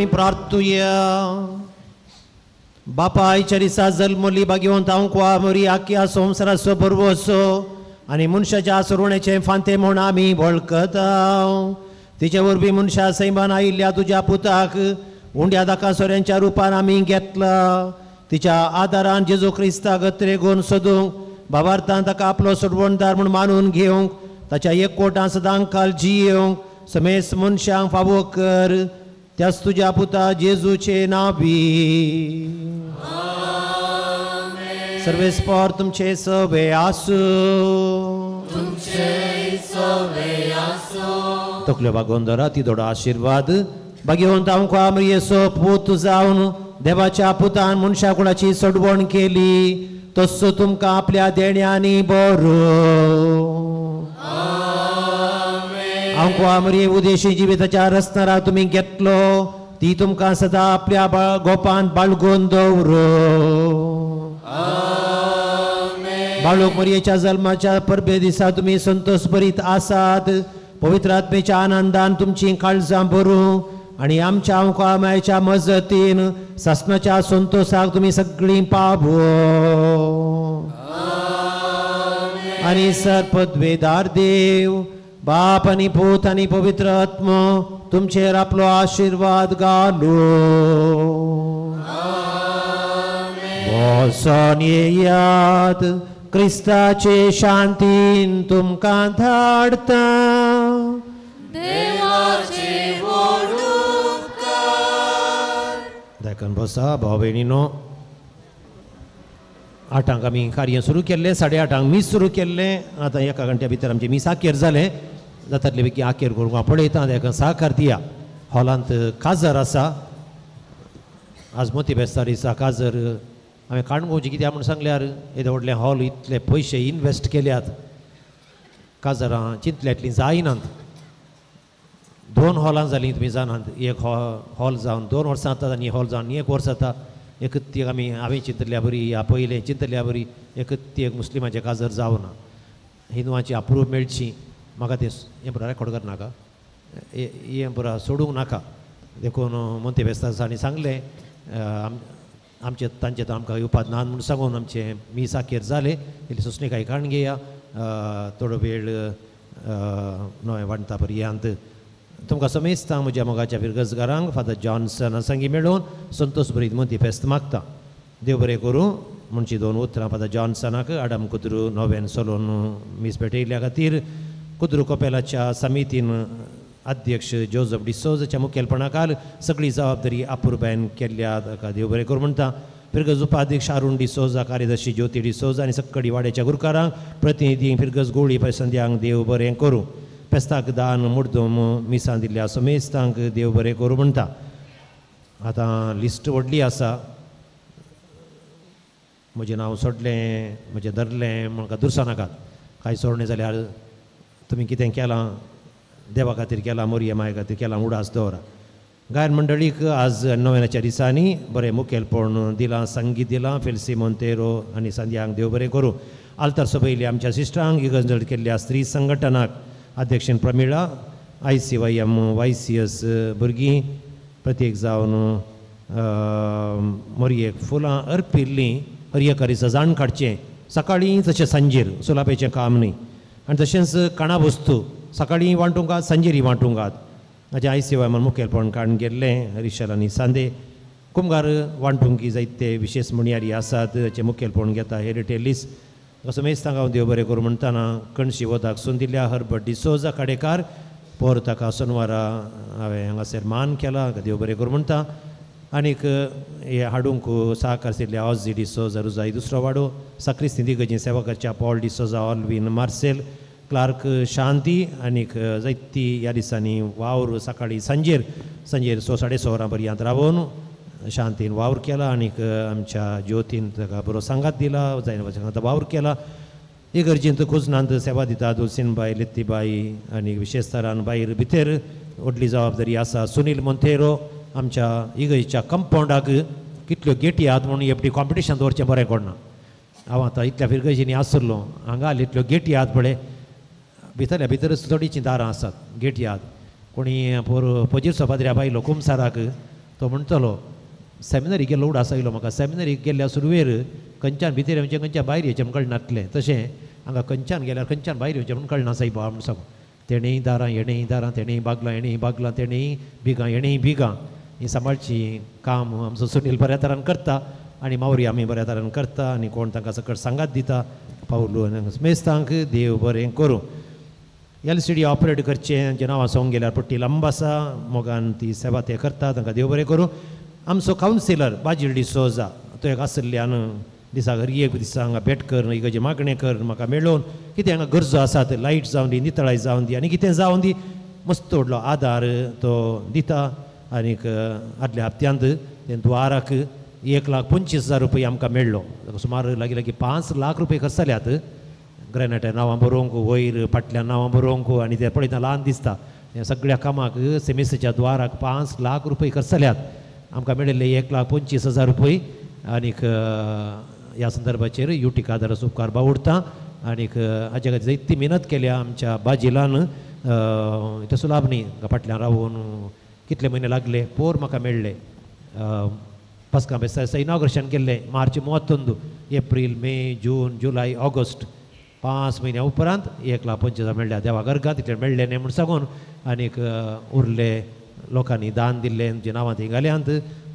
आमी प्रार्थुया. बापा आयच्या दिसा जल्मली भाग्यवंत हांव मरी आख्या संवसाराचो बरवसो आनी मनशाच्या सोडवण्याचे फांते म्हूण आमी वळखता. तिचे वरवीं मनशा सैमान आयिल्ल्या तुज्या पुताक उंड्या दाकासोऱ्यांच्या रुपान आमी घेतला. तिच्या आदारान जेजू क्रिस्ताक त्रेगोन सोदूंक बाबार्थान ताका आपलो सोडवणदार म्हूण मानून घेवंक ताच्या एकवटां सदां काल जियोंक समेस मनशांक फावो कर. त्याच तुज्या पुता जेजूचे नावी. सर्वेस्पर तुमचे सवे आसू. तकल्यो भागोवन दरा ती दोडो आशिर्वाद. भाग्यवंत हांव येसो पूत जावन देवाच्या पुतान मनशा कुळाची सोडवण केली तसो तुमकां आपल्या देण्यांनी बरो. हांव उदेशी जिविताच्या रस्त्यार तुमी घेतलो ती तुमकां सदां आपल्या गोपान बाळगून दवरो. बाळूक मरयेच्या जल्माच्या परबे दिसा तुमी संतोष भरीत आसात. पवित्र आत्मेच्या आनंदान तुमची काळजां भरूं आनी आमच्या मायेच्या मजतीन सासणाच्या संतोषाक तुमी सगळीं पावो. आनी सर्पद्वेदार देव बाप आनी पूत आनी पवित्र आत्मो तुमचेर आपलो आशिर्वाद घालो. वोसोन येयात क्रिस्ताचे शांतीन तुमकां धाडता. देखून बसा भाव भयणीनो. 8 आमी कार्य सुरू केल्लें 8:30 मीस सुरू केल्लें. आतां 1 घंट्या भितर आमचें मीस आखेर जालें. जातातले पैकी आखेर करूंक हांव पळयतां. देखून सहकार दिया. हॉलांत काजर आसा. आज मोती बेस्तार दिसा काजर हांवें काडून घेवचें कित्याक म्हूण सांगल्यार येदे व्हडले हॉल इतले पयशे इन्वेस्ट केल्यात. काजरां चिंतल्यातलीं जायनात. 2 हॉलां जालीं तुमी जाणात. एक हॉल जावन 2 वर्सां जातात आनी हॉल जावन 1 वर्स जाता. एकत्ती आमी हांवें चिंतल्या बरी या पयलें चिंतल्या बरी एकत्ती एक मुस्लिमाचें काजर जावना. हिंदुवांची अप्रूव मेळची. म्हाका तें हें बरो रेकॉर्ड करनाका. हें बरो सोडूंक नाका. देखून मोंते बेस्तासांनी सांगलें आमचे तांचे तो आमकां येवपाक ना म्हूण सांगून आमचें मीस आखेर जालें. इल्ली सुस्नेकाय काडून घेया. थोडो वेळ नोय वांटा पर्यंत तुमकां समेस्तां म्हज्या मोगाच्या विरगजगारांक फादर जॉन्सन सांगी मेळून संतोष भरीत मोती फेस्त मागता. देव बरें करूं. म्हणची 2 उतरां फादर जॉन्सनाक आडम कुद्रू नोवेन सोलोन मीस भेटयल्या खातीर कुद्रू कोपेलाच्या समितीन अध्यक्ष जोझफ डिसोजाच्या मुखेलपणाखाल सगळी जबाबदारी आपुरबायेन केल्ल्या ताका देव बरें करूं म्हणटा. फिरगज उपाध्यक्ष अरुण डिसोजा, कार्यदर्शी ज्योती डिसोजा आनी सक्कडी वाड्याच्या गुरकारांक प्रतिनिधींक फिरगज गोळी पैसंद्यांक देव बरें करूं. पेस्ताक दान मुर्दोम मिसां दिल्ल्या समेस्तांक देव बरें करूं म्हणटा. आतां लिस्ट व्हडली आसा. म्हजें नांव सोडलें म्हजें धरलें म्हाका दुरसां नाकात. कांय सोडणें जाल्यार तुमी कितें केलां देवा खातीर केलां मोरये माये खातीर केलां उडास दवरा. गायन मंडळीक आज नोवेनाच्या दिसांनी बरें मुखेलपण दिलां. संगीत दिलां. फेल्सी मोंतेरो आनी संध्यांक देव बरें करूं. आल्तार सभयली आमच्या सिस्टरांक इगंजळ केल्ल्या स्त्री संघटनाक अध्यक्षीण प्रमिळा ICYM YCS भुरगीं प्रत्येक जावन मोरयेक फुलां अर्पिल्लीं. हरयेकारी सजाण काडचें सकाळीं तशें सांजेर सुलापेचें काम न्ही. आनी तशेंच काणा वस्तू सकाळीं वांटूंकात सांजेरी वांटूंकात. म्हाजें ICYM मुखेलपण काडून गेल्लें हरिशल आनी सांदे. कुंभार वांटूंकी जायते विशेश म्हणयारी आसात हाचें मुखेलपण घेता हेरिटेलीस. समेस्तांक हांव देव बरें करूं म्हणटाना कणशी वोदाक सुंदिल्ल्या हर्बर्ट डिसोजा काडेकार पोर ताका सोनवारा हांवें हांगासर मान केला. देव बरें करूं म्हणटा. आनीक हे हाडूंक सहकार दिल्ल्या ऑझी डिसोजा रुजाई दुसरो वाडो. सक्रिस्ती दिगजी सेवा करच्या Paul D'Souza Olwin Marcel Clark Shanti आनीक जायती ह्या दिसांनी वावर सकाळीं सांजेर 6-6:30 पर्यंत रावून शांतीन वावर केला. आनीक आमच्या ज्योतीन ताका बरो सांगात दिला. जायना भाशेन वावर केला. इगर्जींत खुजनांत सेवा दिता दुलसीनबाई लित्तीबाई आनी विशेश तरान भायर भितर व्हडली जबाबदारी आसा. सुनील मोंतेरो आमच्या इगर्जीच्या कंपाउंडाक कितल्यो गेटी आहात म्हणून एफडी कॉम्पिटिशन दवरचें बरें कोणना. हांव आतां इतल्या फिरगजींनी आसलो हांगा हालीं इतल्यो गेटी आहात पळय. भितरल्या भितरच थोडींचीं दारां आसात गेटी आहात. कोणी पोजीर सोपाद्र्या बायलो कुमसाराक तो म्हणटलो सेमिनरी गेल्लो उडास आयलो म्हाका सेमिनरीक गेल्ल्या सुरवेर खंयच्यान भितर येवचें खंयच्या भायर येवचें म्हण कळनासलें तशें हांगा खंयच्यान गेल्यार खंयच्यान भायर येवचें म्हण कळना सायबा म्हण सांगून तेणेंय दारां हेणेंय दारां तेणेंय बागलां तेणेंय भिगां हेणेंय भिगां ही सांबाळची काम आमचो सुनील बऱ्या तरान करता आनी मावरी आमी बऱ्या तरान करता आनी कोण तांकां सकट सांगात दिता पावलो मेस्तांक देव बरें करूं LCD ऑपरेट करचें जें नांवां सांगूंक गेल्यार पट्टी लंब आसा मोगान ती सेवा ते करता तांकां देव बरें करूं आमचो कावन्सिलर बाजील डिसोजा तो एक आसल्यान दिसाक एक दिसा हांगा भेट कर इगर्जे मागणें कर म्हाका मेळोवन कितें हांगा गरजो आसात लायट जावन दी नितळाय जावन दी आनी कितें जावन दी मस्त व्हडलो आदार तो दिता आनीक आदल्या हप्त्यांत ते द्वाराक 1,25,000 रुपया आमकां मेळ्ळो सुमार लागीं 5 लाख रुपया खर्च जाल्यात ग्रेनेटा नांवां बरोवंक वयर फाटल्यान नांवां बरोवंक आनी ते पळयता ल्हान दिसता ह्या सगळ्या कामाक सेमिस्टरच्या द्वाराक 5 लाख रुपया खर्च जाल्यात आमकां मेळिल्ले 1,25,000 रुपया आनीक ह्या संदर्भाचेर युटिका आदाराचो उपकार बावडटा आनीक हाचे खातीर जायती मेहनत केल्या आमच्या बाजिलान ते सुलाभ न्ही फाटल्यान रावून कितले म्हयने लागले पोर म्हाका मेळ्ळे पस्का बेस्तार इनॉग्रेशन केल्लें मार्च 31 एप्रील मे जून जुलय ऑगस्ट 5 म्हयन्या उपरांत 1,25,000 मेळ्ळ्या देवा गर्गात तितले मेळ्ळे न्ही म्हूण सांगून आनीक उरले लोकांनी दान दिल्लें जे नांवां थंय घाल्यांत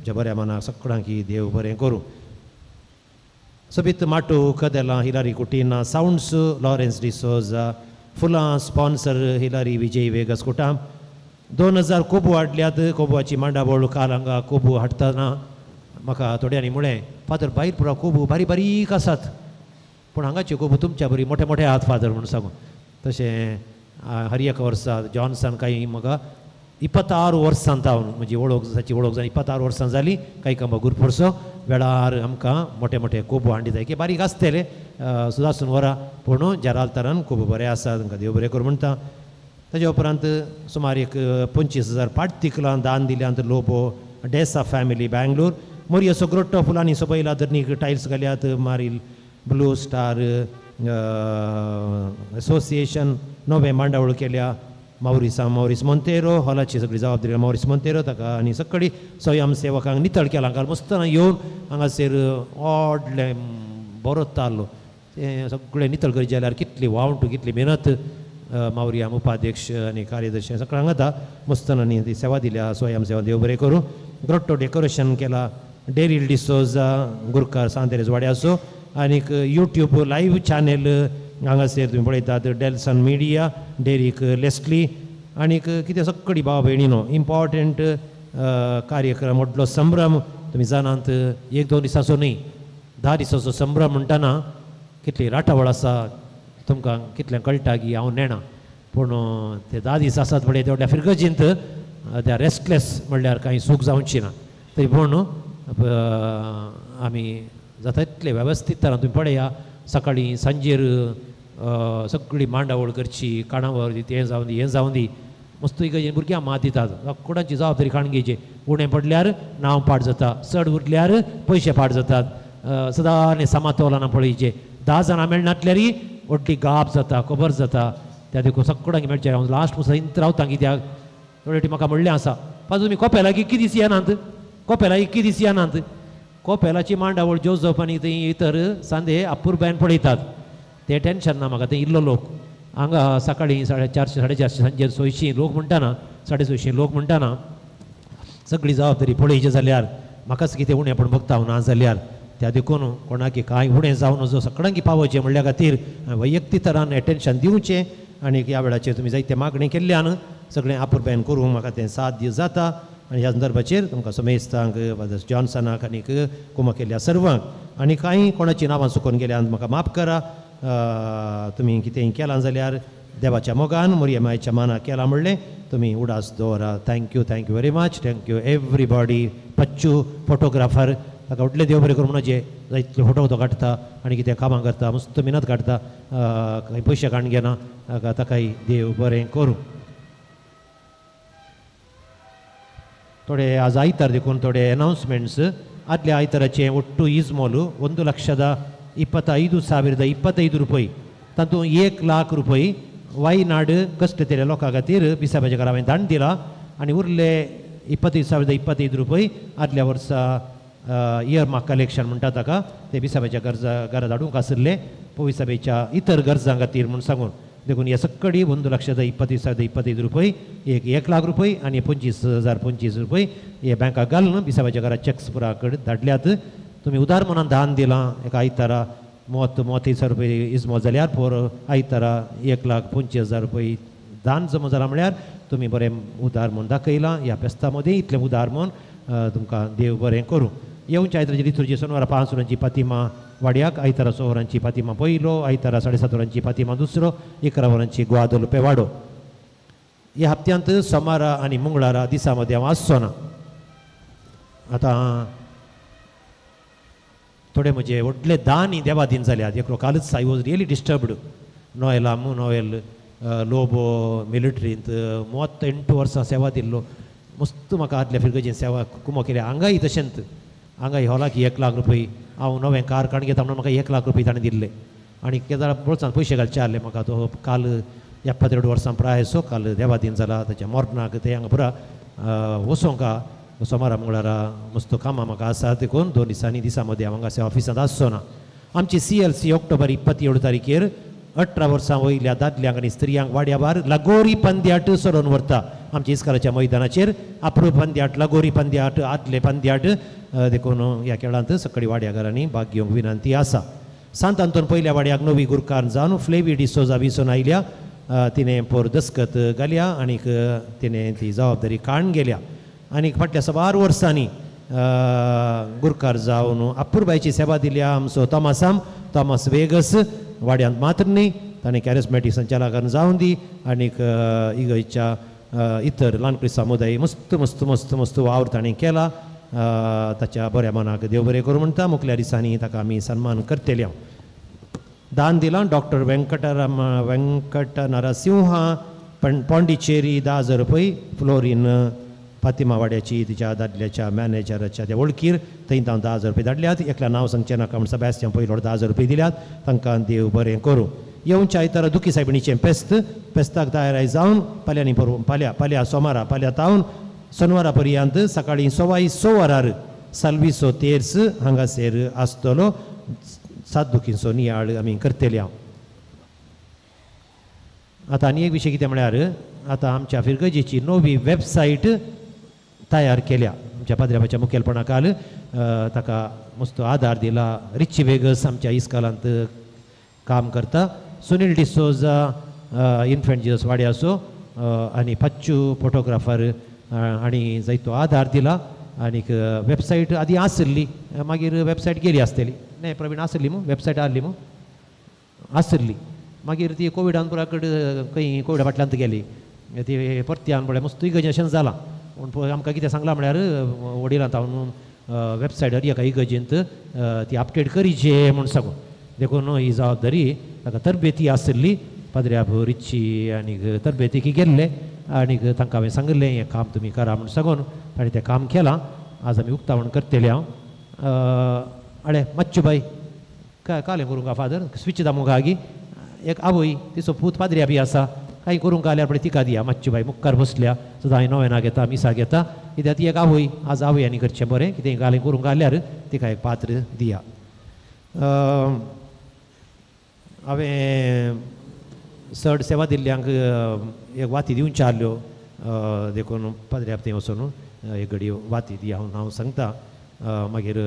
जे बऱ्या मनाक सगळ्यांक देव बरें करूं सोबीत माटू कदेलां हिलारी कुटीना सावंड्स लॉरेन्स डिसोजा फुलां स्पॉन्सर हिलारी विजय वेगस कुटाम 2000 कोबू हाडल्यात कोबूची मांडावळ काल हांगा कोबू हाडटना म्हाका थोड्यांनी म्हळें फादर भायर पुरो कोबू बारीक आसात पूण हांगाचे कोबू तुमच्या बरी मोठे मोठे आहात फादर म्हणून सांगून तशें हर एक वर्सा जॉन्सन काही म्हाका 26 वर्सां हांव म्हजी ताची वळख जावन 26 वर्सां जाली काही कांबा गुरपुरसो वेळार आमकां मोठे मोठे कोबू हांडी जाय की बारीक आसतले सुदासून वरां पूण जेराल तरान कोबू बरें आसा तांकां देव बरें करूं म्हणटा ताजे उपरांत सुमार एक 25,000 पाटतिकलां दान दिल्यांत लोबो डेसा फॅमिली बँगलोर मोरी असो ग्रोट्टो फुलांनी सोबयला धरणीक टायल्स घाल्यात मारील ब्लू स्टार असोसिएशन नवे मांडावळ केल्या मौरीस मोंतेरो हॉलाची सगळी जबाबदारी मौरीस मोंतेरो ताका आनी सगळी स्वयं सेवकांक नितळ केला काल मस्त येवन हांगासर व्हडले बरो ताल्लो ते सगळे नितळ करी जाल्यार कितली वावंट कितली मेहनत मावरियाम उपाध्यक्ष आनी कार्यदर्शी सगळ्यांक जाता मस्तनांनी ती सेवा दिल्या स्वयं सेवा देव बरें करूं ग्रोट्टो डेकोरेशन केला डेरील डिसोजा गुरकार सांतेरेज वाड्याचो आनीक यूट्यूब लायव्ह चॅनल हांगासर तुमी पळयतात डेल्सन मिडिया डेरीक लेस्ली आनीक कितें सगळी भाव भयणीनो इम्पॉर्टंट कार्यक्रम व्हडलो संभ्रम तुमी जाणात 1-2 दिसाचो न्ही 10 दिसाचो संभ्रम म्हणटना कितली राटावळ आसा तुमकां कितलें कळटा की हांव नेणा पूण ते 10 दीस आसात पळय ते व्हडल्या फिरगजींत त्या रेस्टलेस म्हणल्यार कांय सूख जावची ना तरी पूण आमी जाता तितले वेवस्थीत तरान तुमी पळया सकाळीं सांजेर सगळी मांडावळ करची काणावर हें जावन दी मस्त इगर्जेन भुरग्यां मात दितात कोणाची जबाबदारी खाणगेची उणें पडल्यार नांव पाड जाता चड उरल्यार पयशे पाड जातात सदां समातोलाना पळयचे 10 जाणां मेळनातल्यारी व्हडली गाप जाता खबर जाता त्या देखून सगळ्यांक मेळचे हांव लास्ट पासून इंत रावता कित्याक थोडे फावटी म्हाका म्हणलें आसा पासून तुमी कोपेलाक 21 दीस येनात कोपेलाक 21 दीस येनात कोपेलाची मांडावळ जोजफ आनी थंय इतर सांदे अपुरबायन पळयतात ते टेन्शन ना म्हाका थंय इल्लो लोक हांगा सकाळीं 450 450 सांजेर 600 लोक म्हणटाना 650 लोक म्हणटाना सगळी जबाबदारी पळयची जाल्यार म्हाकाच कितें उणें पूण भक्ता हांव ना जाल्यार त्या देखून कोणाक कांय उणें जावन नजो सगळ्यांक पावोवचें म्हणल्या खातीर वैयक्तीक तरान एटेन्शन दिवचें आनी ह्या वेळाचेर तुमी जायते मागणी केल्ल्यान सगळें आपुरबायन करूंक म्हाका तें 7 दीस जाता आनी ह्या संदर्भाचेर तुमकां समेस्तांक जॉन्सनाक आनीक कुमा केल्या सर्वांक आनी कांय कोणाची नांवां चुकोवन गेल्यान म्हाका माफ करा तुमी कितेंय केलां जाल्यार देवाच्या मोगान मोरयेमायेच्या मानाक केलां म्हणलें तुमी उडास दवरा thank you very much thank you everybody Pachu photographer ताका व्हडले देव बरें करूं म्हणून जे जायतले फोटो तो काडटा आनी कितें कामां करता मस्त मेहनत काडटा कांय पयशे काण घेना ताकाय देव बरें करूं थोडे आज आयतार देखून थोडे अनाउन्समेंट्स आदल्या आयताराचें ಒಟ್ಟು ಈಜ್ಮೋಲು 1,25,25 रुपये तातूंत 1 लाख रुपये वायनाड कश्ट तेल्या लोकां खातीर बिसाबाच्या घरा हांवें दान दिला आनी उरले 25,025 रुपये आदल्या वर्सा इयर मार्क कलेक्शन म्हणटा ताका ते बिसाबाच्या घरा धाडूंक आशिल्ले पोविसभेच्या इतर गरजां खातीर म्हूण सांगून देखून ह्या सकडी 1,25,025 रुपये एक 1 लाख रुपये आनी 25,025 रुपये हे बँकाक घालून बिसाबाच्या घरा चॅक्स पुरा कडेन धाडल्यात तुमी उदार मनान दान दिलां एका आयतारा 35,000 रुपये इजमो जाल्यार पोर आयतारा 1,25,000 रुपये दान जमा जाला म्हळ्यार तुमी बरें उदार म्हूण दाखयलां ह्या फेस्ता मदीं इतलें उदार म्हूण तुमकां देव बरें करूं येवच्या आयताराची लिथुर्जी सोनवारा 5 वरांची फातिमा वाड्याक आयतारा 6 वरांची फातिमा पयलो आयतारा 7:30 वरांची फातिमा दुसरो 11 वरांची ग्वादोलुपे वाडो ह्या हप्त्यांत सोमारा आनी मंगळारा दिसा मदें हांव आसचो ना आतां थोडे म्हजे व्हडले दान ही देवादीन जाल्यात एक कालच I was really disturbed Noel Lobo मिलिटरींत 38 वर्सां सेवा दिल्लो मस्त म्हाका आदल्या फिरगेजीन सेवा कुमो केल्या हांगाय तशेंच हांगाय हॉलाक 1 लाख रुपये हांव नवें कार काण घेता म्हणून म्हाका 1 लाख रुपये ताणें दिल्ले आनी केदार बोळसान पयशे घालचे आहले म्हाका तो काल 72 वर्सां प्रायसो काल देवादीन जाला ताच्या मोरणाक ते हांगा पुरा वचोंक सोमारा मंगळारा मस्त कामां म्हाका आसा देखून 2 दिसा मदें हांव हांगासर ऑफिसांत आसचो ना आमची CLC ऑक्टोबर 27 तारीखेर 18 वर्सां वयल्या दादल्यांक आनी स्त्रियांक वाड्या भार लागोरी पंद्याट सरोन व्हरता आमच्या इस्काराच्या मैदानाचेर आपरू पंद्याट लागोरी पंद्याट आदले पंद्याट देखून ह्या खेळांत सकळी वाड्यागारांनी भाग घेवंक विनंती आसा सांत आंतोन पयल्या वाड्याक नवी गुरकार जावन फ्लेवी डिसोजा विसोन आयल्या तिणें पोर दस्खत घाल्या आनीक तिणें ती जबाबदारी काडून गेल्या आनीक फाटल्या 12 वर्सांनी गुरकार जावन अपुरबायची सेवा दिल्या आमचो थॉमस वेगस वाड्यांत मात्र न्ही ताणें कॅरिस्मॅटीक संचालकान जावन दी आनीक इगर्जेच्या इतर ल्हान समुदाय मस्त वावर ताणें केला ताच्या बऱ्या मनाक देव बरें करूं म्हणटा मुखल्या दिसांनी ताका आमी सन्मान करतले दान दिलां डॉक्टर वेंकट नरसिंहा पॉंडिचेरी 10,000 रुपये फ्लोरीन फातिमा वाड्याची तिच्या दादल्याच्या मॅनेजराच्या त्या वळखीर थंय हांव 10,000 रुपये धाडल्यात एकल्या नांव सांगचें नाका म्हण सॅबॅस्टियन पयलो 10,000 रुपये दिल्यात तांकां देव बरें करूं येवच्या आयतारा दुखी सायबिणीचें पेस्ताक तयाराय जावन फाल्यांनी फाल्यां सोमारा फाल्यां तावन शनिवारा पर्यंत सकाळीं 6:15 वरार साल्विसो तेर्स हांगासर आसतलो 7 दुखींचो नियाळ आमी करतले आतां आनी एक विशय कितें म्हळ्यार आतां आमच्या फिरगजेची नवी वेबसायट तयार केल्या आमच्या पाद्र्याच्या मुखेलपणा काल ताका मस्त आदार दिला रिची वेगस आमच्या इस्कालांत काम करता सुनील डिसोजा इन्फंट जिजस वाड्याचो आनी पच्चू फोटोग्राफर आनी जायतो आदार दिला आनीक वेबसायट आदी आसली मागीर वेबसायट गेली आसतली न्हय प्रवीण आसली मू वेबसायट आसली मू आसली मागीर ती कोविडान पुरा कडेन खंय कोविडा फाटल्यान गेली ती परत्यान म्हळ्यार मस्त इगर्जेन अशें जालां पूण आमकां कितें सांगलां म्हळ्यार वडिलांत हांव वेबसायटार एका इगर्जेंत ती अपडेट करीचे म्हूण सांगून देखून ही जबाबदारी ताका तरबेती आसली पाद्र्या रिची आनीक तरबेतीक गेल्ले आनीक तांकां हांवें सांगलें हें काम तुमी करा म्हूण सांगून ताणें तें काम केलां आज आमी उक्तावण करतले हांव अळे मच्छूबाई कालें करूंक फादर स्विच दामूंक आगी एक आवय तिचो पूत पाद्र्या बी आसा कांय करूंक जाल्यार पळय तिका दिया मच्छूबाई मुखार बसल्या सदां हांवें नवेना घेता मिसा घेता कित्याक ती एक आवय आज आवयांनी करचें बरें कितें गालें करूंक जाल्यार तिका एक पात्र दिया हांवें चड सेवा दिल्ल्यांक एक वाती दिवच्यो आहल्यो देखून पाद्र्या थंय वचून एक घडी वाती दी हांव सांगता मागीर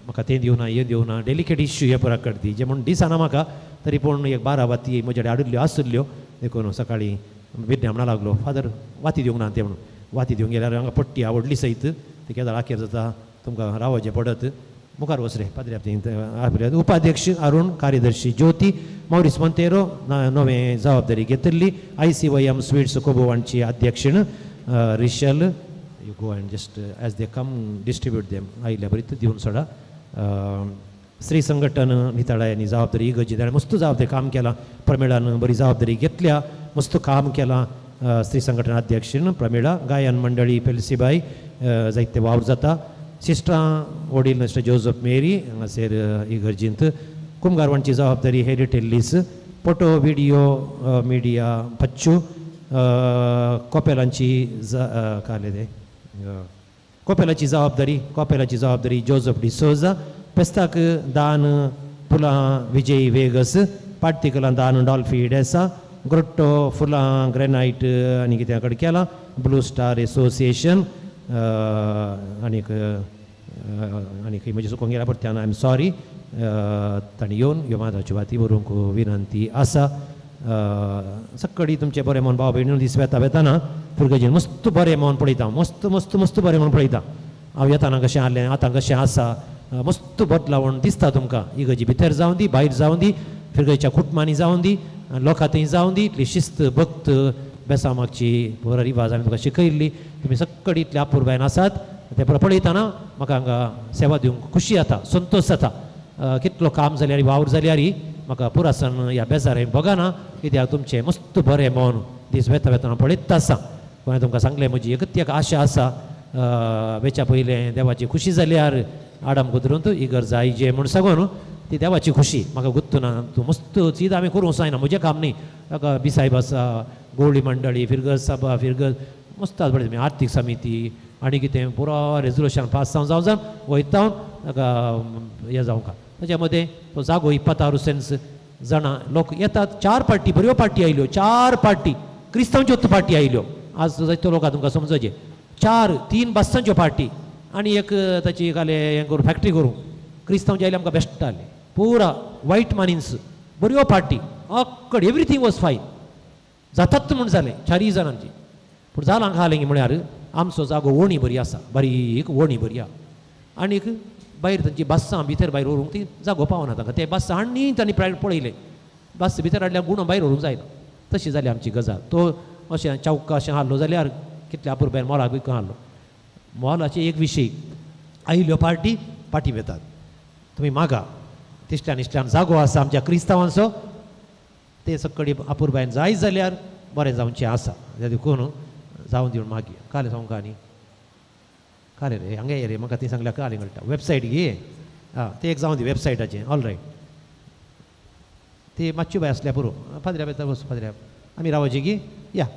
म्हाका तें दिवना हें दिवना डेलिकेट इश्यू हे पराक करती जे म्हूण दिसना म्हाका तरी पूण एक 12 वाती म्हजे कडेन हाडिल्ल्यो आसल्यो देखून सकाळीं बिर्ने म्हणा लागलो फादर वाती दिवंक ना तें म्हणून वाती दिवंक गेल्यार हांगा पट्टी आवडली सयत ते केदार आखेर जाता तुमकां रावचें पडत मुखार वच रे पाद्र्या उपाध्यक्ष अरुण कार्यदर्शी ज्योती मौरीस मोंतेरो नवें जबाबदारी घेतिल्ली ICYM स्वीट्स कोबोवांची अध्यक्षण रिशल you go and just as they come distribute them आयल्या बरीत दिवन सोडा श्री संघटन निताळ्यांनी जबाबदारी इगर्जी ताणें मस्त जबाबदारी काम केलां प्रमिळान बरी जबाबदारी घेतल्या मस्त काम केलां श्री संघटन अध्यक्षण प्रमिळा गायन मंडळी पेलसीबाई जायते वावर जाता सिस्टरां वडील मिस्टर जोझफ मेरी हांगासर इगर्जींत कुमगारवांची जबाबदारी हेरिटेल्लीस फोटो व्हिडिओ मिडिया पच्चू कोपेलांची काले ते कोपेलाची जबाबदारी जोझफ डिसोजा पेस्ताक दान फुलां विजय वेगस पार्टिकलां दान डॉल्फी डेसा ग्रोट्टो फुलां ग्रेनाइट आनी कितें कडेन केलां ब्लू स्टार एसोसिएशन आनीक म्हणजे चुकोवंक गेल्या परत्यान आय एम सॉरी ताणी येवन ह्यो मादाच्यो वाती बरोवंक विनंती आसा सक्कडी तुमचे बरें मन भाव भयणीनो दीस वेताना फुरगेजीन मस्त बरें मन पळयता मस्त बरें मन पळयता हांव येताना कशें आहलें आतां कशें आसा मस्त बदलावण दिसता तुमकां इगर्जी भितर जावं दी भायर जावं दी फिरगेच्या कुटुंबांनी जावं दी लोकां थंय जावं दी इतली शिस्त भक्त बेसामागची बरो रिवाज हांवें तुका शिकयल्ली तुमी सक्कडी इतले अपुर्बायन आसात ते पळयतना म्हाका हांगा सेवा दिवंक खुशी जाता संतोश जाता कितलो काम जाल्यार वावर जाल्यार म्हाका पुरासन ह्या बेजारें बगाना कित्याक तुमचें मस्त बरें मन दीस वेताना पळयत आसा हांवें तुमकां सांगलें म्हजी एकच एक आशा आसा वेच्या पयलें देवाची खुशी जाल्यार आडम कुदरून इगर जाय जे म्हूण सांगून ती देवाची खुशी म्हाका गुत्तूना तूं मस्त चीज हांवें करूंक जायना म्हजें काम न्ही ताका बिसायब आसा गवळी मंडळी फिरगस सभा फिरगस मस्त बरें तुमी आर्थीक समिती आनी कितें पुरो रेजोल्युशन पास जावन वयता ताका हें जावंक ताच्या मदें तो जागो 26 जाणां लोक येतात 4 पार्टी बऱ्यो पार्टी आयल्यो 4 पार्टी क्रिस्तांवच्यो पार्टी आयल्यो आज जायतो लोकां तुमकां समजचें 3 बास्तांच्यो पार्टी आनी एक ताची घाले हें करून फॅक्टरी करूं क्रिस्तांवचे आयले आमकां बेस्ट जाले पुरा वायट मानिन्स बऱ्यो पार्टी अक्कड एवरीथींग वॉज फायन जातात म्हूण जालें 4 जाणांची पूण जालां घालें म्हळ्यार आमचो जागो वोणी बरी आसा बारीक वोणी बरी आहा आनीक भायर तांची बस्सां भितर भायर व्हरूंक ती जागो पावना तांकां ते बस्सां आनी तांणी पळयले बस भितर हाडल्यार गुण भायर व्हरूंक जायना तशी जाली आमची गजाल तो अशें चौका अशें हाडलो जाल्यार कितले अपुरबायन मोलाक विकूंक हाडलो मोलाचे एक विशय आयल्यो पार्टी पाटी येतात तुमी मागा तिश्ट्यान जागो आसा आमच्या क्रिस्तांवांचो ते सक्कडी अपुरबायन जाय जाल्यार बरें जावचें आसा देखून जावन दिवन मागी काले सांगूंक न्ही काले रे हांगा ये रे म्हाका ती सांगल्यार काले कळटा वेबसायट घे ते एक जावन दी वेबसायटाचें ऑल रायट ती मातशी बाय आसल्या पुरो फादऱ्या बेता वच फादऱ्या आमी रावची गी या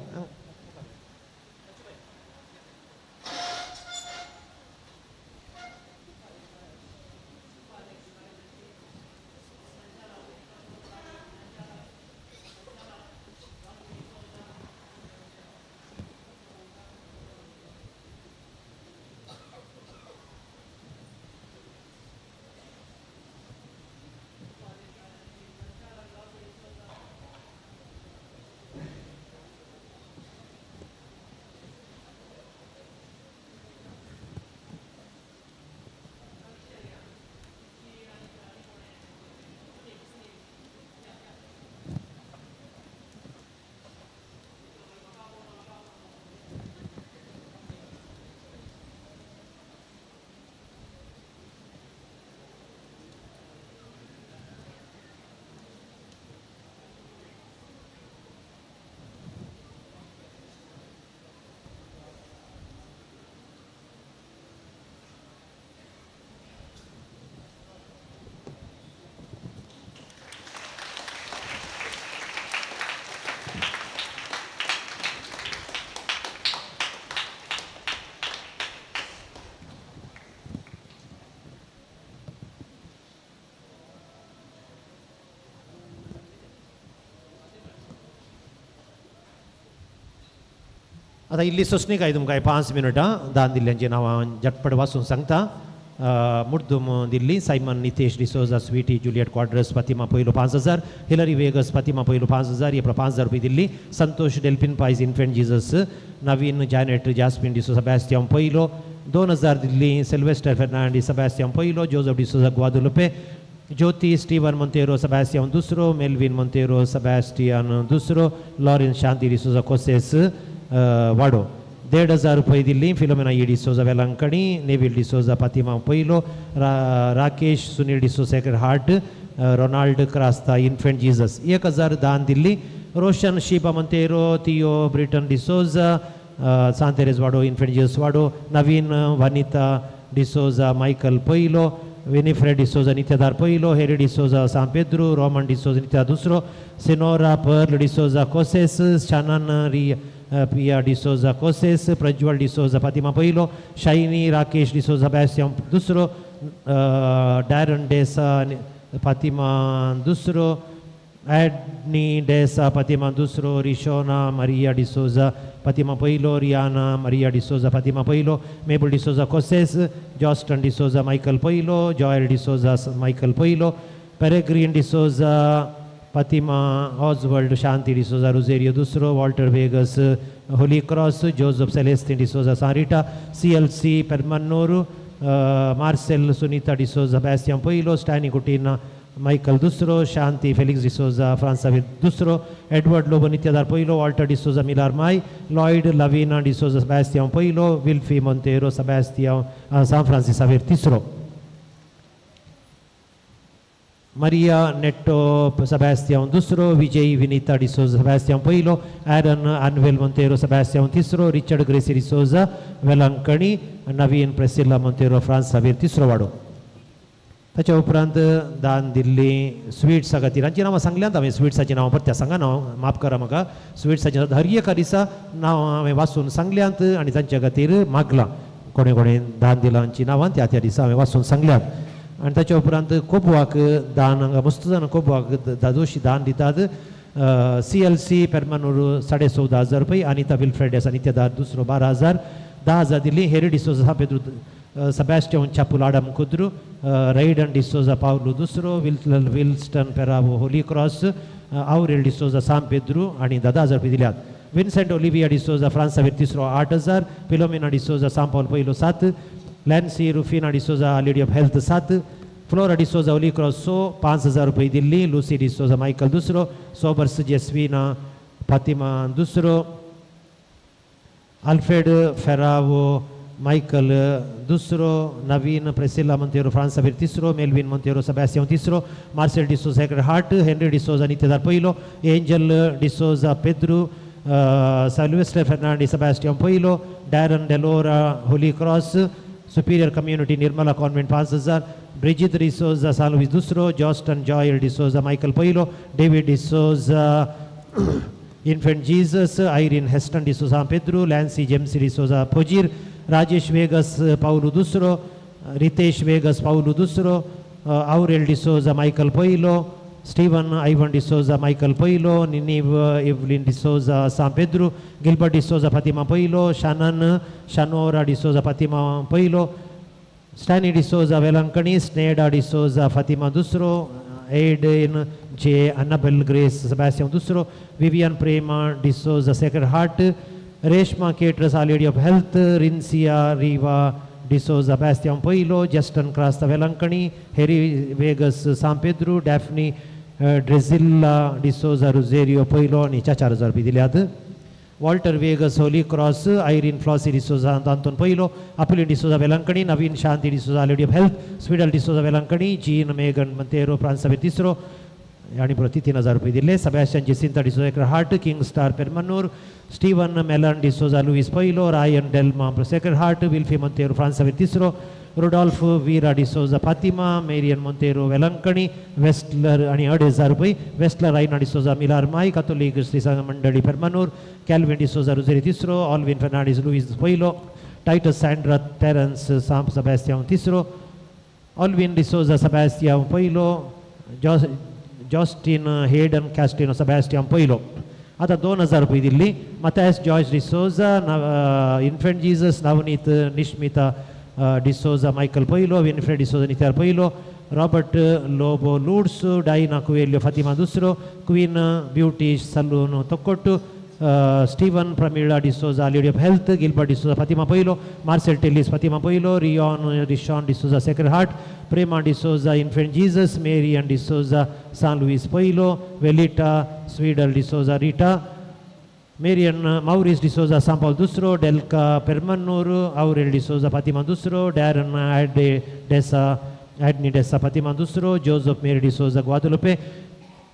आतां इल्ली सोंसणी काय तुमकां 5 मिनटां दान दिल्ल्यांची नांवां झटपट वाचून सांगता मुर्दूम दिल्ली सायमन नितेश डिसोजा स्वीटी जुलियट क्वाड्रस फातिमा पयलो 5000 हिलरी वेगस फातिमा पयलो 5000 ये 5000 रुपये दिल्ली Santosh Delphine Pais Infant Jesus Naveen Janet Jasmine D'Souza Sebastian पयलो 2000 दिल्ली सिल्वेस्टर फेर्नांडीस सेबॅस्टियन पयलो Joseph D'Souza Guadalupe Jyoti Steven Monteiro Sebastian दुसरो मेल्विन मोंतेरो सेबॅस्टियन दुसरो लॉरेन्स शांती डिसोजा कोसेस वाडो 1500 रुपये दिल्ली Philomena E D'Souza Velankanni Neville D'Souza Fatima पयलो Rakesh Sunil D'Souza Sacred Heart Ronald Crasta Infant Jesus 1000 दान दिल्ली Roshan Shiba Monteiro Theo Britton D'Souza सांतेरेज वाडो इन्फेंट जीजस वाडो नवीन वनिता डिसोजा मायकल पयलो विनिफ्रेड डिसोजा नित्यादार पयलो हेरी डिसोजा सान पेद्रू रोमन डिसोजा नित्या दुसरो सिनोरा पर्ल डिसोजा कोसेस Shannon Pia D'Souza Koses, Prajwal D'Souza Fatima Pailo, Shaini Rakesh D'Souza Sebastian Dusro, Darren Desa Fatima Dusro, Adni Desa Fatima Dusro, Rishona Maria D'Souza Fatima Pailo, Rihanna Maria D'Souza Fatima Pailo, Mabel D'Souza Koses, Joston D'Souza Michael Pailo, Joel D'Souza Michael Pailo, Peregrine D'Souza Fatima Oswald, Shanti D'Souza Rosario Dusro, Walter Vegas Holy Cross, Joseph Celestine D'Souza Sarita, CLC Permannoru, Marcel Sunita D'Souza Bastian Pailo, Stani Kutina Michael Dusro, Shanti Felix D'Souza França Dusro, Edward Lobo Nityadar Pailo, Walter D'Souza Milar Mai, Lloyd Lavina D'Souza Sebastian Pailo, Wilfie Montero Sebastian San Francis Xavier Tisro, Maria Netto Sebastian Dusro, Vijay Vinita D'Souza Sebastian Pailo, Aaron Anvel Montero Sebastian Tisro, Richard Gracie D'Souza Velankani, Naveen Priscilla Montero France Xavier Tisro वाडो. त्याच्या उपरांत दान दिल्ली स्वीट्सा खातीर हांची नांवां सांगल्यात हांवें स्वीट्साची नांवां परत सांगा नांव माफ करा म्हाका स्वीट्साची धैर्य करिसा नांव हांवें वाचून सांगल्यात आनी तांच्या खातीर मागलां कोणे कोणे दान दिलां हांची नांवां त्या त्या दिसा हांवें वाचून सांगल्यात आनी ताच्या उपरांत कोबवाक दान हांगा मस्त जाण कोबवाक दादोशी दान दितात CLC पेरमानूर 14,500 रुपये अनिता विल्फ्रेड नित्यदार दुसरो 12,000 10,000 दिल्ली हेरी D'Souza Pedro Sebastian Chapul Adam Kudru, Rayden D'Souza Paulo Dusro, Wilston Peravo Holy Cross, Aurel D'Souza San Pedro आणि 10,000 रुपये दिल्यात. Vincent Olivia D'Souza France Xavier Tisro 8,000, Filomena D'Souza San Paul Pailo 7, Lancy Rufina D'Souza Lady of Health 7, Flora D'Souza Holy Cross 5,000 रुपये Delhi, Lucy D'Souza Michael Dusro, Sobers Jesvina Fatima Dusro, Alfred Ferravo Michael Dusro, Naveen Priscilla Montero France Xavier Tisro, Melvin Montero Sebastian Tisro, Marcel D'Souza Sacred Heart, Henry D'Souza Nityadar Pailo, Angel D'Souza Pedro, Sylvester Fernandez Sebastian Pailo, Darren Delora Holy Cross, Superior Community Nirmala Convent 5,000, Bridget D'Souza San Luis Dusro, Joston Joel D'Souza Michael Pailo, David D'Souza Infant Jesus, Irene Heston D'Souza San Pedro, Lancy James D'Souza Pojir, Rajesh Vegas Paulo Dusro, Ritesh Vegas Paulo Dusro, Aurel D'Souza Michael Pailo, Stephen Ivan D'Souza Michael Pailo, Ninive Evelyn D'Souza San Pedro, Gilbert D'Souza Fatima Pailo, Shannon Shanora D'Souza Fatima Pailo, Stanley D'Souza Velankani, Sneda D'Souza Fatima Dusro, Aiden J. Annabelle Grace Sebastian Dusro, Vivian Prema D'Souza Sacred Heart, Reshma Caters Our Lady of Health, Rincia Riva D'Souza Bastian Pailo, Justin Crasta Velankani, Harry Vegas San Pedro, Daphne Drezilla D'Souza Rosario Pailo आणि 4,000 रुपये दिल्यात. Walter Vegas Holy Cross, Irene Flossie D'Souza Anton Pailo, Apolline D'Souza Velankani, Naveen Shanti D'Souza Lady of Health, Swidal D'Souza Velankani, Jean Megan Montero France Xavier Tisro आणि प्रति 3,000 रुपये दिले. Sebastian Jacinta D'Souza Sacred Heart, King Star Permanur, Stephen Mellon D'Souza Luis Pailo, Ryan Delma Sacred Heart, Wilfie Montero France Xavier Tisro, Rodolfo Vera D'Souza Fatima, Marian Montero Velankani, Westler आणि 2,500 रुपये. Westler Raina D'Souza Milar Mai, Catholic Sri Sangha Mandali Permanur, Calvin D'Souza Rosario Tisro, Alvin Fernandez Luis Pailo, Titus Sandra Terence Sam Sebastian Tisro, Alvin D'Souza Sebastian Pailo, Justin Hayden Castino Sebastian Pailo. आता 2,000 रुपये Delhi. Matthias Joyce D'Souza, Infant Jesus, Navneet Nishmita D'Souza Michael Pailo, Winfred D'Souza Nityar Pailo, Robert Lobo Lourdes, Diana Coelho Fatima Dusro, Queen Beauty Saloon Tokkottu, Stephen Pramila D'Souza Lady of Health, Gilbert D'Souza Fatima Pailo, Marcel Tillis Fatima Pailo, Rishon D'Souza Sacred Heart, Prema D'Souza Infant Jesus, Marian D'Souza San Luis Pailo, Velita Swidal D'Souza Rita, Marian Maurice D'Souza San Paul Dusro, Delka Permanur, Aurel D'Souza Fatima Dusro, Darren Adni Dessa Fatima Dusro, Joseph Mary D'Souza Guadalupe,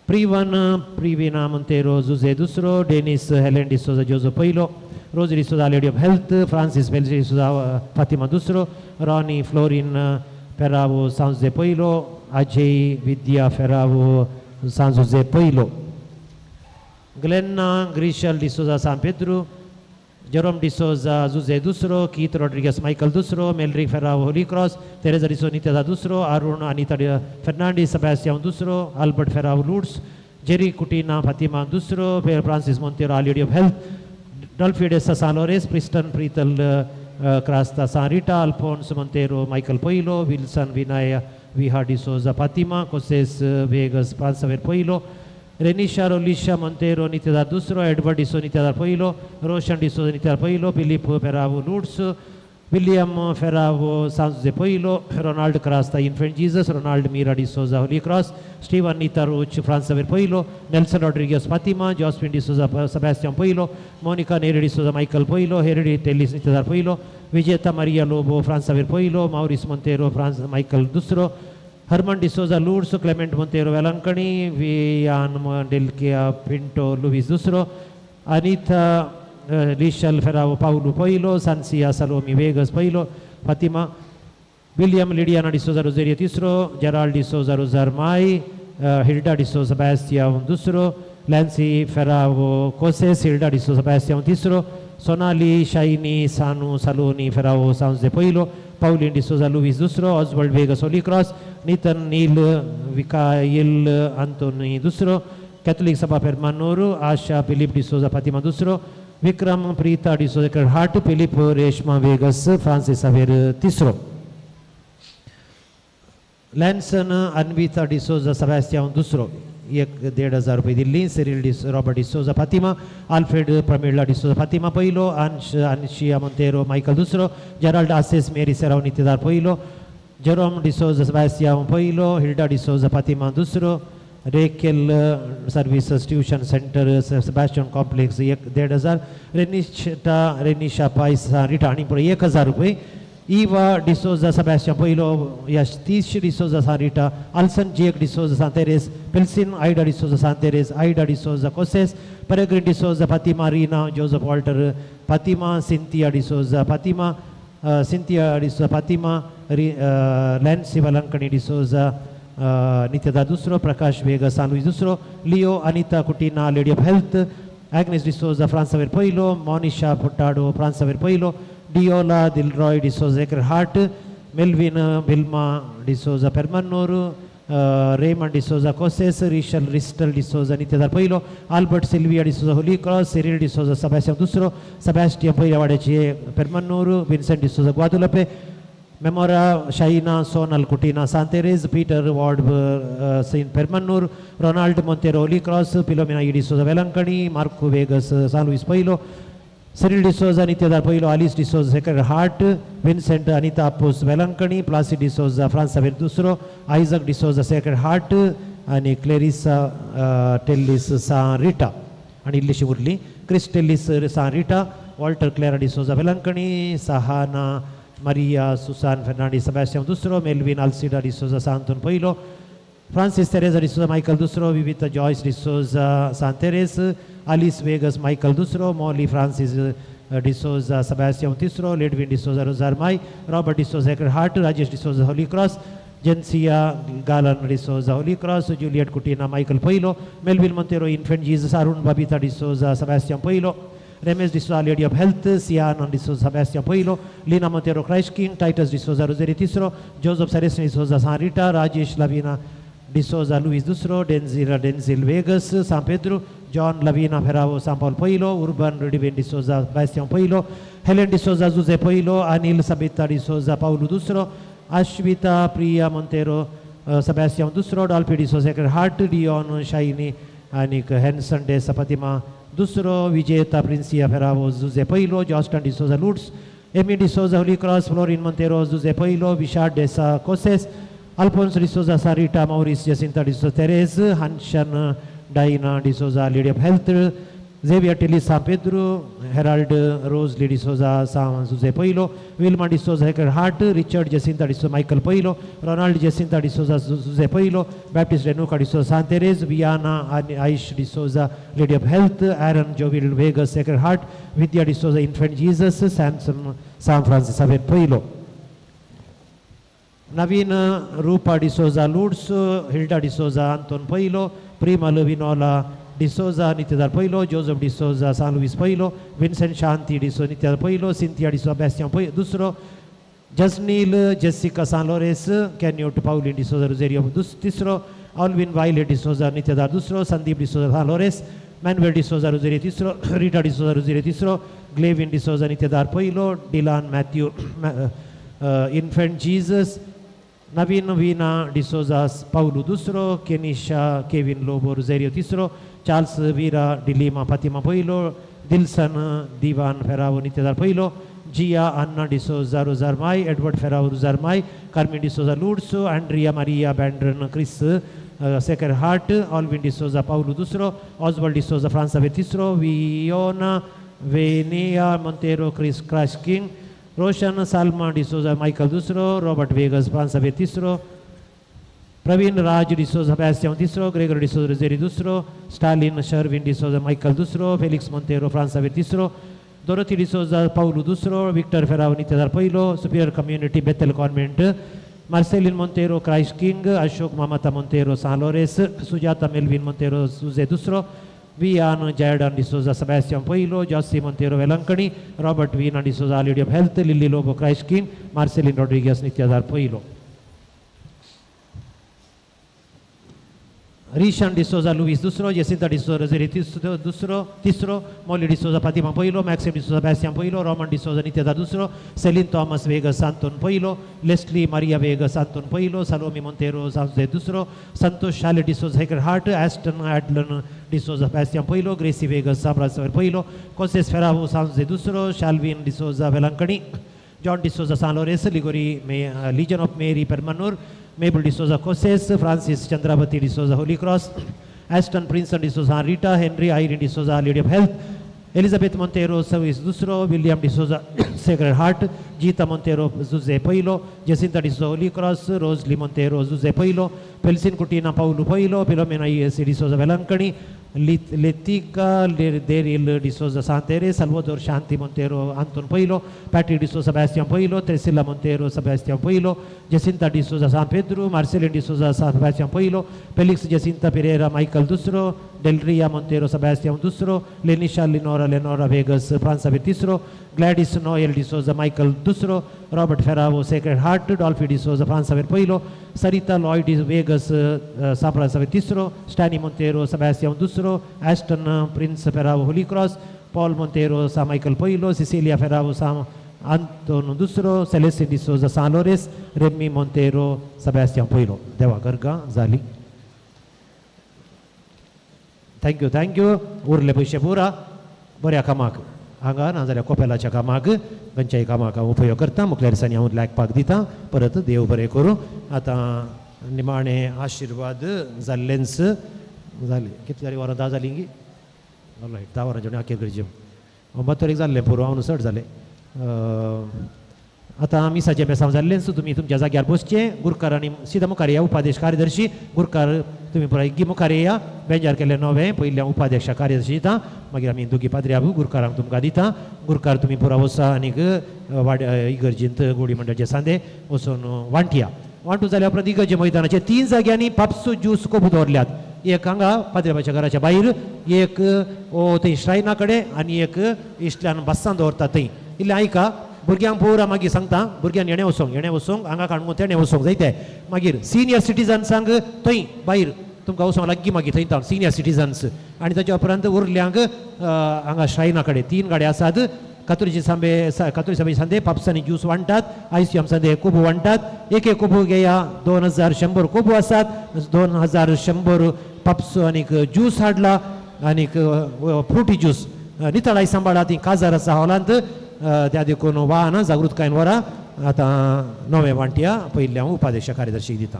Privina Montero Zuze Dusro, Dennis Helen D'Souza Joseph Pailo, Rosie D'Souza Lady of Health, Francis Belzi D'Souza Fatima Dusro, Ronnie Florin Ferravo San Jose Pailo, Ajay Vidya Ferravo San Jose Pailo, Glenna Grishal D'Souza San Pedro, Jerome D'Souza Zuze दुसरो, Keith Rodriguez Michael दुसरो, Melry Ferrao Holy Cross, Teresa D'Souza Nityada दुसरो, Arun Anita Fernandez Sebastian दुसरो, Albert Ferrao Lourdes, Jerry Kutina Fatima दुसरो, Francis Montero Already of Health, Dolphides Salores, Preston Prital Crasta San Rita, Alfonso Montero Michael Poilo, Wilson Vinaya Viha D'Souza Fatima, Coses Vegas Pansaver Poilo, Renisha Rolisha Montero Nityada Dusro, Edward D'Souza Nityada Poilo, Roshan D'Souza Nityada Poilo, Philip Ferravo Lourdes, William Ferravo Sanz de Poilo, Ronald Crasta Infant Jesus, Ronald Mira D'Souza Holy Cross, Stephen Nita Roach Fransaver Poilo, Nelson Rodriguez Fatima, Josephine D'Souza Sebastian Poilo, Monica Neri D'Souza Michael Poilo, Heredi Tellis Nityada Poilo, Vijeta Maria Lobo Fransaver Poilo, Maurice Montero Michael Dusro, Herman D'Souza Lourdes, Clement Montero Valancani, Vian Delkia Pinto Luis Dusro, Anita Lishal Ferrao Paulo Poilo, Sansia Salomi Vegas Poilo, Fatima, William Lidiana D'Souza Rosario Tisro, Gerald D'Souza Rosarmai, Hilda D'Souza Bastian Dusro, Lancy Ferrao Coses, Hilda D'Souza Bastian Tisro, Sonali Shaini Sanu Saloni Ferrao Sounds de Poilo, Pauline D'Souza Luis Dusro, Oswald Vegas Holy Cross, Nathan Neil Vikail Anthony Dusro, Catholic Sabha Permanuru, Asha Philip D'Souza Fatima Dusro, Vikram Prita D'Souza Hart, Philip Reshma Vegas, Francis Xavier Tisro, Lanson Anvita D'Souza Sebastian Dusro, 1,500 रुपये Delhi, Cyril Robert D'Souza Fatima, Alfred Pramila D'Souza Fatima Poilo, Anshia Montero Michael Dusro, Gerald Asses Mary Serrao Nityadar Poilo, Jerome D'Souza Sebastian Poilo, Hilda D'Souza Fatima Dusro, Raquel Services Tuition Center Sebastian Complex 1,500, Renisha Paisa Returning for 1,000 रुपये, Eva D'Souza Sebastian Poilo, Yashtish D'Souza Sarita, Alson Jake D'Souza Santeres, Pilsin Ida D'Souza Santeres, Ida D'Souza Coses, Peregrine D'Souza Fatima Rina, Joseph Walter Fatima, Cynthia D'Souza Fatima, Cynthia D'Souza Fatima, Lancy Valancani D'Souza Nityada Dusro, Prakash Vega San Luis Dusro, Leo Anita Kutina Lady of Health, Agnes D'Souza Fransaver Poilo, Monisha Portado Fransaver Poilo, Diola Dilroy D'Souza Hart, Melvin Vilma D'Souza Permanoro, Raymond D'Souza Coses, Rishal Ristal D'Souza Nityadar Poilo, Albert Silvia D'Souza Holy Cross, Cyril D'Souza Sebastian Dusro, Sebastian Poila Vadaci Permanoro, Vincent D'Souza Guadalupe, Memora Shaina Sonal Kutina Santeres, Peter Ward Saint Permanur, Ronald Montero Holy Cross, Pilomena D'Souza Velancani, Marco Vegas San Luis Poilo, Cyril D'Souza Nityadar Poilo, Alice D'Souza Sacred Heart, Vincent Anita Apos Velancani, Placid D'Souza Fransaver Dusro, Isaac D'Souza Sacred Heart, आणि Clarissa Tellis सान Rita आणि इल्लिशी उरली Chris Tellis सान Rita Walter Clara D'Souza Velankanni Sahana Maria Susan Fernandez Sebastian Dusro, Melvin Alcida D'Souza Santon Poilo, Francis Teresa D'Souza Michael Dusro, Vivita Joyce D'Souza Santeres, Alice Vegas Michael Dusro, Molly Francis D'Souza Sebastian Tisro, Ledwin D'Souza Rosarmai, Robert D'Souza Sacred Heart, Rajesh D'Souza Holy Cross, Jensia Galan D'Souza Holy Cross, Juliet Kutina Michael Poilo, Melvin Montero Infant Jesus, Arun Babita D'Souza Sebastian Poilo, Remes D'Souza Lady of Health, Sian D'Souza Sebastian Poilo, Lina Montero Christ King, Titus D'Souza Rosary Tisro, Joseph Sares D'Souza San Rita, Rajesh Lavina D'Souza Luis Dusro, Denzil Vegas, San Pedro, John Lavina Ferravo San Paul Poilo, Urban Rudiven D'Souza Sebastian Poilo, Helen D'Souza Zuze Poilo, Anil Sabita D'Souza Paulo Dusro, Ashvita Priya Montero Sebastian Dusro, Dalpi D'Souza Sacred Heart, Dion Shaini, Anik Henson De Sapatima Dusro, Vijeta Princia Ferravo Zuze Poilo, Joston D'Souza Lourdes, Emi D'Souza Holy Cross, Florin Montero Zuze Poilo, Vishard Desa Coses, Alfonso D'Souza Sarita, Maurice Jacinta D'Souza Teresa, Hanshan Diana D'Souza Lady of Health, Xavier Tilly San Pedro, Herald Rose Lady D'Souza San Zuze Poilo, Wilma D'Souza Sacred Heart, Richard Jacinta D'Souza Michael Poilo, Ronald Jacinta D'Souza Zuze Poilo, Baptist Renuka D'Souza San Teresa, Viana Aish D'Souza Lady of Health, Aaron Jovil Vegas Sacred Heart, Vidya D'Souza Infant Jesus, Samson San Francis Xavier Poilo, Navina Rupa D'Souza Lourdes, Hilda D'Souza Anton Poilo, Prima Levinola D'Souza नित्यदार पयलो, Joseph D'Souza सान Louis पयलो, Vincent Shanti D'Souza नित्यदार पयलो, Cynthia D'Souza बॅस्टियन दुसरो, जसनील Jessica सान लोरेस, कॅन्योट पाउलिन डिसोजा रुजेरियो तिसरो, ऑल्विन वायलेट डिसोजा नित्यदार दुसरो, संदीप डिसोजा सान लोरेस, मॅन्युएल डिसोजा रुजेरियो तिसरो, रिटा डिसोजा रुजेरियो तिसरो, ग्लेविन डिसोजा नित्यदार पयलो, Dylan Matthew Infant Jesus, Naveen Veena D'Souza पाउलू दुसरो, केनिशा केविन लोबो रुजेरियो तिसरो, चार्ल्स वीरा डिलिमा फातिमा पयलो, दिल्सन दिवान फेरावो नित्यदार पयलो, जिया अन्ना डिसोजा रुजारमाय, एडवर्ड फेरावो रुजारमाय, Carmine D'Souza Lourdes, Andrea Maria बँड्रन Chris Sacred Heart, Olwin D'Souza पाउलू दुसरो, ऑजवर्ड डिसोजा फ्रांसावे तिसरो, वियोना वेनिया मोंतेरो क्रिस क्रॅश King, Roshan Salma D'Souza Michael दुसरो, रॉबर्ट वेगस फ्रांसावे तिसरो, प्रवीण राज डिसोजा बॅस्टियन तिसरो, ग्रेगर डिसोजा रुजेरी दुसरो, स्टालिन शर्विन डिसोजा मायकल दुसरो, फेलिक्स मोंतेरो फ्रांसावे तिसरो, डोरोथी डिसोजा पाउलू दुसरो, विक्टर फेराव नित्यदार पयलो, superior community Bethel convent, Marceline Monteiro Christ King, Ashok Mamata Monteiro सालोरेस, सुजाता मेल्विन मोंतेरो सुजे दुसरो, वियान जैडन डिसोजा सबॅस्टियन पयलो, Josie Monteiro Velankanni, Robert Veena D'Souza Lady of Health, Lily Lobo Christ King, Marceline Rodrigues नित्यदार पयलो, रिशन डिसोजा लुईस दुसरो, जेसिंता डिसोजा रोजेरी तिसरो, मॉली डिसोजा फातिमा पयलो, मॅक्सिम डिसोजा बॅस्टियन पयलो, रोमन डिसोजा नित्यदार दुसरो, सेलिन थॉमस वेगस सांतोन पयलो, लेस्ली मारिया वेगस सांतोन पयलो, सलोमी मोंतेरो सांजे दुसरो, संतोष शाले डिसोजा हेकर हार्ट, ॲस्टन ॲडलन डिसोजा बॅस्टियन पयलो, ग्रेसी वेगस साम्रासवर पयलो, कोसेस फेरावो सांजे दुसरो, Shalwin D'Souza Velankanni, John D'Souza सालोरेस, Ligori Legion of Mary Permannur, Mabel D'Souza कोसेस, Francis Chandravati D'Souza Holy Cross, Aston Prinson D'Souza Rita, Henry Irene D'Souza Lady of Health, Elizabeth Monteiro सव्वीस दुसरो, विलियम डिसोजा सेक्रेड हार्ट, जीता मोंतेरो जुजे पयलो, Jacinta D'Souza Holy Cross, Rosalie Monteiro जुजे पयलो, पेल्सिन Coutinho पाउलू पयलो, फिलोमेना ईएसी डिसोजा वेलंकणी, लेतिका देरिल डिसोजा सांतेरे, सल्वादोर शांती मोंतेरो आंतोन पयलो, पैट्रिक डिसोजा सबॅस्टियन पयलो, त्रेसिला मोंतेरो सबॅस्टियन पयलो, जेसिंता डिसोजा सान पेद्रो, मार्सेलिन डिसोजा सबॅस्टियन पयलो, फेलिक्स जेसिंता पेरेरा मायकल दुसरो, डेलरिया मोंतेरो सबॅस्टियन दुसरो, लेनिशा लेनोरा वेगस फ्रांसावे तिसरो, ग्लॅडिस नोएल डिसोजा मायकल दुसरो, Robert Ferrao sacred heart, डॉल्फी D'Souza फ्रांसावे पयलो, सरिता लॉयड वेगस साप्रासावे तिसरो, स्टॅनी मोंतेरो सबॅस्टियन दुसरो, Aston prince Ferrao Holy cross, Paul Monteiro सा मायकल पयलो, सिसिलिया फेरावो सा आंतोन दुसरो, सेलेस्टिन डिसोजा सालोरेस, रेमी मोंतेरो सबॅस्टियन पयलो. देवा गरगा जाली. थँक्यू उरले पयशे पुरा बऱ्या कामाक हांगा नाजाल्यार कोपेलाच्या कामाक खंयच्याय कामाक हांव उपयोग करता. मुखल्या दिसांनी हांव लायकपाक दिता. परत देव बरें करूं. आतां निमाणे आशिर्वाद जाल्लेंच जाले. कितली जाली वरां 10 जालीं गी. रायट 10 वरांच्या आनी आखेर गरजे 9 जाल्लें पुरो हांव 60 जालें. आतां मिसाचें बेसांव जाल्लेंच. तुमी तुमच्या जाग्यार बसचें. गुरकार आनी सिदा मुखार या. उपादेश कार्यदर्शी गुरकार तुमी पुराय गी मुखार येया. बेंजार केल्लें नवें पयल्या उपाध्यक्ष कार्यदर्शी दिता. मागीर आमी दोगी पाद्र्याबू गुरकारांक तुमकां दिता. गुरकार तुमी पुरा वसा आनीक इगर्जींत गोडी मंडळाचे सांदे वचून वांटिया. वांटू जाल्या उपरांत इगर्जे मैदानाचे 3 जाग्यांनी पापसो ज्यूस कोब दवरल्यात. एक हांगा पाद्रेबाच्या घराच्या भायर, एक थंय श्रायना कडेन आनी एक इश्टल्यान बस्सान दवरता थंय. इल्लें आयका. भुरग्यांक पळोवरा मागीर सांगता. भुरग्यांक येणे वचोंक हांगा काणून तेणे वचोंक जायते. मागीर सिनियर सिटिजन्सांक थंय भायर तुमकां वचोंक लागीं मागीर थंय सिनियर सिटिजन्स. आनी ताच्या उपरांत उरल्यांक हांगा श्रायना कडेन 3 गाड्यो आसात. कातुरीचे सांबे सांदे पापसांनी ज्यूस वांटात. ICM सांदे कोबू वांटात. एक कोबू घेया. 2100 कोबू आसात. 2100 पापसो आनीक ज्यूस हाडला. आनीक फ्रुटी ज्यूस नितळाय सांबाळा. ती काजार आसा हॉलांत. त्या देखून वाहन जागृतकायेन व्हरा. आतां नवें वांटिया पयलीं हांव उपाध्यक्ष कार्यदर्शीक दिता.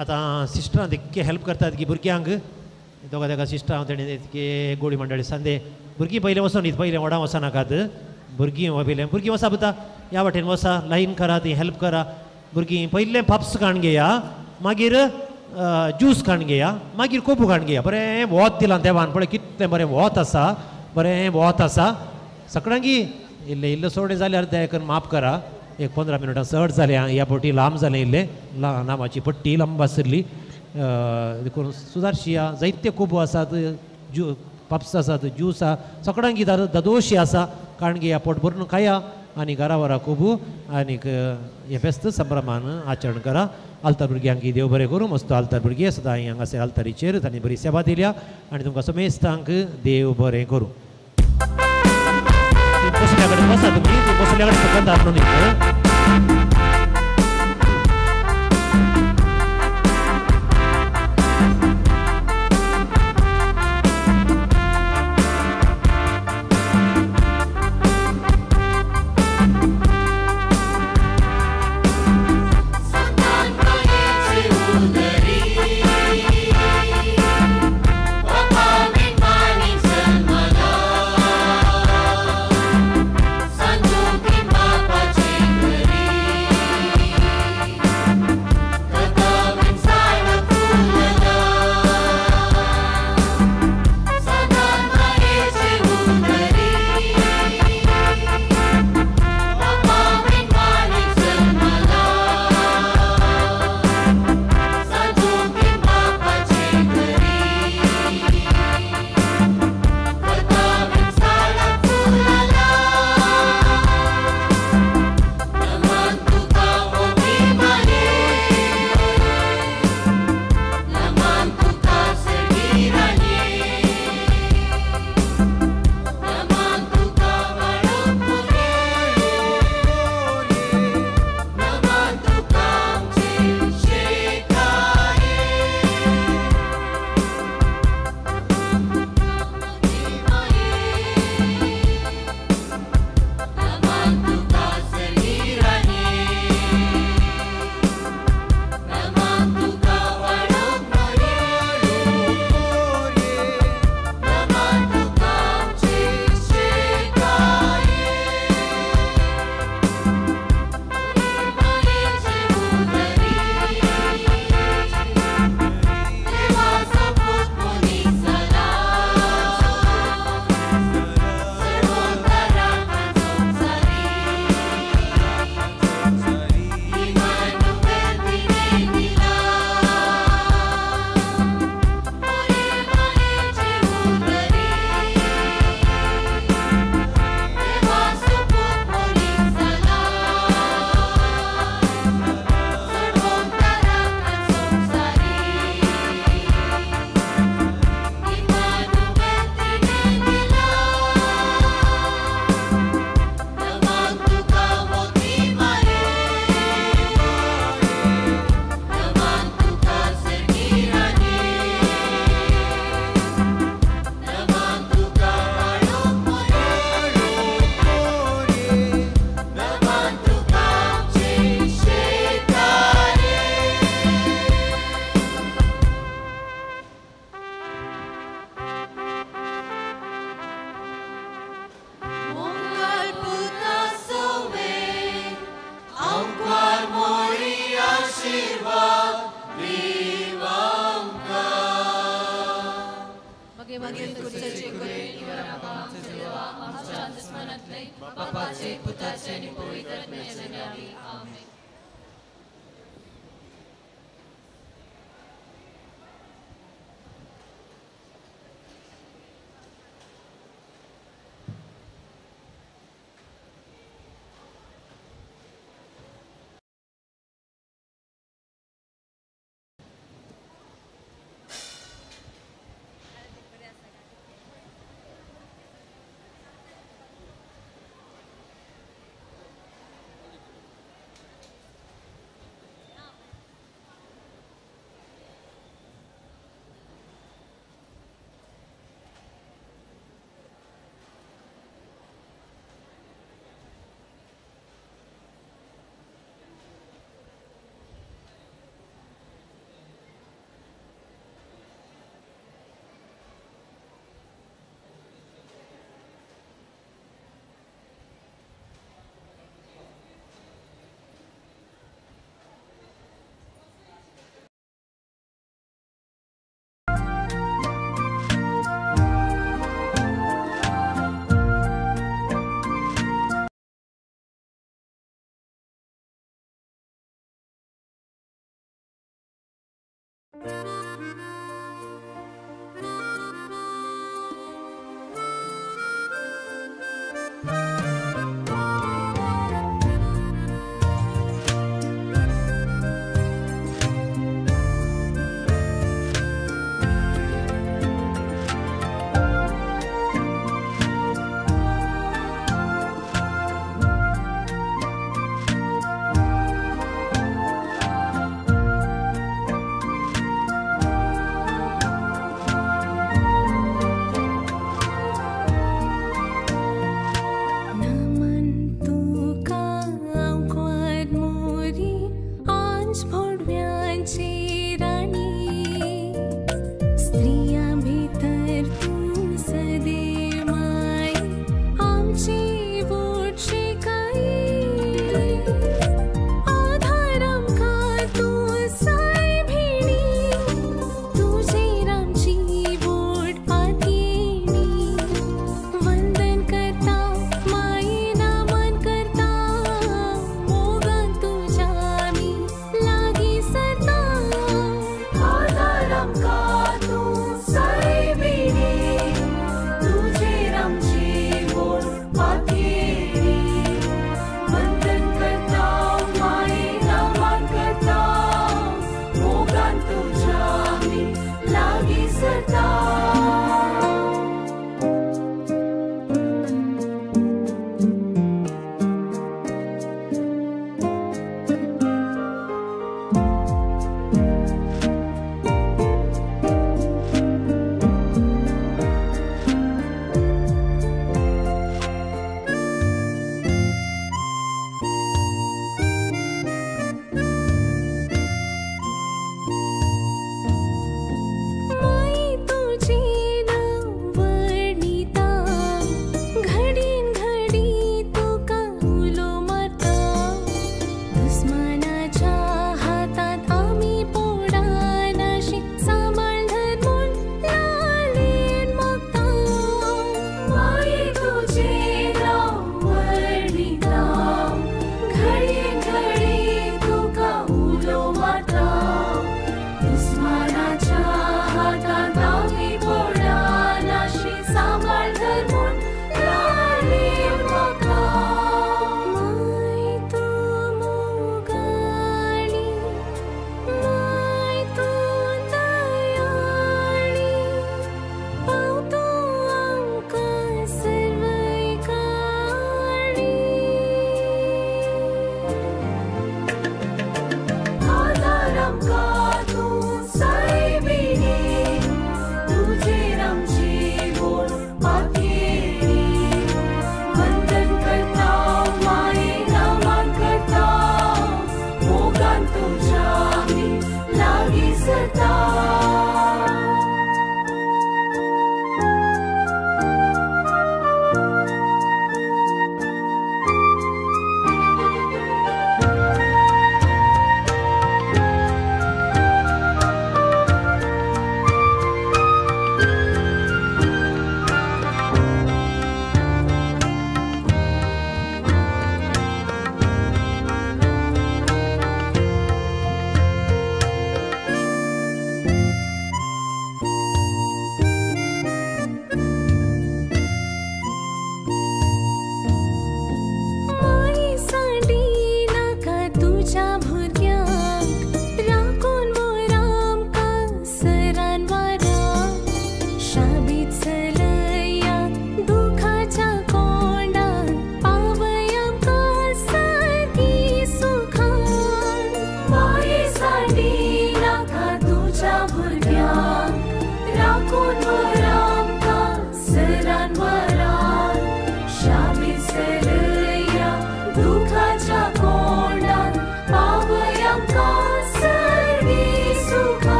आतां सिस्टरां इतके हेल्प करतात की भुरग्यांक दोगा तेका सिस्टरां तेणी इतके गोडी मंडळी संदे भुरगीं पयलें वचून न्ही पयलें व्हडा वचनाकात भुरगीं पयलें भुरगीं वसा पळता ह्या वाटेन वसा लायन करा ती हेल्प करा भुरगीं पयलें पप्स खाण घेया मागीर ज्यूस खाण घेया मागीर कोपू खाण घेया बरें वोत दिलां देवान पळय कितलें बरें वोत आसा बरें वोत आसा सगळ्यांकी इल्लें इल्लें सोडे जाल्यार दया करून माफ करा एक 15 मिनटां चड जालें ह्या पट्टी लांब जालें इल्लें नांवाची पट्टी लांब आसली देखून सुदारशी जायते कोबू आसात पप्स आसात ज्यूस आसा सगळ्यांकी ददोशी आसा काण घेया पोट भरून खाया आनी घरा व्हरा कोबू आनीक हे फेस्त संभ्रमान आचरण करा आलतार भुरग्यांक देव बरें करूं मस्त आलतार भुरगीं सदां हांगासर आलतारीचेर तांणी बरी सेवा दिल्या आनी तुमकां समेस्तांक देव बरें करूं बसल्या कडेन बसा तुमी बसल्या कडेन सकत आपलो न्ही बापाचे पुताचे आणि पवित्र आत्म्याचे नावे आमेन.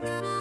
Thank you.